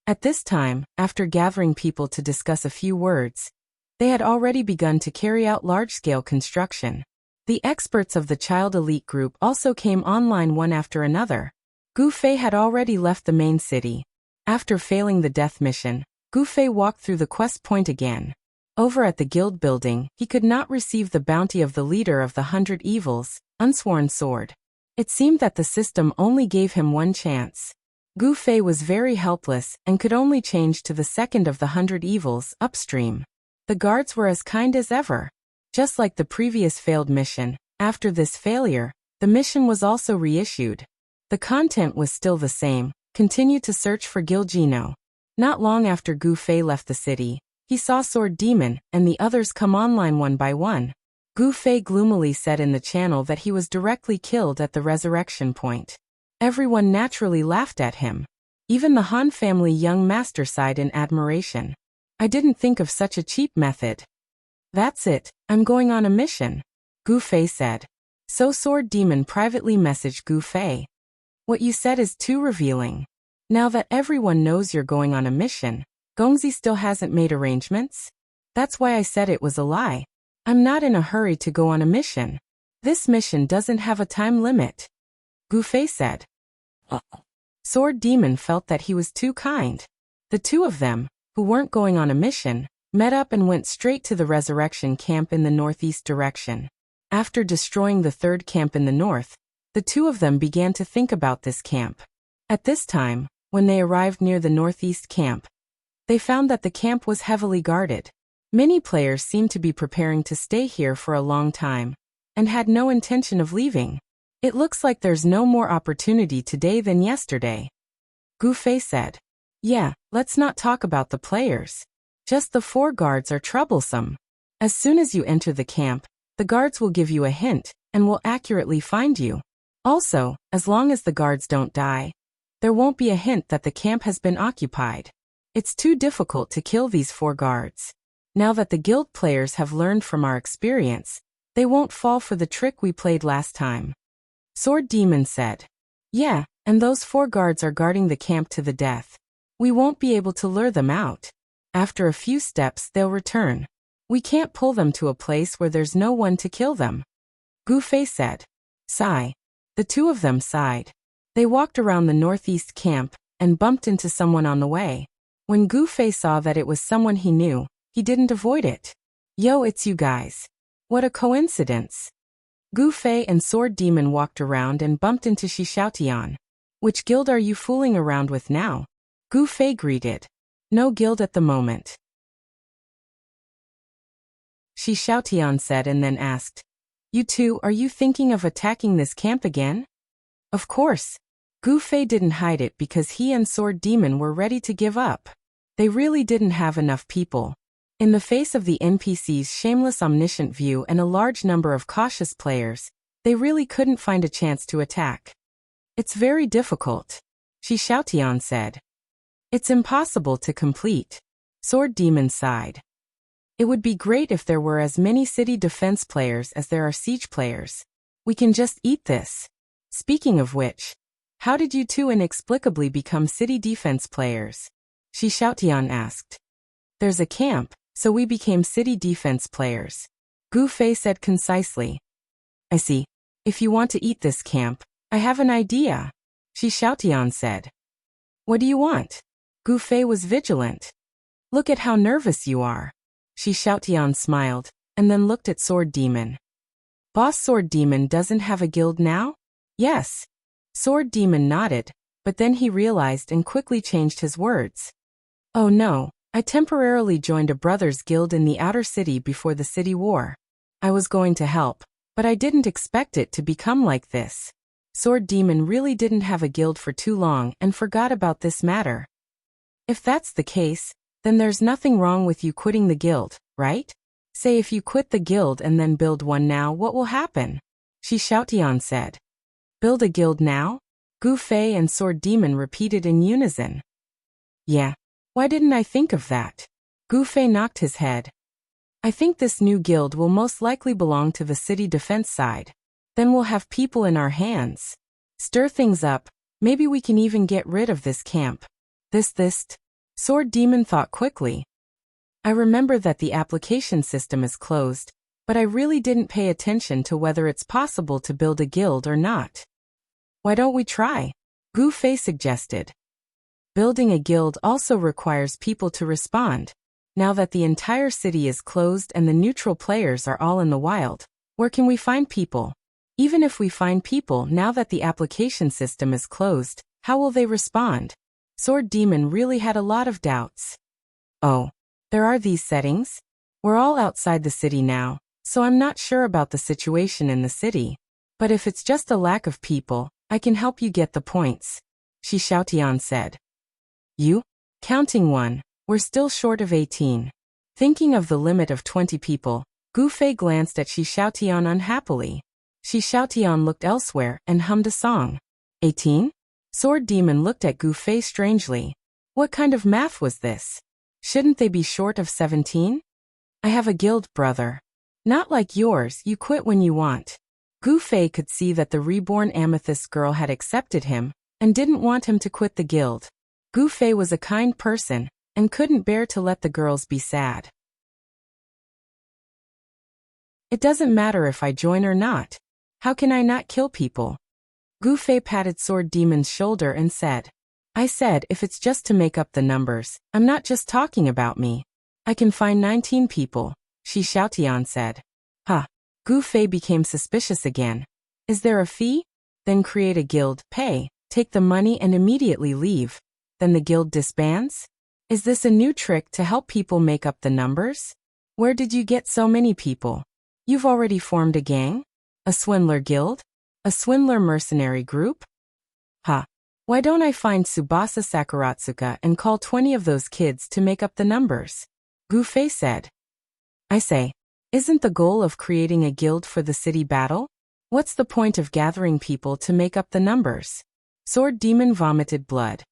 At this time, after gathering people to discuss a few words, they had already begun to carry out large-scale construction. The experts of the Child Elite group also came online one after another. Gu Fei had already left the main city. After failing the death mission, Gu Fei walked through the quest point again. Over at the guild building, he could not receive the bounty of the leader of the 100 Evils, Unsworn Sword. It seemed that the system only gave him one chance. Gu Fei was very helpless and could only change to the second of the 100 Evils, Upstream. The guards were as kind as ever. Just like the previous failed mission, after this failure, the mission was also reissued. The content was still the same: continue to search for Gilgino. Not long after Gu Fei left the city, he saw Sword Demon and the others come online one by one. Gu Fei gloomily said in the channel that he was directly killed at the resurrection point. Everyone naturally laughed at him. Even the Han family young master sighed in admiration. I didn't think of such a cheap method. That's it, I'm going on a mission, Gu Fei said. So Sword Demon privately messaged Gu Fei. What you said is too revealing. Now that everyone knows you're going on a mission, Gongzi still hasn't made arrangements? That's why I said it was a lie. I'm not in a hurry to go on a mission. This mission doesn't have a time limit, Gu Fei said. Sword Demon felt that he was too kind. The two of them, who weren't going on a mission, met up and went straight to the resurrection camp in the northeast direction. After destroying the third camp in the north, the two of them began to think about this camp. At this time, when they arrived near the northeast camp, they found that the camp was heavily guarded. Many players seemed to be preparing to stay here for a long time, and had no intention of leaving. It looks like there's no more opportunity today than yesterday, Gu Fei said. Yeah, let's not talk about the players. Just the 4 guards are troublesome. As soon as you enter the camp, the guards will give you a hint, and will accurately find you. Also, as long as the guards don't die, there won't be a hint that the camp has been occupied. It's too difficult to kill these 4 guards. Now that the guild players have learned from our experience, they won't fall for the trick we played last time, Sword Demon said. Yeah, and those 4 guards are guarding the camp to the death. We won't be able to lure them out. After a few steps they'll return. We can't pull them to a place where there's no one to kill them, Gu Fei said. Sigh. The two of them sighed. They walked around the northeast camp, and bumped into someone on the way. When Gu Fei saw that it was someone he knew, he didn't avoid it. Yo, it's you guys. What a coincidence. Gu Fei and Sword Demon walked around and bumped into Shi Xiaotian. Which guild are you fooling around with now? Gu Fei greeted. No guild at the moment. Shi Xiaotian said and then asked. You two, are you thinking of attacking this camp again? Of course. Gu Fei didn't hide it because he and Sword Demon were ready to give up. They really didn't have enough people. In the face of the NPC's shameless omniscient view and a large number of cautious players, they really couldn't find a chance to attack. It's very difficult, Shi Xiaotian said. It's impossible to complete. Sword Demon sighed. It would be great if there were as many city defense players as there are siege players. We can just eat this. Speaking of which, how did you two inexplicably become city defense players? Shi Xiaotian asked. There's a camp, so we became city defense players. Gu Fei said concisely. I see. If you want to eat this camp, I have an idea, Shi Xiaotian said. What do you want? Gu Fei was vigilant. Look at how nervous you are. Shi Xiaotian smiled, and then looked at Sword Demon. Boss Sword Demon doesn't have a guild now? Yes. Sword Demon nodded, but then he realized and quickly changed his words. Oh no, I temporarily joined a brothers guild in the outer city before the city war. I was going to help, but I didn't expect it to become like this. Sword Demon really didn't have a guild for too long and forgot about this matter. If that's the case, then there's nothing wrong with you quitting the guild, right? Say if you quit the guild and then build one now, what will happen? Shi Xiaotian said. Build a guild now? Gu Fei and Sword Demon repeated in unison. Yeah. Why didn't I think of that? Gu Fei knocked his head. I think this new guild will most likely belong to the city defense side. Then we'll have people in our hands. Stir things up, maybe we can even get rid of this camp. This. Sword Demon thought quickly. I remember that the application system is closed, but I really didn't pay attention to whether it's possible to build a guild or not. Why don't we try? Gu Fei suggested. Building a guild also requires people to respond. Now that the entire city is closed and the neutral players are all in the wild, where can we find people? Even if we find people now that the application system is closed, how will they respond? Sword Demon really had a lot of doubts. Oh, there are these settings? We're all outside the city now, so I'm not sure about the situation in the city. But if it's just a lack of people, I can help you get the points, Shi Xiaotian said. You? Counting one, we're still short of 18. Thinking of the limit of 20 people, Gu Fei glanced at Shi Xiaotian unhappily. Shi Xiaotian looked elsewhere and hummed a song. 18? Sword Demon looked at Gu Fei strangely. What kind of math was this? Shouldn't they be short of 17? I have a guild, brother. Not like yours, you quit when you want. Gu Fei could see that the reborn amethyst girl had accepted him and didn't want him to quit the guild. Gu Fei was a kind person and couldn't bear to let the girls be sad. It doesn't matter if I join or not. How can I not kill people? Gu Fei patted Sword Demon's shoulder and said, I said if it's just to make up the numbers, I'm not just talking about me. I can find 19 people, Shi Xiaotian said. Huh. Gu Fei became suspicious again. Is there a fee? Then create a guild, pay, take the money and immediately leave. Then the guild disbands? Is this a new trick to help people make up the numbers? Where did you get so many people? You've already formed a gang? A swindler guild? A swindler mercenary group? Huh. Why don't I find Tsubasa Sakuratsuka and call 20 of those kids to make up the numbers? Gu Fei said. I say, isn't the goal of creating a guild for the city battle? What's the point of gathering people to make up the numbers? Sword Demon vomited blood.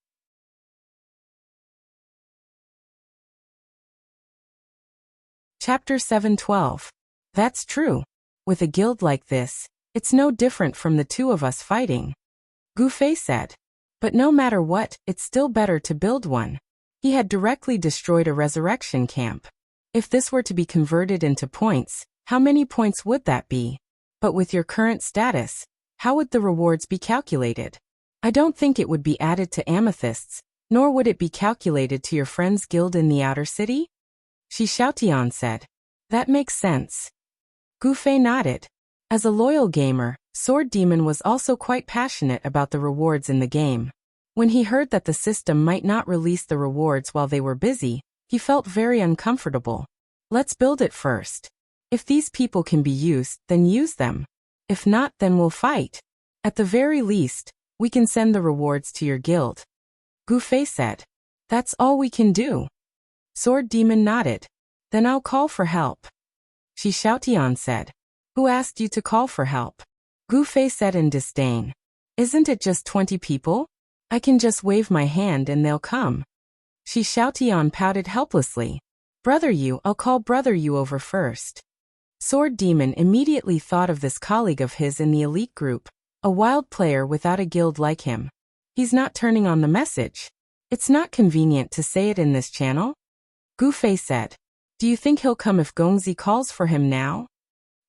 Chapter 7:12. That's true. With a guild like this, it's no different from the two of us fighting. Gu Fei said. But no matter what, it's still better to build one. He had directly destroyed a resurrection camp. If this were to be converted into points, how many points would that be? But with your current status, how would the rewards be calculated? I don't think it would be added to amethysts, nor would it be calculated to your friend's guild in the outer city? Shi Xiaotian said. That makes sense. Gu Fei nodded. As a loyal gamer, Sword Demon was also quite passionate about the rewards in the game. When he heard that the system might not release the rewards while they were busy, he felt very uncomfortable. Let's build it first. If these people can be used, then use them. If not, then we'll fight. At the very least, we can send the rewards to your guild. Gu Fei said. That's all we can do. Sword Demon nodded. Then I'll call for help. Shi Xiaotian said. Who asked you to call for help? Gu Fei said in disdain. Isn't it just 20 people? I can just wave my hand and they'll come. Shi Xiaotian pouted helplessly. Brother Yu, I'll call Brother Yu over first. Sword Demon immediately thought of this colleague of his in the elite group, a wild player without a guild like him. He's not turning on the message. It's not convenient to say it in this channel. Gu Fei said. Do you think he'll come if Gongzi calls for him now?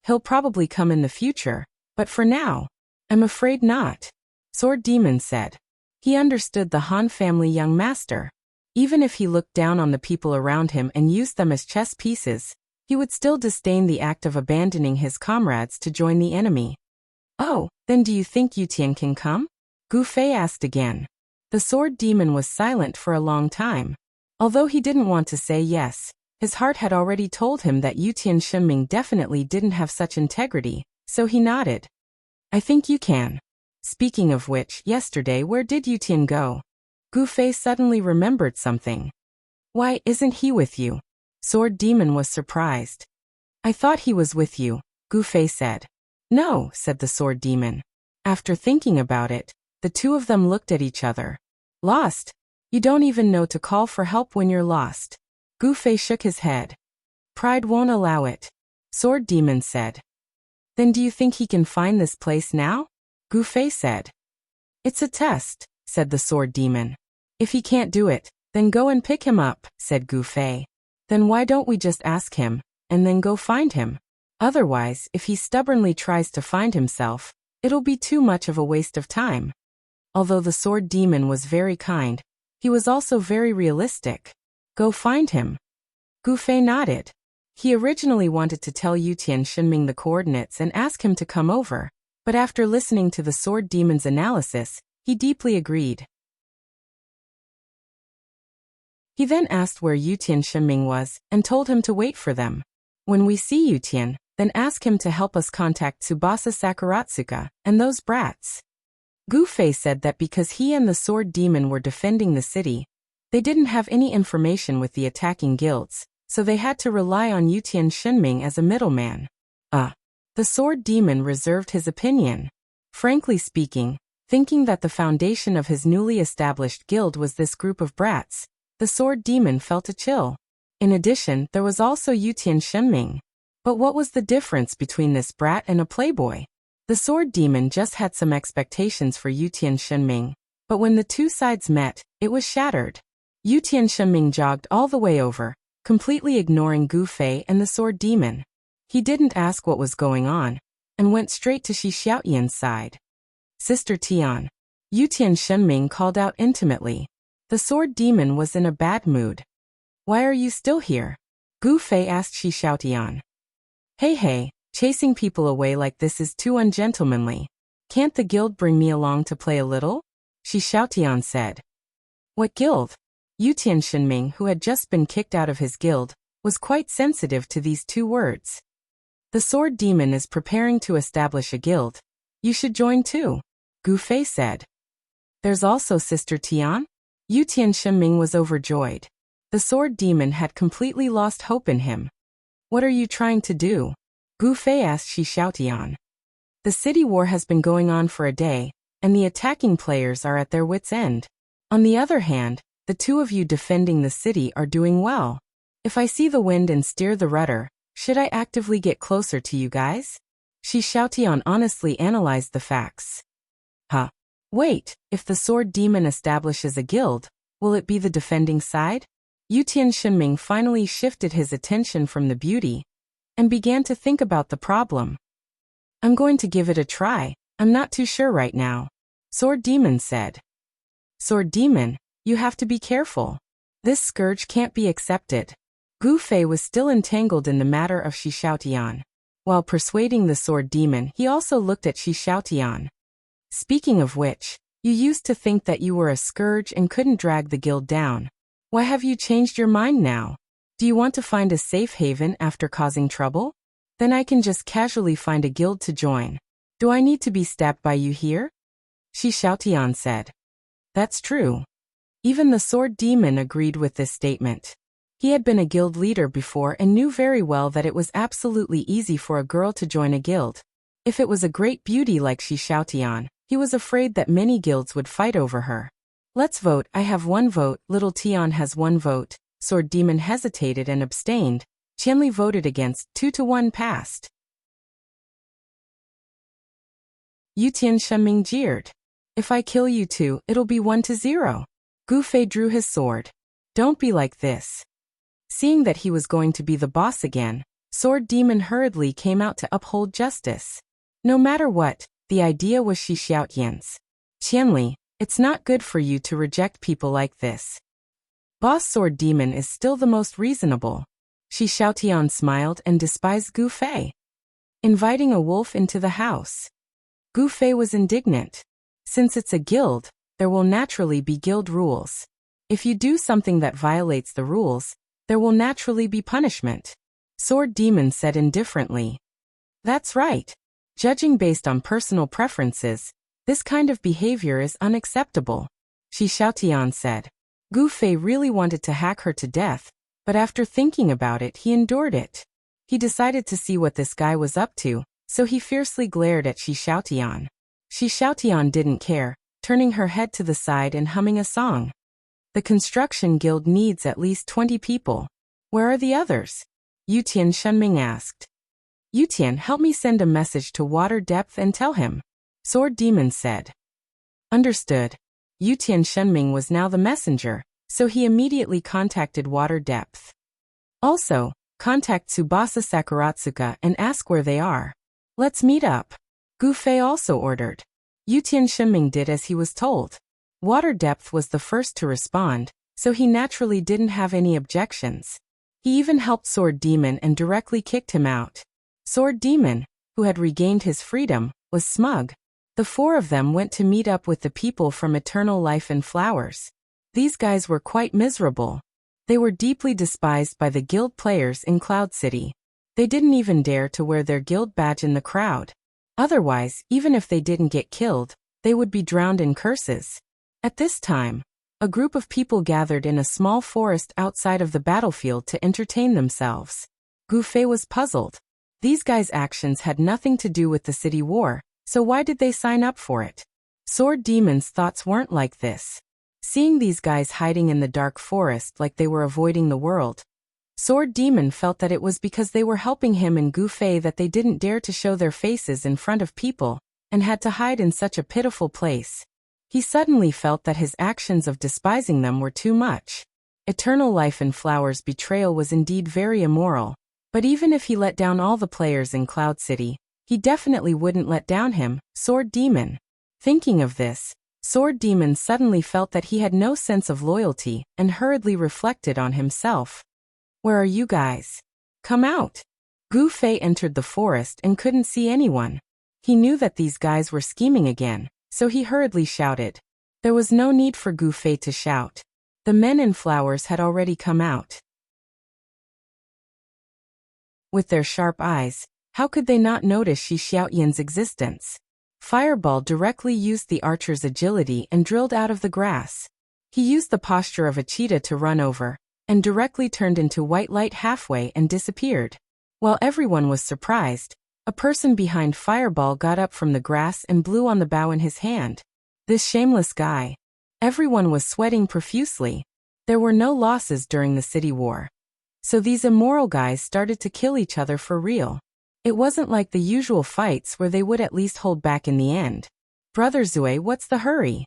He'll probably come in the future, but for now, I'm afraid not. Sword Demon said. He understood the Han family young master. Even if he looked down on the people around him and used them as chess pieces, he would still disdain the act of abandoning his comrades to join the enemy. Oh, then do you think Yutian can come? Gu Fei asked again. The Sword Demon was silent for a long time. Although he didn't want to say yes, his heart had already told him that Yutian Shenming definitely didn't have such integrity, so he nodded. I think you can. Speaking of which, yesterday where did Yutian go? Gu Fei suddenly remembered something. Why isn't he with you? Sword Demon was surprised. I thought he was with you, Gu Fei said. No, said the Sword Demon. After thinking about it, the two of them looked at each other. Lost? You don't even know to call for help when you're lost. Gu Fei shook his head. Pride won't allow it. Sword Demon said. Then do you think he can find this place now? Gu Fei said. It's a test, said the Sword Demon. If he can't do it, then go and pick him up, said Gu Fei. Then why don't we just ask him, and then go find him? Otherwise, if he stubbornly tries to find himself, it'll be too much of a waste of time. Although the Sword Demon was very kind, he was also very realistic. Go find him. Gu Fei nodded. He originally wanted to tell Yutian Shenming the coordinates and ask him to come over, but after listening to the Sword Demon's analysis, he deeply agreed. He then asked where Yutian Shenming was, and told him to wait for them. When we see Yutian, then ask him to help us contact Tsubasa Sakuratsuka, and those brats. Gu Fei said that because he and the Sword Demon were defending the city, they didn't have any information with the attacking guilds, so they had to rely on Yutian Shenming as a middleman. The Sword Demon reserved his opinion. Frankly speaking, thinking that the foundation of his newly established guild was this group of brats, the Sword Demon felt a chill. In addition, there was also Yutian Shenming. But what was the difference between this brat and a playboy? The Sword Demon just had some expectations for Yutian Shenming, but when the two sides met, it was shattered. Yutian Shenming jogged all the way over, completely ignoring Gu Fei and the Sword Demon. He didn't ask what was going on, and went straight to Shi Xiaotian's side. Sister Tian. Yutian Shenming called out intimately. The Sword Demon was in a bad mood. Why are you still here? Gu Fei asked Shi Xiaotian. Hey, chasing people away like this is too ungentlemanly. Can't the guild bring me along to play a little? Shi Xiaotian said. What guild? Yutian Shenming, who had just been kicked out of his guild, was quite sensitive to these two words. The Sword Demon is preparing to establish a guild. You should join too, Gu Fei said. There's also Sister Tian? Yutian Shenming was overjoyed. The Sword Demon had completely lost hope in him. What are you trying to do? Gu Fei asked Shi Xiaotian. The city war has been going on for a day, and the attacking players are at their wits' end. On the other hand, the two of you defending the city are doing well. If I see the wind and steer the rudder, should I actively get closer to you guys? Shi Xiaotian honestly analyzed the facts. Wait, if the Sword Demon establishes a guild, will it be the defending side? Yutian Shenming finally shifted his attention from the beauty and began to think about the problem. I'm going to give it a try. I'm not too sure right now, Sword Demon said. Sword Demon, you have to be careful. This scourge can't be accepted. Gu Fei was still entangled in the matter of Shi Xiaotian. While persuading the Sword Demon, he also looked at Shi Xiaotian. Speaking of which, You used to think that you were a scourge and couldn't drag the guild down. Why have you changed your mind now? Do you want to find a safe haven after causing trouble? Then I can just casually find a guild to join. Do I need to be stabbed by you here? Shi Xiaotian said. That's true. Even the sword demon agreed with this statement. He had been a guild leader before and knew very well that it was absolutely easy for a girl to join a guild. If it was a great beauty like Shi Xiaotian, he was afraid that many guilds would fight over her. Let's vote. I have 1 vote, Little Tian has 1 vote. Sword demon hesitated and abstained. Qianli voted against, 2-1 passed. Yutian Shenming jeered. If I kill you two, it'll be 1-0. Gu Fei drew his sword. Don't be like this. Seeing that he was going to be the boss again, Sword Demon hurriedly came out to uphold justice. No matter what, the idea was Shi Xiaotian's. Qianli, it's not good for you to reject people like this. Boss Sword Demon is still the most reasonable. Shi Xiaotian smiled and despised Gu Fei. Inviting a wolf into the house. Gu Fei was indignant. Since it's a guild, there will naturally be guild rules. If you do something that violates the rules, there will naturally be punishment. Sword Demon said indifferently. That's right. Judging based on personal preferences, this kind of behavior is unacceptable. Shi Xiaotian said. Gu Fei really wanted to hack her to death, but after thinking about it, he endured it. He decided to see what this guy was up to, so he fiercely glared at Shi Xiaotian. Shi Xiaotian didn't care, turning her head to the side and humming a song. The construction guild needs at least 20 people. Where are the others? Yutian Shenming asked. Yutian, help me send a message to Water Depth and tell him. Sword Demon said. Understood. Yutian Shenming was now the messenger, so he immediately contacted Water Depth. Also, contact Tsubasa Sakuratsuka and ask where they are. Let's meet up. Gu Fei also ordered. Yutian Shenming did as he was told. Water Depth was the first to respond, so he naturally didn't have any objections. He even helped Sword Demon and directly kicked him out. Sword Demon, who had regained his freedom, was smug. The 4 of them went to meet up with the people from Eternal Life and Flowers. These guys were quite miserable. They were deeply despised by the guild players in Cloud City. They didn't even dare to wear their guild badge in the crowd. Otherwise, even if they didn't get killed, they would be drowned in curses. At this time, a group of people gathered in a small forest outside of the battlefield to entertain themselves. Gu Fei was puzzled. These guys' actions had nothing to do with the city war, so why did they sign up for it? Sword Demon's thoughts weren't like this. Seeing these guys hiding in the dark forest like they were avoiding the world, Sword Demon felt that it was because they were helping him and Gu Fei that they didn't dare to show their faces in front of people, and had to hide in such a pitiful place. He suddenly felt that his actions of despising them were too much. Eternal Life and Flowers' betrayal was indeed very immoral, but even if he let down all the players in Cloud City, he definitely wouldn't let down him, Sword Demon. Thinking of this, Sword Demon suddenly felt that he had no sense of loyalty and hurriedly reflected on himself. Where are you guys? Come out. Gu Fei entered the forest and couldn't see anyone. He knew that these guys were scheming again, so he hurriedly shouted. There was no need for Gu Fei to shout. The men in flowers had already come out. With their sharp eyes, how could they not notice Shi Xiaotian's existence? Fireball directly used the archer's agility and drilled out of the grass. He used the posture of a cheetah to run over, and directly turned into white light halfway and disappeared. While everyone was surprised, a person behind Fireball got up from the grass and blew on the bough in his hand. This shameless guy. Everyone was sweating profusely. There were no losses during the city war. So these immoral guys started to kill each other for real. It wasn't like the usual fights where they would at least hold back in the end. Brother Zue, what's the hurry?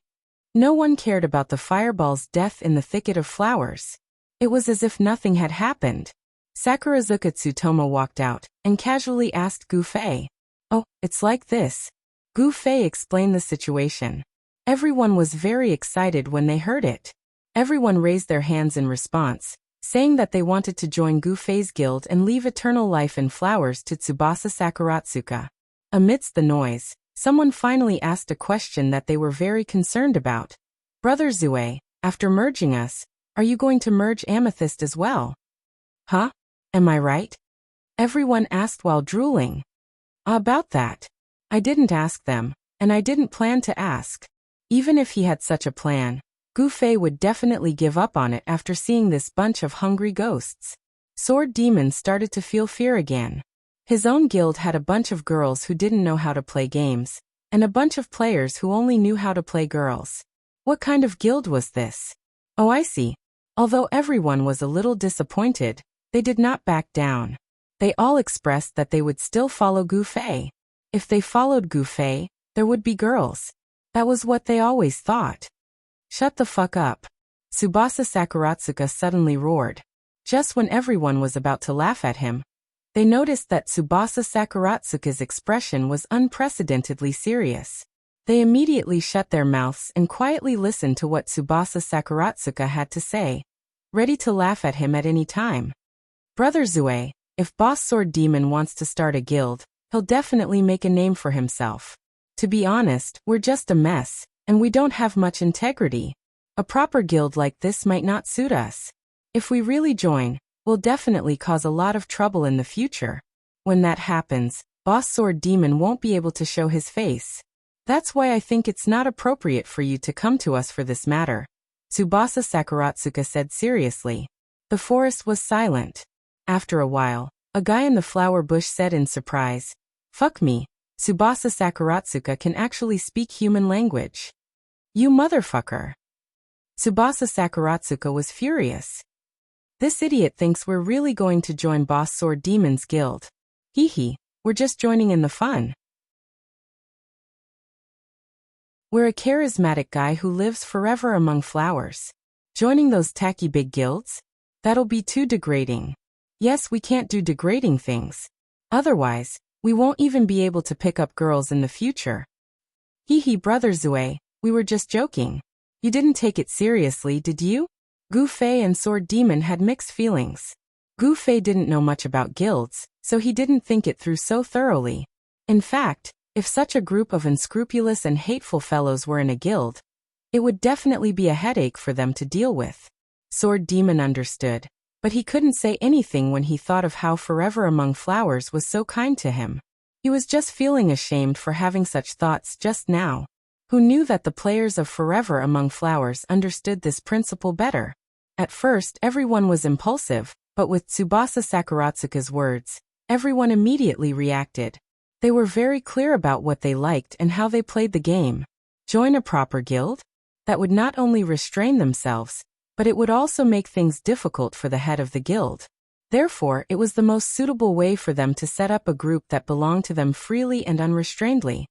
No one cared about the Fireball's death in the thicket of flowers. It was as if nothing had happened. Sakurazuka Tsutomu walked out and casually asked Gu Fei. Oh, it's like this. Gu Fei explained the situation. Everyone was very excited when they heard it. Everyone raised their hands in response, saying that they wanted to join Gu Fei's guild and leave Eternal Life and Flowers to Tsubasa Sakuratsuka. Amidst the noise, Someone finally asked a question that they were very concerned about. Brother Zue, after merging us, are you going to merge Amethyst as well? Huh? Am I right? Everyone asked while drooling. About that. I didn't ask them, and I didn't plan to ask. Even if he had such a plan, Gu Fei would definitely give up on it after seeing this bunch of hungry ghosts. Sword Demon started to feel fear again. His own guild had a bunch of girls who didn't know how to play games, and a bunch of players who only knew how to play girls. What kind of guild was this? Oh, I see. Although everyone was a little disappointed, they did not back down. They all expressed that they would still follow Gu Fei. If they followed Gu Fei, there would be girls. That was what they always thought. Shut the fuck up. Tsubasa Sakuratsuka suddenly roared. Just when everyone was about to laugh at him, they noticed that Tsubasa Sakuratsuka's expression was unprecedentedly serious. They immediately shut their mouths and quietly listened to what Tsubasa Sakuratsuka had to say, ready to laugh at him at any time. Brother Zue, if Boss Sword Demon wants to start a guild, he'll definitely make a name for himself. To be honest, we're just a mess, and we don't have much integrity. A proper guild like this might not suit us. If we really join, we'll definitely cause a lot of trouble in the future. When that happens, Boss Sword Demon won't be able to show his face. That's why I think it's not appropriate for you to come to us for this matter, Tsubasa Sakuratsuka said seriously. The forest was silent. After a while, a guy in the flower bush said in surprise, "Fuck me, Tsubasa Sakuratsuka can actually speak human language. You motherfucker." Tsubasa Sakuratsuka was furious. This idiot thinks we're really going to join Boss Sword Demon's guild. Hee, we're just joining in the fun. We're a charismatic guy who lives forever among flowers. Joining those tacky big guilds? That'll be too degrading. Yes, we can't do degrading things. Otherwise, we won't even be able to pick up girls in the future. Hee, Brother Zue, we were just joking. You didn't take it seriously, did you? Gu Fei and Sword Demon had mixed feelings. Gu Fei didn't know much about guilds, so he didn't think it through so thoroughly. In fact, if such a group of unscrupulous and hateful fellows were in a guild, it would definitely be a headache for them to deal with. Sword Demon understood, but he couldn't say anything when he thought of how Forever Among Flowers was so kind to him. He was just feeling ashamed for having such thoughts just now. Who knew that the players of Forever Among Flowers understood this principle better? At first, everyone was impulsive, but with Tsubasa Sakuratsuka's words, everyone immediately reacted. They were very clear about what they liked and how they played the game. Join a proper guild? That would not only restrain themselves, but it would also make things difficult for the head of the guild. Therefore, it was the most suitable way for them to set up a group that belonged to them freely and unrestrainedly.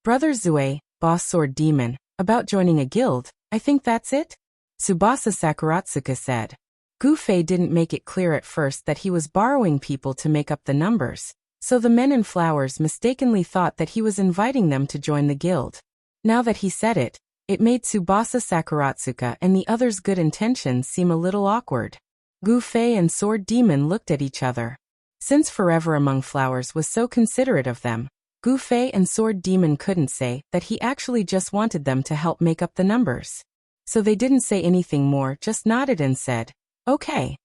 Brother Zue, Boss Sword Demon, about joining a guild, I think that's it? Tsubasa Sakuratsuka said. Gu Fei didn't make it clear at first that he was borrowing people to make up the numbers, so the men in flowers mistakenly thought that he was inviting them to join the guild. Now that he said it, it made Tsubasa Sakuratsuka and the others' good intentions seem a little awkward. Gu Fei and Sword Demon looked at each other. Since Forever Among Flowers was so considerate of them, Gu Fei and Sword Demon couldn't say that he actually just wanted them to help make up the numbers. So they didn't say anything more, just nodded and said, "Okay."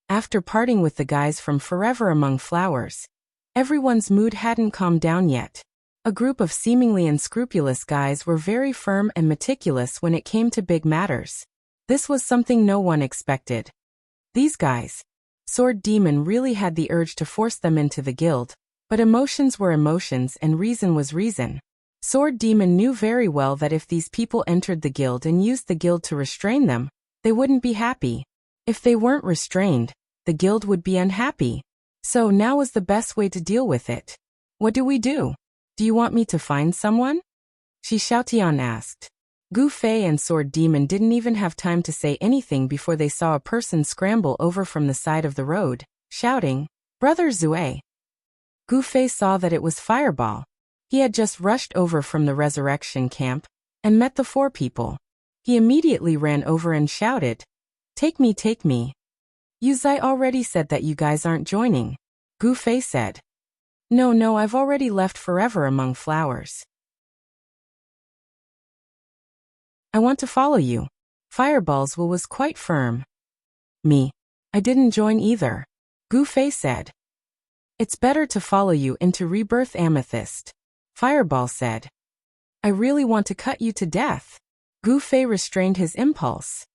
After parting with the guys from Forever Among Flowers, everyone's mood hadn't calmed down yet. A group of seemingly unscrupulous guys were very firm and meticulous when it came to big matters. This was something no one expected. These guys. Sword Demon really had the urge to force them into the guild, but emotions were emotions and reason was reason. Sword Demon knew very well that if these people entered the guild and used the guild to restrain them, they wouldn't be happy. If they weren't restrained, the guild would be unhappy. So now was the best way to deal with it. What do we do? Do you want me to find someone? Shi Xiaotian asked. Gu Fei and Sword Demon didn't even have time to say anything before they saw a person scramble over from the side of the road, shouting, "Brother Zue!" Gu Fei saw that it was Fireball. He had just rushed over from the resurrection camp and met the four people. He immediately ran over and shouted, "Take me, take me." "Yuzai already said that you guys aren't joining," Gu Fei said. No, I've already left Forever Among Flowers. I want to follow you. Fireball's will was quite firm. Me. I didn't join either. Gu Fei said. It's better to follow you into Rebirth Amethyst. Fireball said. I really want to cut you to death. Gu Fei restrained his impulse.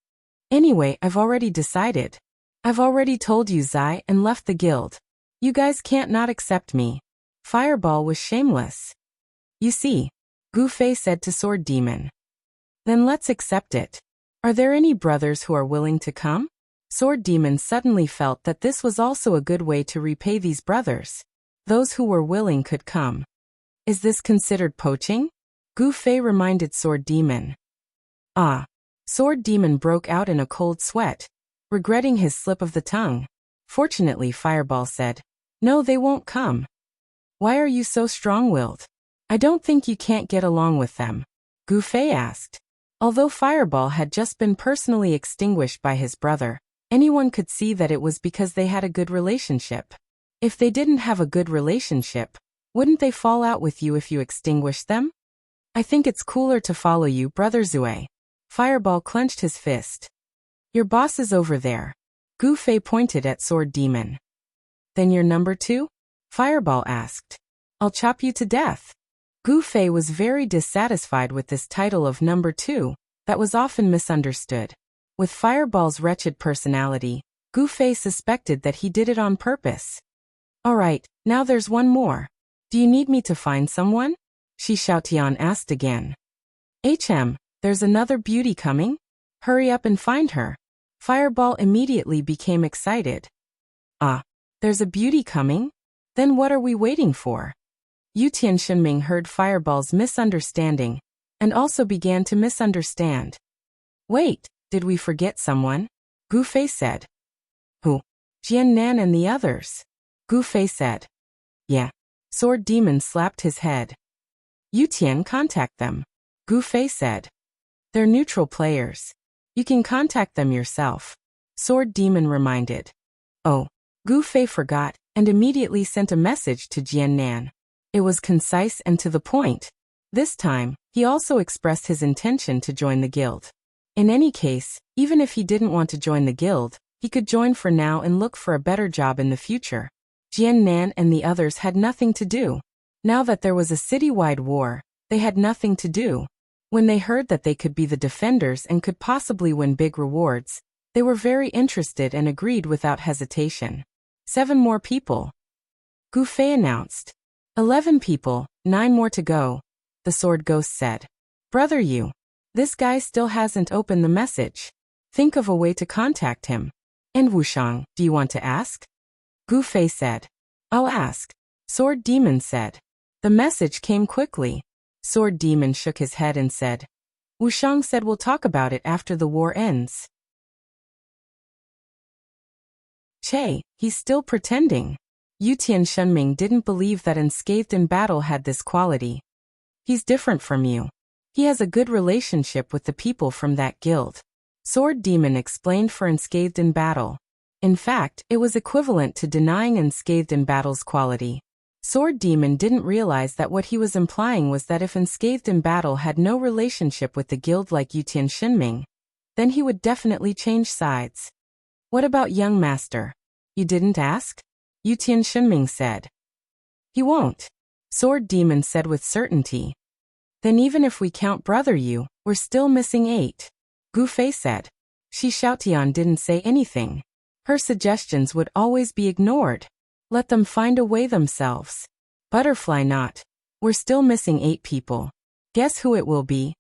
Anyway, I've already decided. I've already told you Zai and left the guild. You guys can't not accept me. Fireball was shameless. You see, Gu Fei said to Sword Demon. Then let's accept it. Are there any brothers who are willing to come? Sword Demon suddenly felt that this was also a good way to repay these brothers. Those who were willing could come. Is this considered poaching? Gu Fei reminded Sword Demon. Ah. Sword Demon broke out in a cold sweat, regretting his slip of the tongue. Fortunately, Fireball said, No, they won't come. Why are you so strong-willed? I don't think you can't get along with them. Gu Fei asked. Although Fireball had just been personally extinguished by his brother, anyone could see that it was because they had a good relationship. If they didn't have a good relationship, wouldn't they fall out with you if you extinguished them? I think it's cooler to follow you, Brother Zue. Fireball clenched his fist. Your boss is over there. Gu Fei pointed at Sword Demon. Then you're number 2? Fireball asked. I'll chop you to death. Gu Fei was very dissatisfied with this title of number 2, that was often misunderstood. With Fireball's wretched personality, Gu Fei suspected that he did it on purpose. Alright, now there's one more. Do you need me to find someone? Shi Xiaotian asked again. There's another beauty coming? Hurry up and find her. Fireball immediately became excited. Ah, there's a beauty coming? Then what are we waiting for? Yutian Shenming heard Fireball's misunderstanding, and also began to misunderstand. Wait, did we forget someone? Gu Fei said. Who? Jian Nan and the others. Gu Fei said. Yeah. Sword Demon slapped his head. Yutian, contact them. Gu Fei said. They're neutral players. You can contact them yourself. Sword Demon reminded. Oh. Gu Fei forgot, and immediately sent a message to Jian Nan. It was concise and to the point. This time, he also expressed his intention to join the guild. In any case, even if he didn't want to join the guild, he could join for now and look for a better job in the future. Jian Nan and the others had nothing to do. Now that there was a citywide war, they had nothing to do. When they heard that they could be the defenders and could possibly win big rewards, they were very interested and agreed without hesitation. 7 more people. Gu Fei announced. 11 people, 9 more to go. The Sword Ghost said. Brother you. This guy still hasn't opened the message. Think of a way to contact him. And Wushang, do you want to ask? Gu Fei said. I'll ask. Sword Demon said. The message came quickly. Sword Demon shook his head and said. Wushang said we'll talk about it after the war ends. Che, he's still pretending. Yutian Shenming didn't believe that Unscathed in Battle had this quality. He's different from you. He has a good relationship with the people from that guild. Sword Demon explained for Unscathed in Battle. In fact, it was equivalent to denying Unscathed in Battle's quality. Sword Demon didn't realize that what he was implying was that if Unscathed in Battle had no relationship with the guild like Yutian Shenming, then he would definitely change sides. What about young master? You didn't ask? Yutian Shenming said. He won't. Sword Demon said with certainty. Then even if we count Brother Yu, we're still missing 8. Gu Fei said. Shi Xiaotian didn't say anything. Her suggestions would always be ignored. Let them find a way themselves. Butterfly Knot. We're still missing 8 people. Guess who it will be?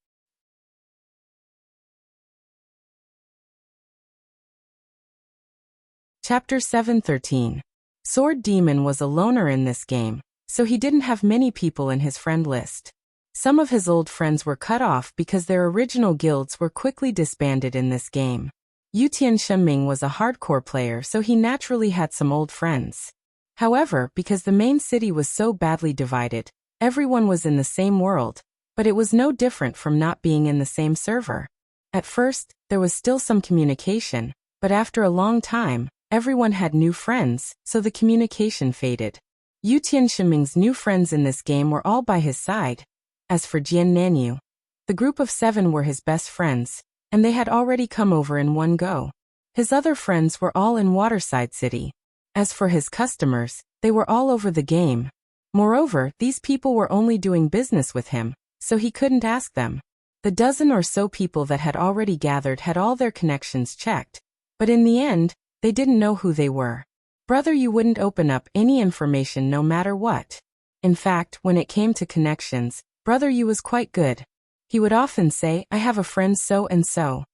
Chapter 713. Sword Demon was a loner in this game, so he didn't have many people in his friend list. Some of his old friends were cut off because their original guilds were quickly disbanded in this game. Yutian Shenming was a hardcore player, so he naturally had some old friends. However, because the main city was so badly divided, everyone was in the same world, but it was no different from not being in the same server. At first, there was still some communication, but after a long time, everyone had new friends, so the communication faded. Yutian Shenming's new friends in this game were all by his side. As for Jian Nanyu, The group of 7 were his best friends, and they had already come over in one go. His other friends were all in Waterside City. As for his customers, they were all over the game. Moreover, these people were only doing business with him, so he couldn't ask them. The dozen or so people that had already gathered had all their connections checked, but in the end, they didn't know who they were. Brother Yu wouldn't open up any information no matter what. In fact, when it came to connections, Brother Yu was quite good. He would often say, "I have a friend so and so."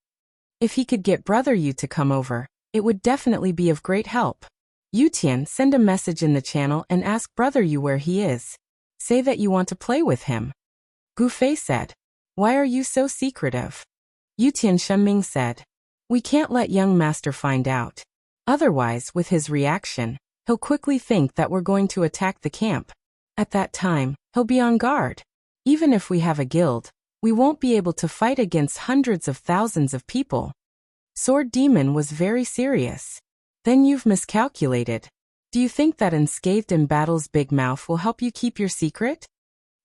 If he could get Brother Yu to come over, it would definitely be of great help. Yutian, send a message in the channel and ask Brother Yu where he is. Say that you want to play with him. Gu Fei said. Why are you so secretive? Yutian Shenming said. We can't let young master find out. Otherwise, with his reaction, he'll quickly think that we're going to attack the camp. At that time, he'll be on guard. Even if we have a guild, we won't be able to fight against hundreds of thousands of people. Sword Demon was very serious. Then you've miscalculated. Do you think that Unscathed in Battle's big mouth will help you keep your secret?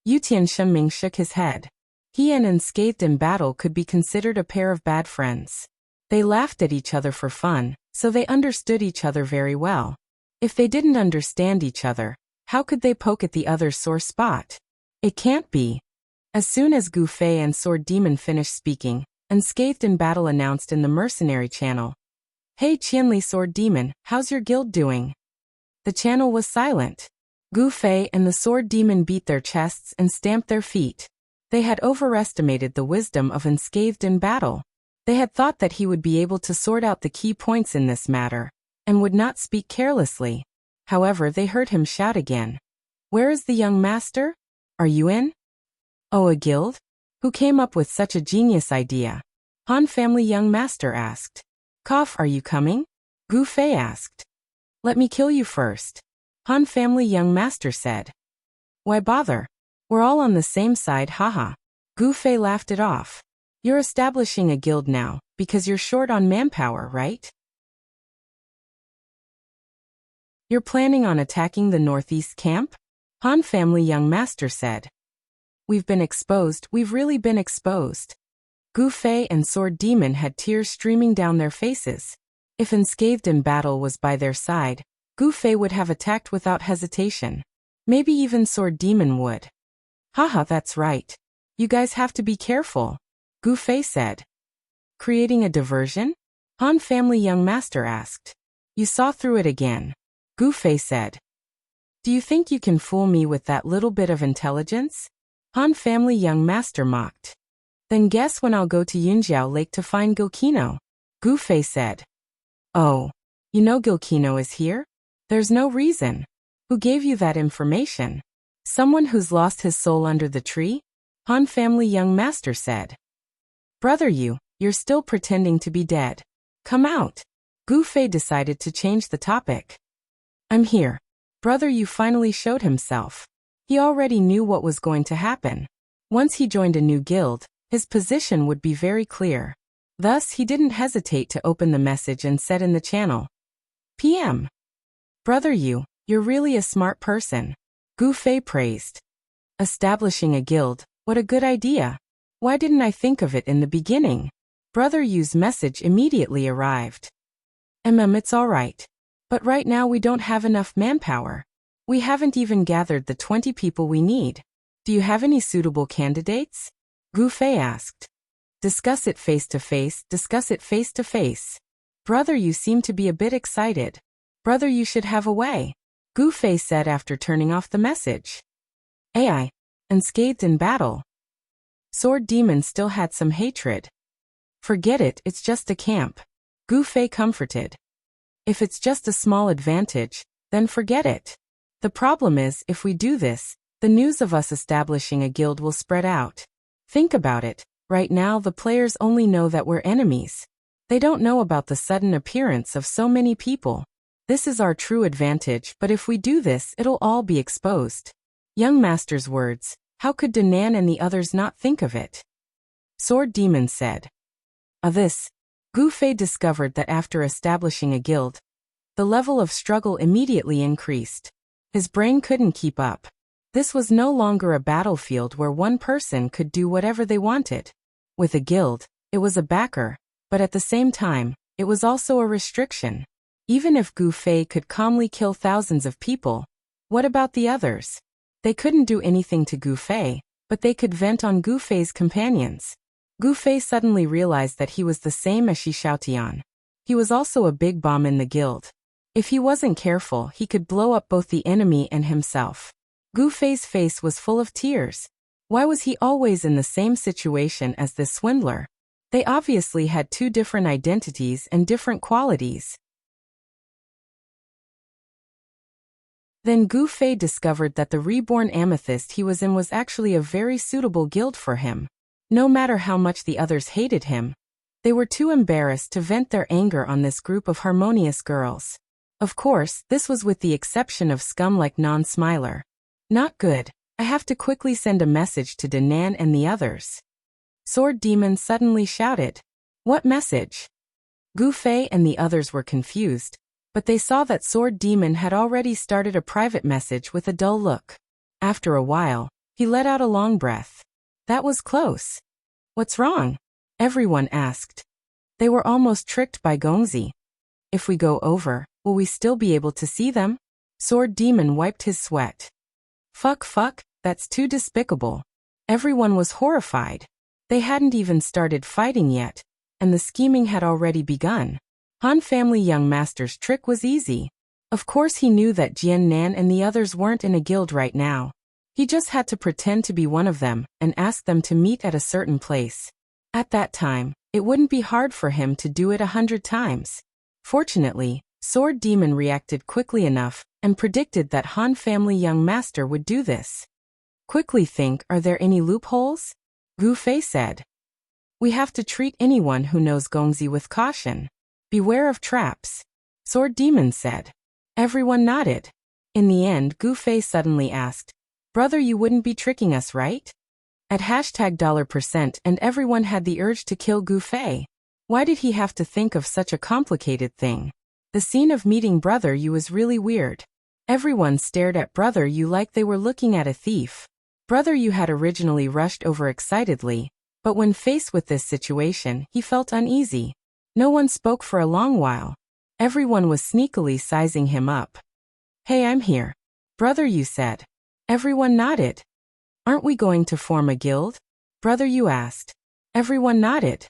Yutian Shenming shook his head. He and Unscathed in Battle could be considered a pair of bad friends. They laughed at each other for fun, so they understood each other very well. If they didn't understand each other, how could they poke at the other's sore spot? It can't be. As soon as Gu Fei and Sword Demon finished speaking, Unscathed in Battle announced in the mercenary channel. Hey Qianli Sword Demon, how's your guild doing? The channel was silent. Gu Fei and the Sword Demon beat their chests and stamped their feet. They had overestimated the wisdom of Unscathed in Battle. They had thought that he would be able to sort out the key points in this matter, and would not speak carelessly. However, they heard him shout again. Where is the young master? Are you in? Oh, a guild? Who came up with such a genius idea? Han family young master asked. Cough, are you coming? Gu Fei asked. Let me kill you first. Han family young master said. Why bother? We're all on the same side, haha. Gu Fei laughed it off. You're establishing a guild now, because you're short on manpower, right? You're planning on attacking the northeast camp? Han family young master said. We've been exposed, we've really been exposed. Gu Fei and Sword Demon had tears streaming down their faces. If Unscathed in Battle was by their side, Gu Fei would have attacked without hesitation. Maybe even Sword Demon would. Haha, that's right. You guys have to be careful. Gu Fei said. Creating a diversion? Han family young master asked. You saw through it again. Gu Fei said. Do you think you can fool me with that little bit of intelligence? Han family young master mocked. Then guess when I'll go to Yunjiao Lake to find Gilkino? Gu Fei said. Oh, you know Gilkino is here? There's no reason. Who gave you that information? Someone who's lost his soul under the tree? Han family young master said. Brother Yu, you're still pretending to be dead. Come out. Gu Fei decided to change the topic. I'm here. Brother Yu finally showed himself. He already knew what was going to happen. Once he joined a new guild, his position would be very clear. Thus, he didn't hesitate to open the message and said in the channel. PM. Brother Yu, you're really a smart person. Gu Fei praised. Establishing a guild, what a good idea. Why didn't I think of it in the beginning? Brother Yu's message immediately arrived. It's all right. But right now we don't have enough manpower. We haven't even gathered the 20 people we need. Do you have any suitable candidates? Gu Fei asked. Discuss it face to face, discuss it face to face. Brother Yu seemed to be a bit excited. Brother Yu should have a way. Gu Fei said after turning off the message. AI. Unscathed in Battle. Sword Demon still had some hatred. Forget it, it's just a camp. Gu Fei comforted. If it's just a small advantage, then forget it. The problem is, if we do this, the news of us establishing a guild will spread out. Think about it, right now the players only know that we're enemies. They don't know about the sudden appearance of so many people. This is our true advantage, but if we do this, it'll all be exposed. Young Master's words, how could Danan and the others not think of it? Sword Demon said. This. Gu Fei discovered that after establishing a guild, the level of struggle immediately increased. His brain couldn't keep up. This was no longer a battlefield where one person could do whatever they wanted. With a guild, it was a backer, but at the same time, it was also a restriction. Even if Gu Fei could calmly kill thousands of people, what about the others? They couldn't do anything to Gu Fei, but they could vent on Gu Fei's companions. Gu Fei suddenly realized that he was the same as Shi Xiaotian. He was also a big bomb in the guild. If he wasn't careful, he could blow up both the enemy and himself. Gu Fei's face was full of tears. Why was he always in the same situation as this swindler? They obviously had two different identities and different qualities. Then Gu Fei discovered that the reborn amethyst he was in was actually a very suitable guild for him. No matter how much the others hated him, they were too embarrassed to vent their anger on this group of harmonious girls. Of course, this was with the exception of scum like Non-Smiler. Not good. I have to quickly send a message to Danan and the others. Sword Demon suddenly shouted. What message? Gu Fei and the others were confused, but they saw that Sword Demon had already started a private message with a dull look. After a while, he let out a long breath. That was close. What's wrong? Everyone asked. They were almost tricked by Gongzi. If we go over, will we still be able to see them? Sword Demon wiped his sweat. Fuck, that's too despicable. Everyone was horrified. They hadn't even started fighting yet, and the scheming had already begun. Han family young master's trick was easy. Of course he knew that Jian Nan and the others weren't in a guild right now. He just had to pretend to be one of them and ask them to meet at a certain place. At that time, it wouldn't be hard for him to do it 100 times. Fortunately, Sword Demon reacted quickly enough and predicted that Han family young master would do this. Quickly think, are there any loopholes? Gu Fei said. We have to treat anyone who knows Gongzi with caution. Beware of traps. Sword Demon said. Everyone nodded. In the end, Gu Fei suddenly asked, Brother, you wouldn't be tricking us, right? At $% and everyone had the urge to kill Gu Fei. Why did he have to think of such a complicated thing? The scene of meeting Brother Yu was really weird. Everyone stared at Brother Yu like they were looking at a thief. Brother Yu had originally rushed over excitedly, but when faced with this situation, he felt uneasy. No one spoke for a long while. Everyone was sneakily sizing him up. Hey, I'm here. Brother Yu said. Everyone nodded. Aren't we going to form a guild? Brother Yu asked. Everyone nodded.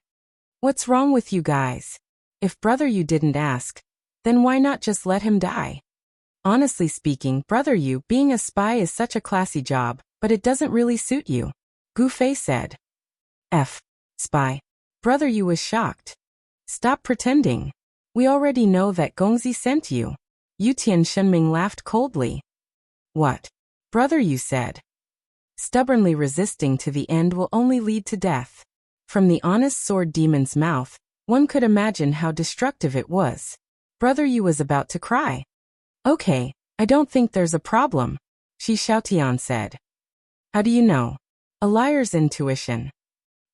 What's wrong with you guys? If Brother Yu didn't ask, then why not just let him die? Honestly speaking, Brother Yu, being a spy is such a classy job, but it doesn't really suit you. Gu Fei said. Spy. Brother Yu was shocked. Stop pretending. We already know that Gongzi sent you. Yutian Shenming laughed coldly. What? Brother Yu said. Stubbornly resisting to the end will only lead to death. From the honest Sword Demon's mouth, one could imagine how destructive it was. Brother Yu was about to cry. Okay, I don't think there's a problem, Shi Xiaotian said. How do you know? A liar's intuition.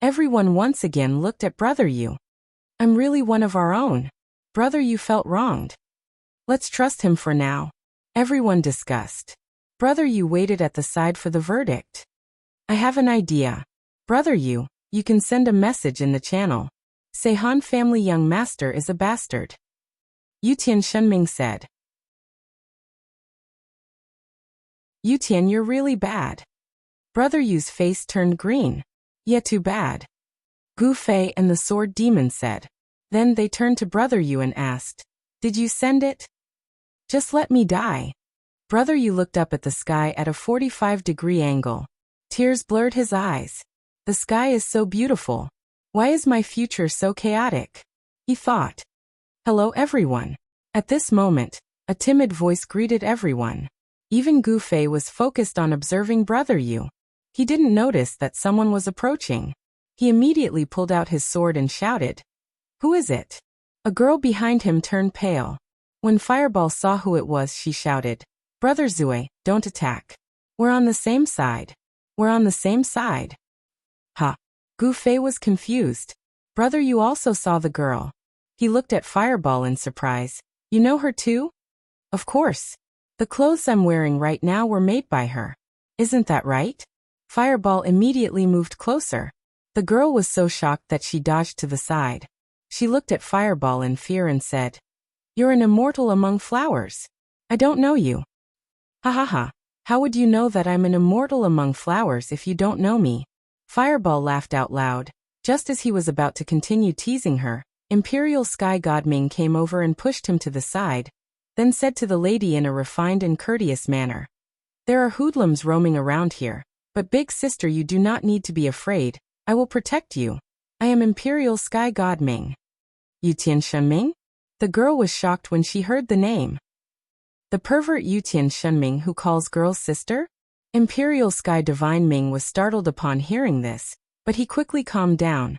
Everyone once again looked at Brother Yu. I'm really one of our own. Brother Yu felt wronged. Let's trust him for now. Everyone discussed. Brother Yu waited at the side for the verdict. I have an idea. Brother Yu, you can send a message in the channel. Say Han family young master is a bastard. Yutian Shenming said. Yutian, you're really bad. Brother Yu's face turned green. Yeah, too bad. Gu Fei and the Sword Demon said. Then they turned to Brother Yu and asked, Did you send it? Just let me die. Brother Yu looked up at the sky at a 45-degree angle. Tears blurred his eyes. The sky is so beautiful. Why is my future so chaotic? He thought. Hello everyone. At this moment, a timid voice greeted everyone. Even Gu Fei was focused on observing Brother Yu. He didn't notice that someone was approaching. He immediately pulled out his sword and shouted. Who is it? A girl behind him turned pale. When Fireball saw who it was, she shouted, Brother Zue, don't attack. We're on the same side. We're on the same side. Ha. Gu Fei was confused. Brother Yu also saw the girl. He looked at Fireball in surprise. You know her too? Of course. The clothes I'm wearing right now were made by her. Isn't that right? Fireball immediately moved closer. The girl was so shocked that she dodged to the side. She looked at Fireball in fear and said, "You're an immortal among flowers. I don't know you." "Ha ha ha. How would you know that I'm an immortal among flowers if you don't know me?" Fireball laughed out loud. Just as he was about to continue teasing her, Imperial Sky God Ming came over and pushed him to the side, then said to the lady in a refined and courteous manner, "There are hoodlums roaming around here, but big sister, you do not need to be afraid. I will protect you. I am Imperial Sky God Ming." "Yutian Shenming?" The girl was shocked when she heard the name. "The pervert Yutian Shenming who calls girls sister?" Imperial Sky Divine Ming was startled upon hearing this, but he quickly calmed down.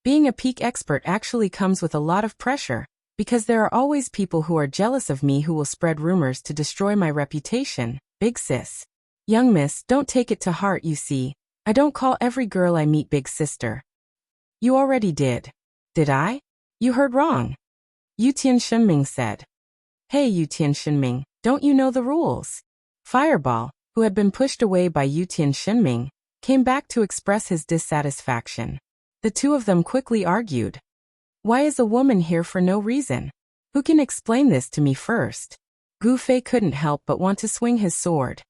Being a peak expert actually comes with a lot of pressure, because there are always people who are jealous of me who will spread rumors to destroy my reputation, big sis. Young miss, don't take it to heart, you see. I don't call every girl I meet big sister. You already did. Did I? You heard wrong. Yutian Shenming said. Hey Yutian Shenming, don't you know the rules? Fireball, who had been pushed away by Yutian Shenming, came back to express his dissatisfaction. The two of them quickly argued. Why is a woman here for no reason? Who can explain this to me first? Gu Fei couldn't help but want to swing his sword.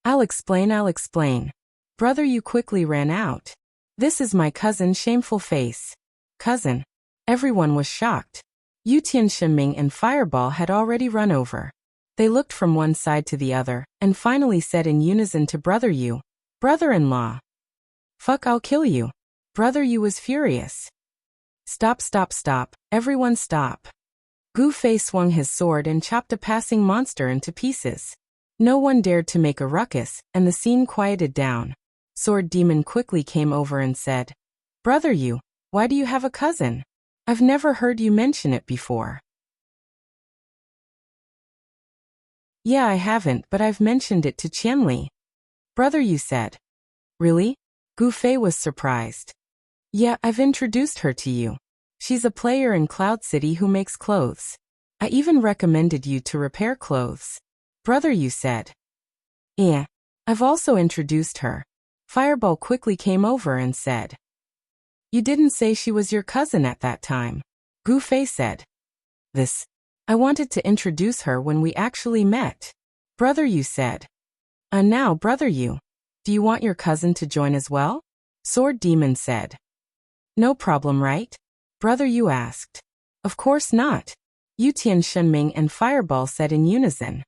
I'll explain. Brother Yu quickly ran out. This is my cousin, shameful face. Cousin. Everyone was shocked. Yutian Shenming and Fireball had already run over. They looked from one side to the other, and finally said in unison to Brother Yu, Brother-in-law. Fuck, I'll kill you. Brother Yu was furious. Stop, everyone stop. Gu Fei swung his sword and chopped a passing monster into pieces. No one dared to make a ruckus, and the scene quieted down. Sword Demon quickly came over and said, Brother Yu, why do you have a cousin? I've never heard you mention it before. Yeah, I haven't, but I've mentioned it to Qianli. Brother Yu said. Really? Gu Fei was surprised. Yeah, I've introduced her to you. She's a player in Cloud City who makes clothes. I even recommended you to repair clothes. Brother Yu said. Yeah, I've also introduced her. Fireball quickly came over and said. You didn't say she was your cousin at that time. Gu Fei said. I wanted to introduce her when we actually met. Brother Yu said. Now, Brother Yu, do you want your cousin to join as well? Sword Demon said. No problem, right? Brother Yu asked. Of course not. Yutian Shenming and Fireball said in unison.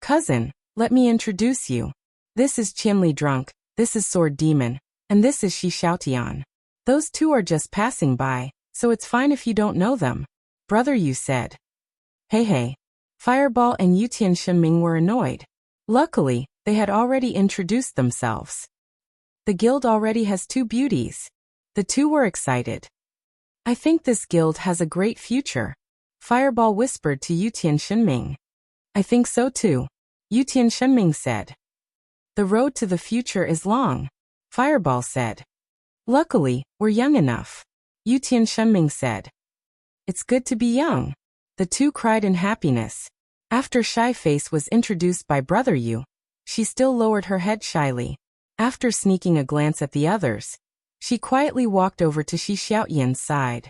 Cousin, let me introduce you. This is Qianli Drunk, this is Sword Demon, and this is Shi Xiaotian. Those two are just passing by, so it's fine if you don't know them. Brother Yu said. Hey. Fireball and Yutian Shenming were annoyed. Luckily, they had already introduced themselves. The guild already has two beauties. The two were excited. I think this guild has a great future. Fireball whispered to Yutian Shenming. I think so too. Yutian Shenming said. The road to the future is long. Fireball said. Luckily, we're young enough. Yutian Shenming said. It's good to be young. The two cried in happiness. After Shy Face was introduced by Brother Yu, she still lowered her head shyly. After sneaking a glance at the others, she quietly walked over to Shi Xiaotian's side.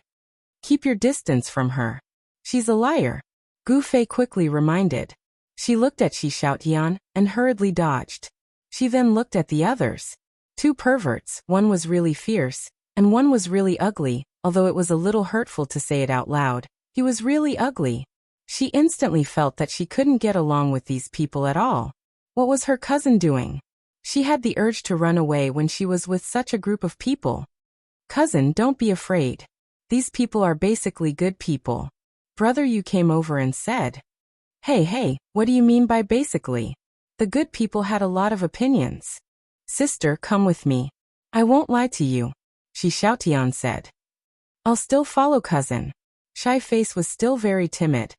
Keep your distance from her. She's a liar. Gu Fei quickly reminded. She looked at Shi Xiaotian and hurriedly dodged. She then looked at the others. Two perverts, one was really fierce, and one was really ugly, although it was a little hurtful to say it out loud. He was really ugly. She instantly felt that she couldn't get along with these people at all. What was her cousin doing? She had the urge to run away when she was with such a group of people. Cousin, don't be afraid. These people are basically good people. Brother Yu came over and said. Hey, what do you mean by basically? The good people had a lot of opinions. Sister, come with me. I won't lie to you. Shi Xiaotian said. I'll still follow cousin. Shy Face was still very timid.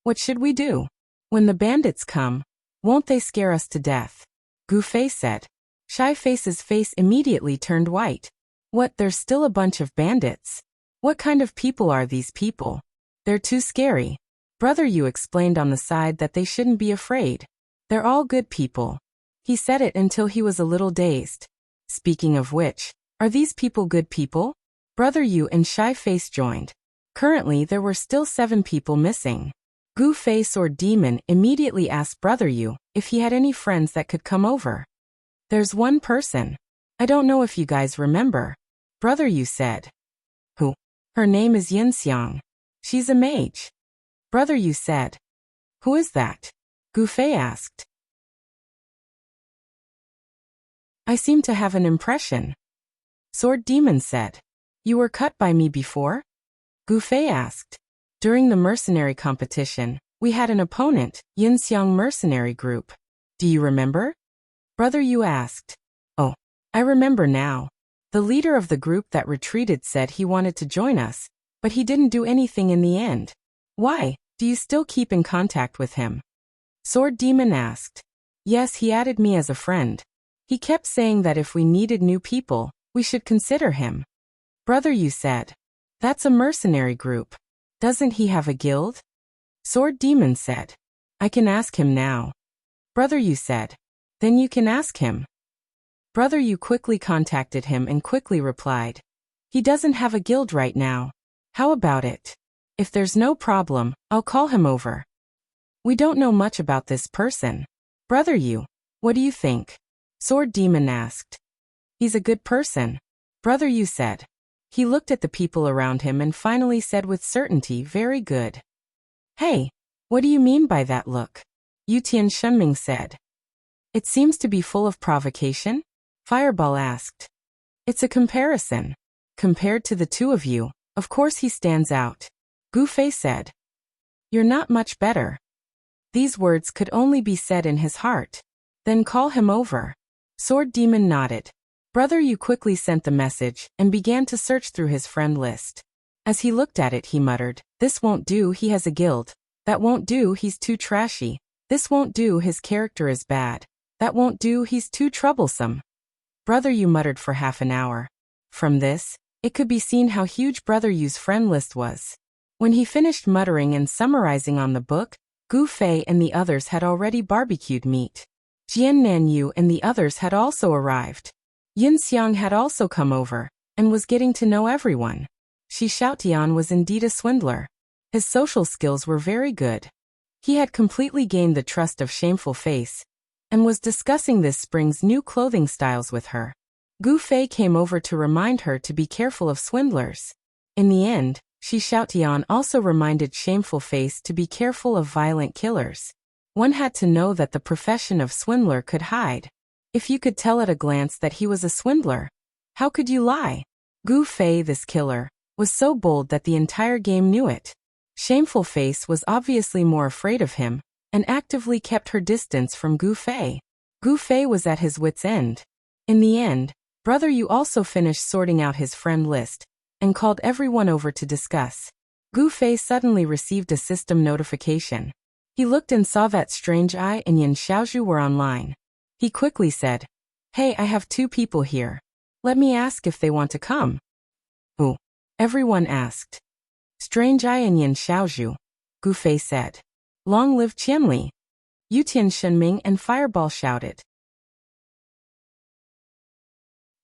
What should we do? When the bandits come, won't they scare us to death? Gu Fei said. Shy Face's face immediately turned white. What, there's still a bunch of bandits? What kind of people are these people? They're too scary. Brother Yu explained on the side that they shouldn't be afraid. They're all good people. He said it until he was a little dazed. Speaking of which, are these people good people? Brother Yu and Shy Face joined. Currently there were still 7 people missing. Gu Fei Sword Demon immediately asked Brother Yu if he had any friends that could come over. There's one person. I don't know if you guys remember. Brother Yu said. Who? Her name is Yin Xiang. She's a mage. Brother Yu said. Who is that? Gu Fei asked. I seem to have an impression. Sword Demon said. You were cut by me before? Gu Fei asked. During the mercenary competition, we had an opponent, Yin Xiang mercenary group. Do you remember? Brother Yu asked. Oh, I remember now. The leader of the group that retreated said he wanted to join us, but he didn't do anything in the end. Why? Do you still keep in contact with him? Sword Demon asked. Yes, he added me as a friend. He kept saying that if we needed new people, we should consider him. Brother Yu said. That's a mercenary group. Doesn't he have a guild? Sword Demon said. I can ask him now. Brother Yu said. Then you can ask him. Brother Yu quickly contacted him and quickly replied. He doesn't have a guild right now. How about it? If there's no problem, I'll call him over. We don't know much about this person. Brother Yu, what do you think? Sword Demon asked. He's a good person. Brother Yu said. He looked at the people around him and finally said with certainty, very good. Hey, what do you mean by that look? Yu Tian Shenming said. It seems to be full of provocation? Fireball asked. It's a comparison. Compared to the two of you, of course he stands out. Gu Fei said. You're not much better. These words could only be said in his heart. Then call him over. Sword Demon nodded. Brother Yu quickly sent the message and began to search through his friend list. As he looked at it, he muttered, This won't do, he has a guild. That won't do, he's too trashy. This won't do, his character is bad. That won't do, he's too troublesome. Brother Yu muttered for half an hour. From this, it could be seen how huge Brother Yu's friend list was. When he finished muttering and summarizing on the book, Gu Fei and the others had already barbecued meat. Jian Nanyu and the others had also arrived. Yin Xiang had also come over, and was getting to know everyone. Shi Xiaotian was indeed a swindler. His social skills were very good. He had completely gained the trust of Shameful Face, and was discussing this spring's new clothing styles with her. Gu Fei came over to remind her to be careful of swindlers. In the end, Shi Xiaotian also reminded Shameful Face to be careful of violent killers. One had to know that the profession of swindler could hide. If you could tell at a glance that he was a swindler, how could you lie? Gu Fei, this killer, was so bold that the entire game knew it. Shameful Face was obviously more afraid of him, and actively kept her distance from Gu Fei. Gu Fei was at his wit's end. In the end, Brother Yu also finished sorting out his friend list, and called everyone over to discuss. Gu Fei suddenly received a system notification. He looked and saw that Strange Eye and Yin Xiaozhu were online. He quickly said, Hey, I have 2 people here. Let me ask if they want to come. Who? Everyone asked. Strange Eye and Yin Xiaozhu. Gu Fei said. Long live Qianli. Yu Tian Shenming and Fireball shouted.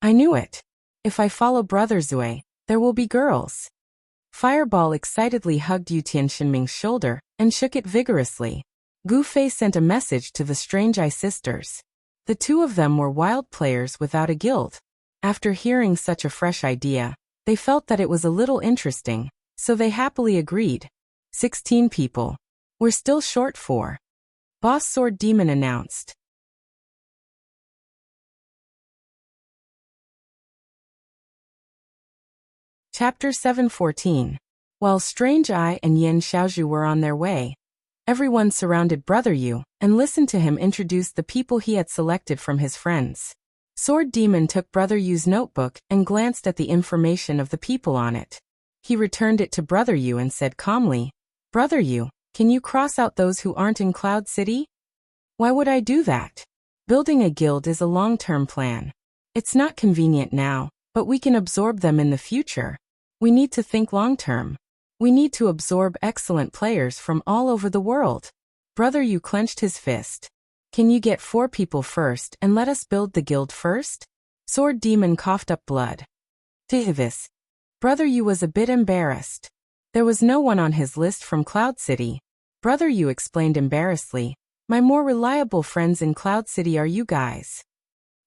I knew it. If I follow Brother Zui, there will be girls. Fireball excitedly hugged Yu Tian Shenming's shoulder and shook it vigorously. Gu Fei sent a message to the Strange Eye sisters. The 2 of them were wild players without a guild. After hearing such a fresh idea, they felt that it was a little interesting, so they happily agreed. 16 people. We're still short 4. Boss Sword Demon announced. Chapter 7:14. While Strange Eye and Yin Xiaozhu were on their way, everyone surrounded Brother Yu and listened to him introduce the people he had selected from his friends. Sword Demon took Brother Yu's notebook and glanced at the information of the people on it. He returned it to Brother Yu and said calmly, Brother Yu, can you cross out those who aren't in Cloud City? Why would I do that? Building a guild is a long-term plan. It's not convenient now, but we can absorb them in the future. We need to think long-term. We need to absorb excellent players from all over the world. Brother Yu clenched his fist. Can you get 4 people first and let us build the guild first? Sword Demon coughed up blood. Tivis. Brother Yu was a bit embarrassed. There was no one on his list from Cloud City. Brother Yu explained embarrassedly, my more reliable friends in Cloud City are you guys.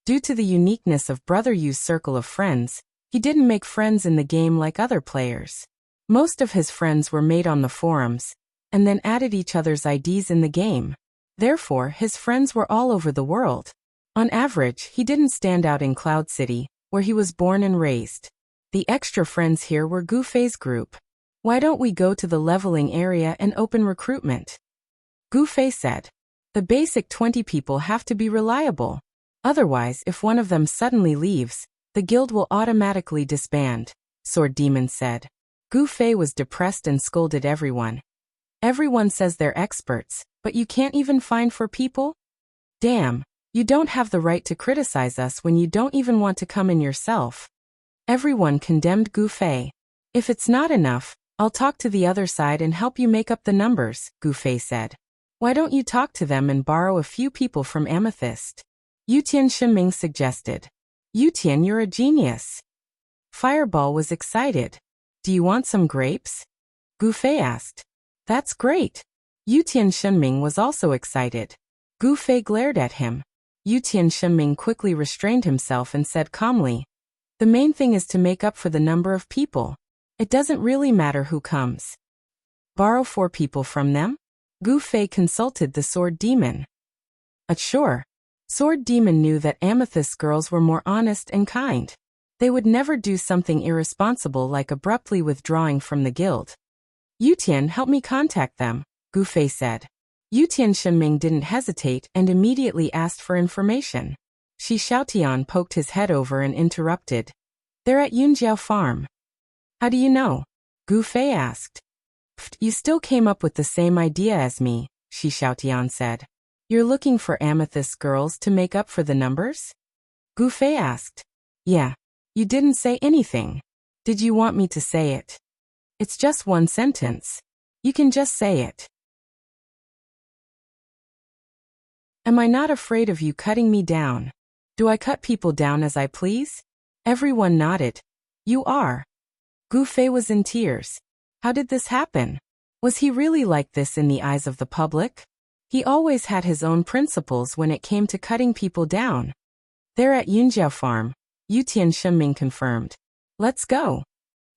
Due to the uniqueness of Brother Yu's circle of friends, he didn't make friends in the game like other players. Most of his friends were made on the forums, and then added each other's IDs in the game. Therefore, his friends were all over the world. On average, he didn't stand out in Cloud City, where he was born and raised. The extra friends here were Gu Fei's group. Why don't we go to the leveling area and open recruitment? Gu Fei said. The basic 20 people have to be reliable. Otherwise, if one of them suddenly leaves, the guild will automatically disband, Sword Demon said. Gu Fei was depressed and scolded everyone. Everyone says they're experts, but you can't even find 4 people? Damn, you don't have the right to criticize us when you don't even want to come in yourself. Everyone condemned Gu Fei. If it's not enough, I'll talk to the other side and help you make up the numbers, Gu Fei said. Why don't you talk to them and borrow a few people from Amethyst? Yutian Shiming suggested. Yutian, you're a genius. Fireball was excited. Do you want some grapes? Gu Fei asked. That's great. Yutian Shiming was also excited. Gu Fei glared at him. Yutian Shiming quickly restrained himself and said calmly, the main thing is to make up for the number of people. It doesn't really matter who comes. Borrow 4 people from them? Gu Fei consulted the Sword Demon. Sure. Sword Demon knew that Amethyst girls were more honest and kind. They would never do something irresponsible like abruptly withdrawing from the guild. Yutian, help me contact them, Gu Fei said. Yutian Shiming didn't hesitate and immediately asked for information. Shi Xiaotian poked his head over and interrupted. They're at Yunjiao Farm. How do you know? Gu Fei asked. You still came up with the same idea as me, Shi Xiaotian said. You're looking for Amethyst girls to make up for the numbers? Gu Fei asked. Yeah. You didn't say anything. Did you want me to say it? It's just one sentence. You can just say it. Am I not afraid of you cutting me down? Do I cut people down as I please? Everyone nodded. You are. Gu Fei was in tears. How did this happen? Was he really like this in the eyes of the public? He always had his own principles when it came to cutting people down. They're at Yunjiao Farm, Yutian Shiming confirmed. Let's go.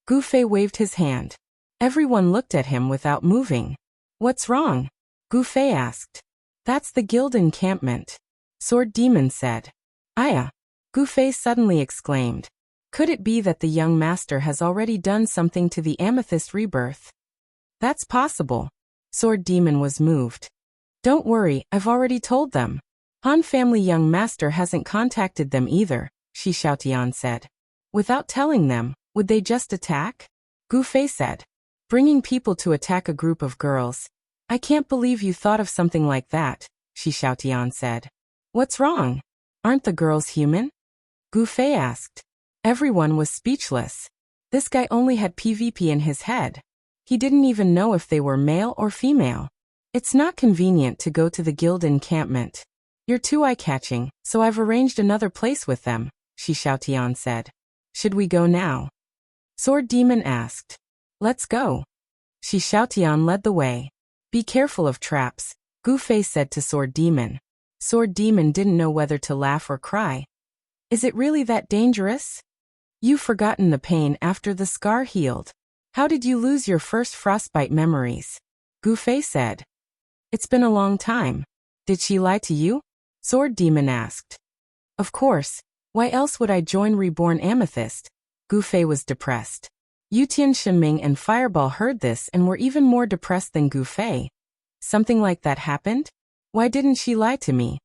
Gu Fei waved his hand. Everyone looked at him without moving. What's wrong? Gu Fei asked. That's the guild encampment, Sword Demon said. Aya! Gu Fei suddenly exclaimed. Could it be that the young master has already done something to the Amethyst rebirth? That's possible. Sword Demon was moved. Don't worry, I've already told them. Han family young master hasn't contacted them either, Shi Xiaotian said. Without telling them, would they just attack? Gu Fei said. Bringing people to attack a group of girls. I can't believe you thought of something like that, Shi Xiaotian said. What's wrong? Aren't the girls human? Gu Fei asked. Everyone was speechless. This guy only had PvP in his head. He didn't even know if they were male or female. It's not convenient to go to the guild encampment. You're too eye-catching, so I've arranged another place with them, Shi Xiaotian said. Should we go now? Sword Demon asked. Let's go. Shi Xiaotian led the way. Be careful of traps, Gu Fei said to Sword Demon. Sword Demon didn't know whether to laugh or cry. Is it really that dangerous? You've forgotten the pain after the scar healed. How did you lose your first frostbite memories? Gu Fei said. It's been a long time. Did she lie to you? Sword Demon asked. Of course. Why else would I join Reborn Amethyst? Gu Fei was depressed. Yutian Shiming and Fireball heard this and were even more depressed than Gu Fei. Something like that happened? Why didn't she lie to me?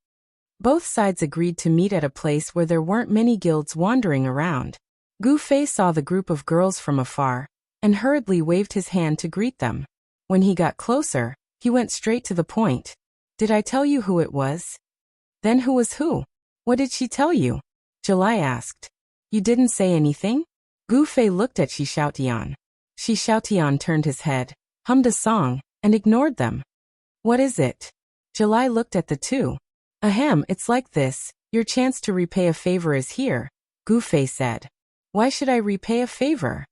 Both sides agreed to meet at a place where there weren't many guilds wandering around. Gu Fei saw the group of girls from afar, and hurriedly waved his hand to greet them. When he got closer, he went straight to the point. Did I tell you who it was? Then who was who? What did she tell you? July asked. You didn't say anything? Gu Fei looked at Shi Xiaotian. Shi Xiaotian turned his head, hummed a song, and ignored them. What is it? July looked at the two. Ahem, it's like this. Your chance to repay a favor is here, Gu Fei said. Why should I repay a favor?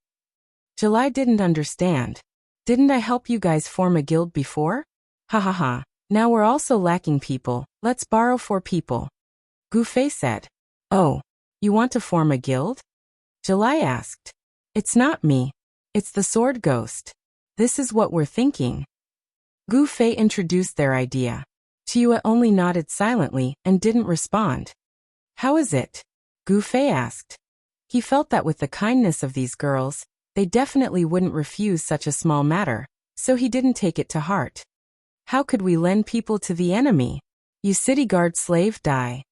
July didn't understand. Didn't I help you guys form a guild before? Ha ha ha. Now we're also lacking people. Let's borrow 4 people. Gu Fei said. Oh, you want to form a guild? July asked. It's not me. It's the sword ghost. This is what we're thinking. Gu Fei introduced their idea. Chiyue only nodded silently and didn't respond. How is it? Gu Fei asked. He felt that with the kindness of these girls, they definitely wouldn't refuse such a small matter, so he didn't take it to heart. How could we lend people to the enemy? You city guard slave, die.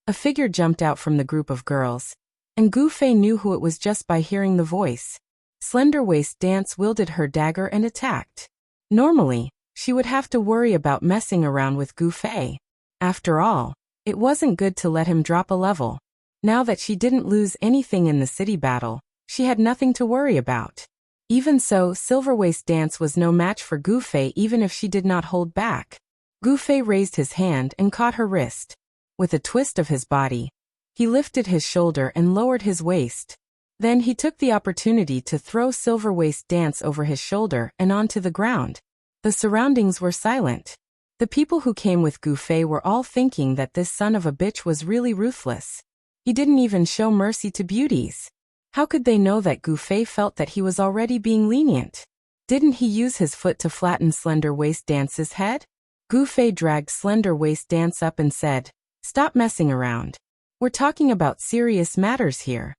A figure jumped out from the group of girls, and Gu Fei knew who it was just by hearing the voice. Slender Waist Dance wielded her dagger and attacked. Normally, she would have to worry about messing around with Gu Fei. After all, it wasn't good to let him drop a level. Now that she didn't lose anything in the city battle, she had nothing to worry about. Even so, Silver Waist Dance was no match for Gu Fei even if she did not hold back. Gu Fei raised his hand and caught her wrist. With a twist of his body, he lifted his shoulder and lowered his waist. Then he took the opportunity to throw Silver Waist Dance over his shoulder and onto the ground. The surroundings were silent. The people who came with Gu Fei were all thinking that this son of a bitch was really ruthless. He didn't even show mercy to beauties. How could they know that Gu Fei felt that he was already being lenient? Didn't he use his foot to flatten Slender Waist Dance's head? Gu Fei dragged Slender Waist Dance up and said, "Stop messing around. We're talking about serious matters here."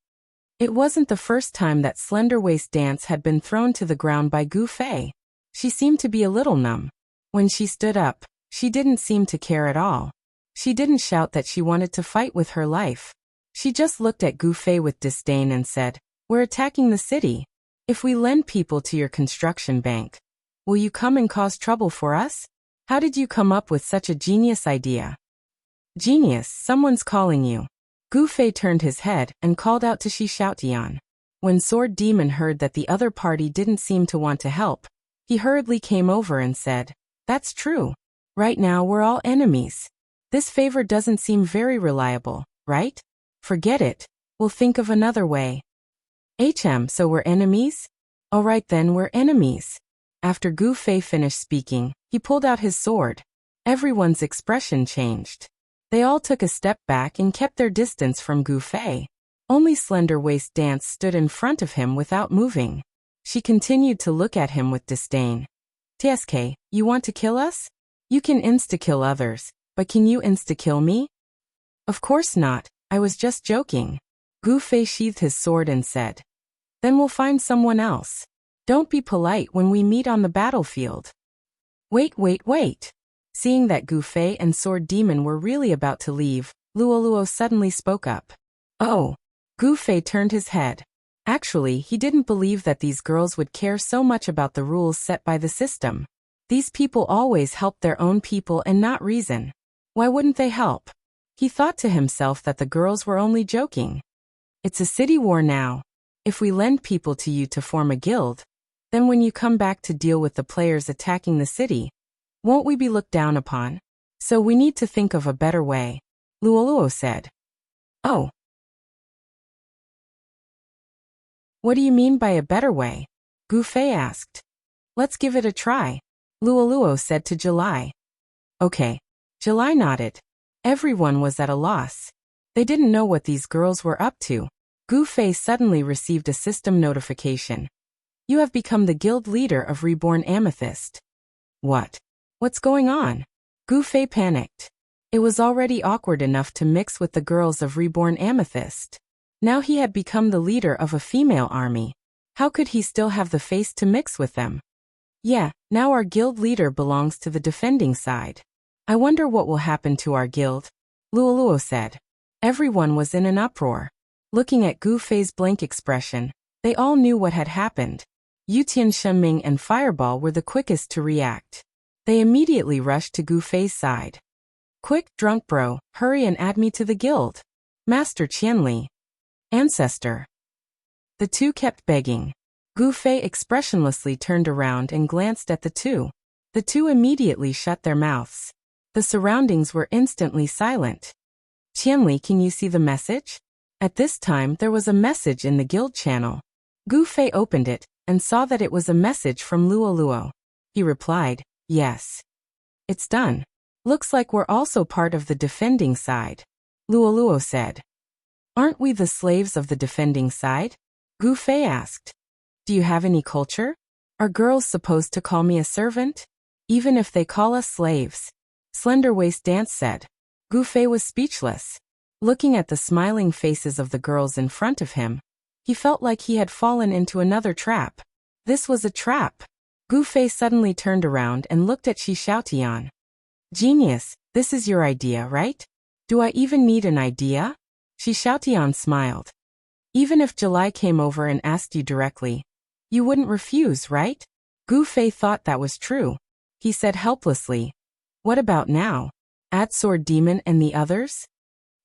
It wasn't the first time that Slender Waist Dance had been thrown to the ground by Gu Fei. She seemed to be a little numb. When she stood up, she didn't seem to care at all. She didn't shout that she wanted to fight with her life. She just looked at Gu Fei with disdain and said, "We're attacking the city. If we lend people to your construction bank, will you come and cause trouble for us? How did you come up with such a genius idea?" "Genius, someone's calling you." Gu Fei turned his head and called out to Shi Xiaotian. When Sword Demon heard that the other party didn't seem to want to help, he hurriedly came over and said, "That's true. Right now we're all enemies. This favor doesn't seem very reliable, right? Forget it. We'll think of another way." So we're enemies? Alright then, we're enemies. After Gu Fei finished speaking, he pulled out his sword. Everyone's expression changed. They all took a step back and kept their distance from Gu Fei. Only Slender Waist Dance stood in front of him without moving. She continued to look at him with disdain. "TSK, you want to kill us? You can insta-kill others, but can you insta-kill me?" "Of course not, I was just joking." Gu Fei sheathed his sword and said, "Then we'll find someone else. Don't be polite when we meet on the battlefield." Wait. Seeing that Gu Fei and Sword Demon were really about to leave, Luoluo suddenly spoke up. "Oh." Gu Fei turned his head. Actually, he didn't believe that these girls would care so much about the rules set by the system. These people always help their own people and not reason. Why wouldn't they help? He thought to himself that the girls were only joking. It's a city war now. If we lend people to you to form a guild, then when you come back to deal with the players attacking the city, won't we be looked down upon? So we need to think of a better way," Luoluo said. "Oh. What do you mean by a better way?" Gu Fei asked. "Let's give it a try," Luoluo said to July. "Okay." July nodded. Everyone was at a loss. They didn't know what these girls were up to. Gu Fei suddenly received a system notification. "You have become the guild leader of Reborn Amethyst." "What? What's going on?" Gu Fei panicked. It was already awkward enough to mix with the girls of Reborn Amethyst. Now he had become the leader of a female army. How could he still have the face to mix with them? "Yeah, now our guild leader belongs to the defending side. I wonder what will happen to our guild," Luoluo said. Everyone was in an uproar. Looking at Gu Fei's blank expression, they all knew what had happened. Yutian Shenming and Fireball were the quickest to react. They immediately rushed to Gu Fei's side. "Quick, drunk bro, hurry and add me to the guild. Master Qianli. Ancestor." The two kept begging. Gu Fei expressionlessly turned around and glanced at the two. The two immediately shut their mouths. The surroundings were instantly silent. Qianli, can you see the message? At this time there was a message in the guild channel. Gu Fei opened it and saw that it was a message from Luo Luo. He replied, yes. It's done. Looks like we're also part of the defending side. Luo Luo said. Aren't we the slaves of the defending side? Gu Fei asked. Do you have any culture? Are girls supposed to call me a servant? Even if they call us slaves? Slender Waist Dance said. Gu Fei was speechless. Looking at the smiling faces of the girls in front of him, he felt like he had fallen into another trap. This was a trap. Gu Fei suddenly turned around and looked at Shi Xiaotian. Genius, this is your idea, right? Do I even need an idea? Shi Xiaotian smiled. Even if July came over and asked you directly, you wouldn't refuse, right? Gu Fei thought that was true. He said helplessly, what about now? Add Sword Demon and the others?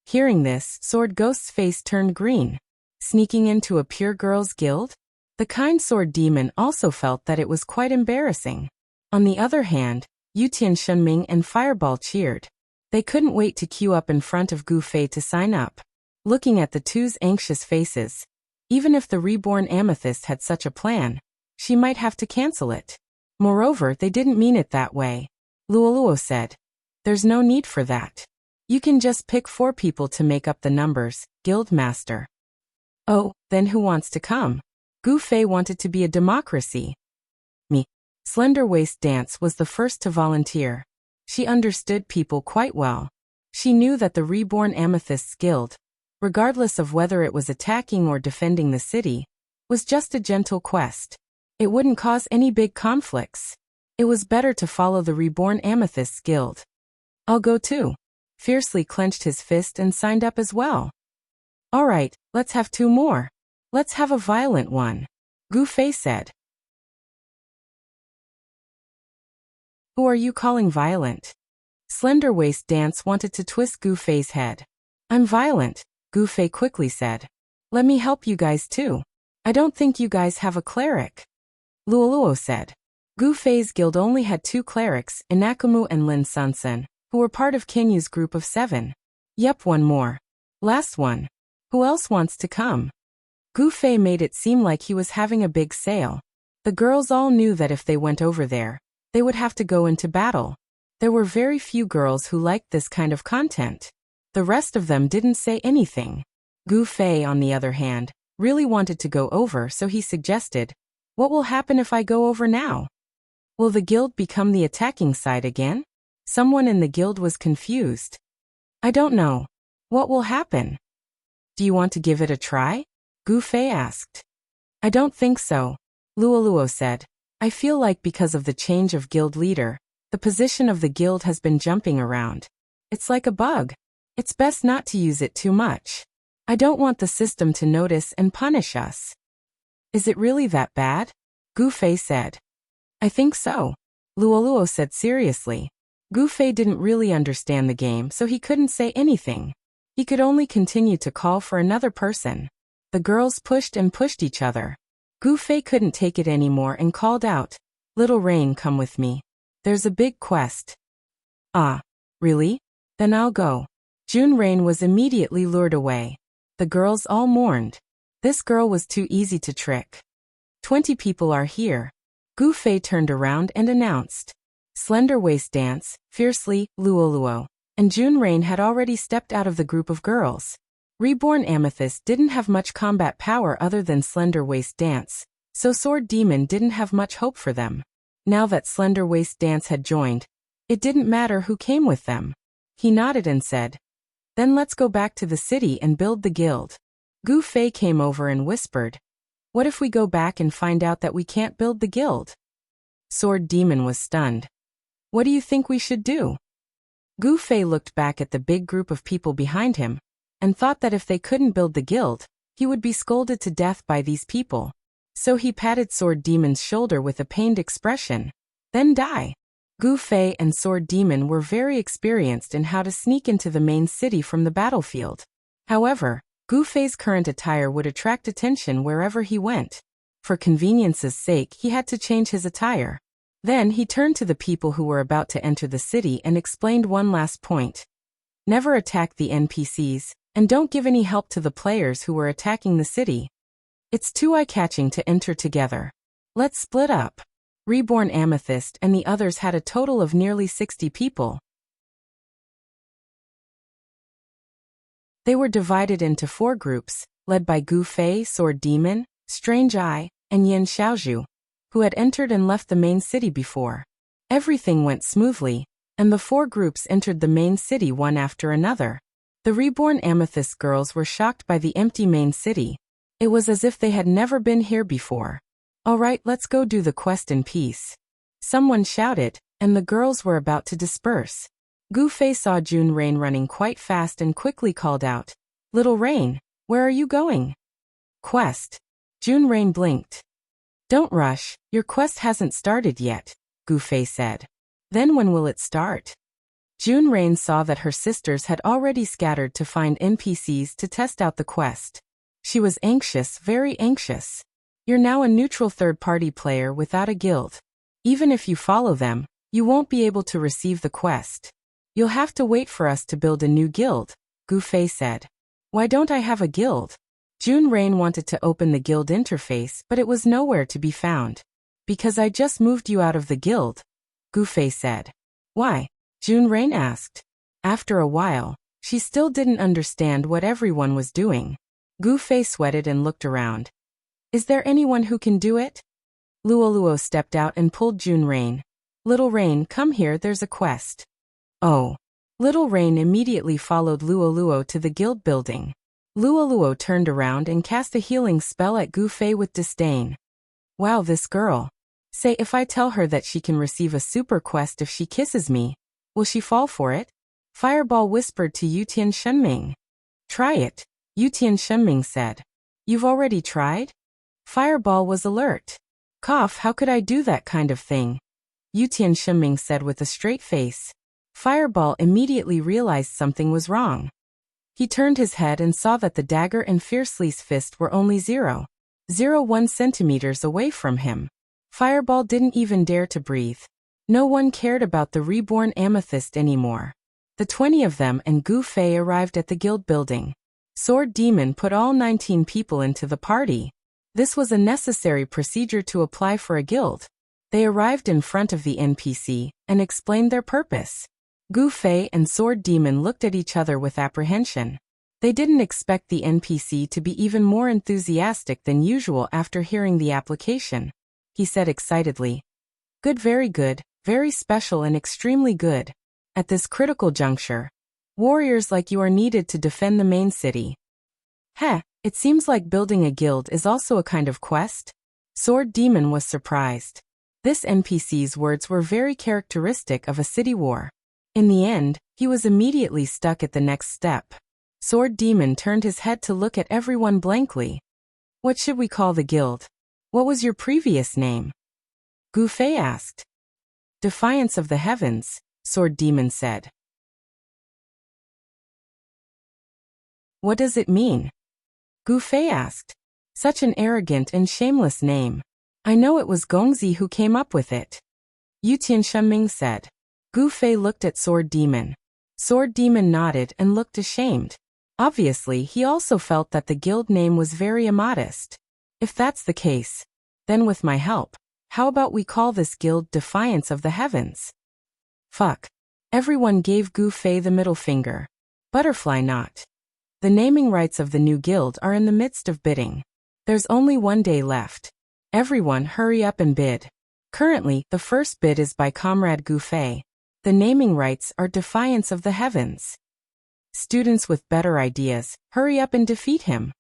Hearing this, Sword Ghost's face turned green. Sneaking into a pure girls' guild? The kind Sword Demon also felt that it was quite embarrassing. On the other hand, Yutian Shunming and Fireball cheered. They couldn't wait to queue up in front of Gu Fei to sign up. Looking at the two's anxious faces, even if the reborn Amethyst had such a plan, she might have to cancel it. Moreover, they didn't mean it that way. Luo Luo said. There's no need for that. You can just pick 4 people to make up the numbers, Guild Master. Oh, then who wants to come? Gu Fei wanted to be a democracy. Me. Slender Waist Dance was the first to volunteer. She understood people quite well. She knew that the reborn Amethyst's guild, regardless of whether it was attacking or defending the city, was just a gentle quest. It wouldn't cause any big conflicts. It was better to follow the reborn Amethyst's guild. I'll go too. Fiercely clenched his fist and signed up as well. All right, let's have 2 more. Let's have a violent one. Gu Fei said. Who are you calling violent? Slender Waist Dance wanted to twist Gu Fei's head. I'm violent, Gu Fei quickly said. Let me help you guys too. I don't think you guys have a cleric. Luo Luo said. Gu Fei's guild only had 2 clerics, Inakumu and Lin Sunsen, who were part of Kenyu's group of 7. Yep, 1 more. Last one. Who else wants to come? Gu Fei made it seem like he was having a big sale. The girls all knew that if they went over there, they would have to go into battle. There were very few girls who liked this kind of content. The rest of them didn't say anything. Gu Fei, on the other hand, really wanted to go over, so he suggested, what will happen if I go over now? Will the guild become the attacking side again? Someone in the guild was confused. I don't know. What will happen? Do you want to give it a try? Gu Fei asked. I don't think so, Luo Luo said. I feel like because of the change of guild leader, the position of the guild has been jumping around. It's like a bug. It's best not to use it too much. I don't want the system to notice and punish us. Is it really that bad? Gu Fei said. I think so, Luo Luo said seriously. Gu Fei didn't really understand the game, so he couldn't say anything. He could only continue to call for another person. The girls pushed and pushed each other. Gu Fei couldn't take it anymore and called out, Little Rain, come with me. There's a big quest. Ah, really? Then I'll go. June Rain was immediately lured away. The girls all mourned. This girl was too easy to trick. 20 people are here. Gu Fei turned around and announced. Slender Waist Dance, Fiercely, Luo Luo, and June Rain had already stepped out of the group of girls. Reborn Amethyst didn't have much combat power other than Slender Waist Dance, so Sword Demon didn't have much hope for them. Now that Slender Waist Dance had joined, it didn't matter who came with them. He nodded and said, Then let's go back to the city and build the guild. Gu Fei came over and whispered, What if we go back and find out that we can't build the guild? Sword Demon was stunned. What do you think we should do? Gu Fei looked back at the big group of people behind him, and thought that if they couldn't build the guild, he would be scolded to death by these people. So he patted Sword Demon's shoulder with a pained expression. Then die. Gu Fei and Sword Demon were very experienced in how to sneak into the main city from the battlefield. However, Gu Fei's current attire would attract attention wherever he went. For convenience's sake, he had to change his attire. Then he turned to the people who were about to enter the city and explained one last point. Never attack the NPCs, and don't give any help to the players who were attacking the city. It's too eye-catching to enter together. Let's split up. Reborn Amethyst and the others had a total of nearly 60 people. They were divided into 4 groups, led by Gu Fei, Sword Demon, Strange Eye, and Yin Xiaozhu, who had entered and left the main city before. Everything went smoothly, and the 4 groups entered the main city one after another. The reborn Amethyst girls were shocked by the empty main city. It was as if they had never been here before. All right, let's go do the quest in peace. Someone shouted, and the girls were about to disperse. Gu Fei saw Jun Rain running quite fast and quickly called out, Little Rain, where are you going? Quest. Jun Rain blinked. Don't rush, your quest hasn't started yet, Gu Fei said. Then when will it start? Jun Rain saw that her sisters had already scattered to find NPCs to test out the quest. She was anxious, very anxious. You're now a neutral third-party player without a guild. Even if you follow them, you won't be able to receive the quest. You'll have to wait for us to build a new guild, Gu Fei said. Why don't I have a guild? Jun Rain wanted to open the guild interface, but it was nowhere to be found. Because I just moved you out of the guild, Gu Fei said. Why? Jun Rain asked. After a while, she still didn't understand what everyone was doing. Gu Fei sweated and looked around. Is there anyone who can do it? Luoluo stepped out and pulled Jun Rain. Little Rain, come here, there's a quest. Oh. Little Rain immediately followed Luoluo to the guild building. Luoluo turned around and cast a healing spell at Gu Fei with disdain. Wow, this girl. Say, if I tell her that she can receive a super quest if she kisses me, will she fall for it? Fireball whispered to Yutian Shenming. Try it, Yutian Shenming said. You've already tried? Fireball was alert. Cough, how could I do that kind of thing? Yutian Shenming said with a straight face. Fireball immediately realized something was wrong. He turned his head and saw that the dagger and Fiercely's fist were only 0.01 centimeters away from him. Fireball didn't even dare to breathe. No one cared about the reborn Amethyst anymore. The 20 of them and Gu Fei arrived at the guild building. Sword Demon put all 19 people into the party. This was a necessary procedure to apply for a guild. They arrived in front of the NPC and explained their purpose. Gu Fei and Sword Demon looked at each other with apprehension. They didn't expect the NPC to be even more enthusiastic than usual after hearing the application. He said excitedly, Good, very special and extremely good. At this critical juncture, warriors like you are needed to defend the main city. Heh, it seems like building a guild is also a kind of quest? Sword Demon was surprised. This NPC's words were very characteristic of a city war. In the end, he was immediately stuck at the next step. Sword Demon turned his head to look at everyone blankly. What should we call the guild? What was your previous name? Gu Fei asked. Defiance of the Heavens, Sword Demon said. What does it mean? Gu Fei asked. Such an arrogant and shameless name. I know it was Gongzi who came up with it. Yutian Shenming said. Gu Fei looked at Sword Demon. Sword Demon nodded and looked ashamed. Obviously, he also felt that the guild name was very immodest. If that's the case, then with my help, how about we call this guild Defiance of the Heavens? Fuck. Everyone gave Gu Fei the middle finger. Butterfly knot. The naming rights of the new guild are in the midst of bidding. There's only 1 day left. Everyone hurry up and bid. Currently, the first bid is by Comrade Gu Fei. The naming rights are Defiance of the Heavens. Students with better ideas, hurry up and defeat him.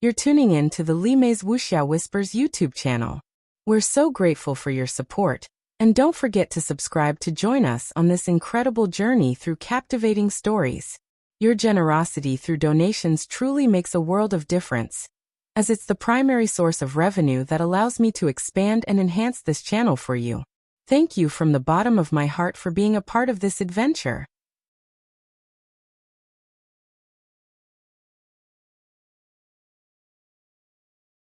You're tuning in to the Limei's Wuxia Whispers YouTube channel. We're so grateful for your support, and don't forget to subscribe to join us on this incredible journey through captivating stories. Your generosity through donations truly makes a world of difference, as it's the primary source of revenue that allows me to expand and enhance this channel for you. Thank you from the bottom of my heart for being a part of this adventure.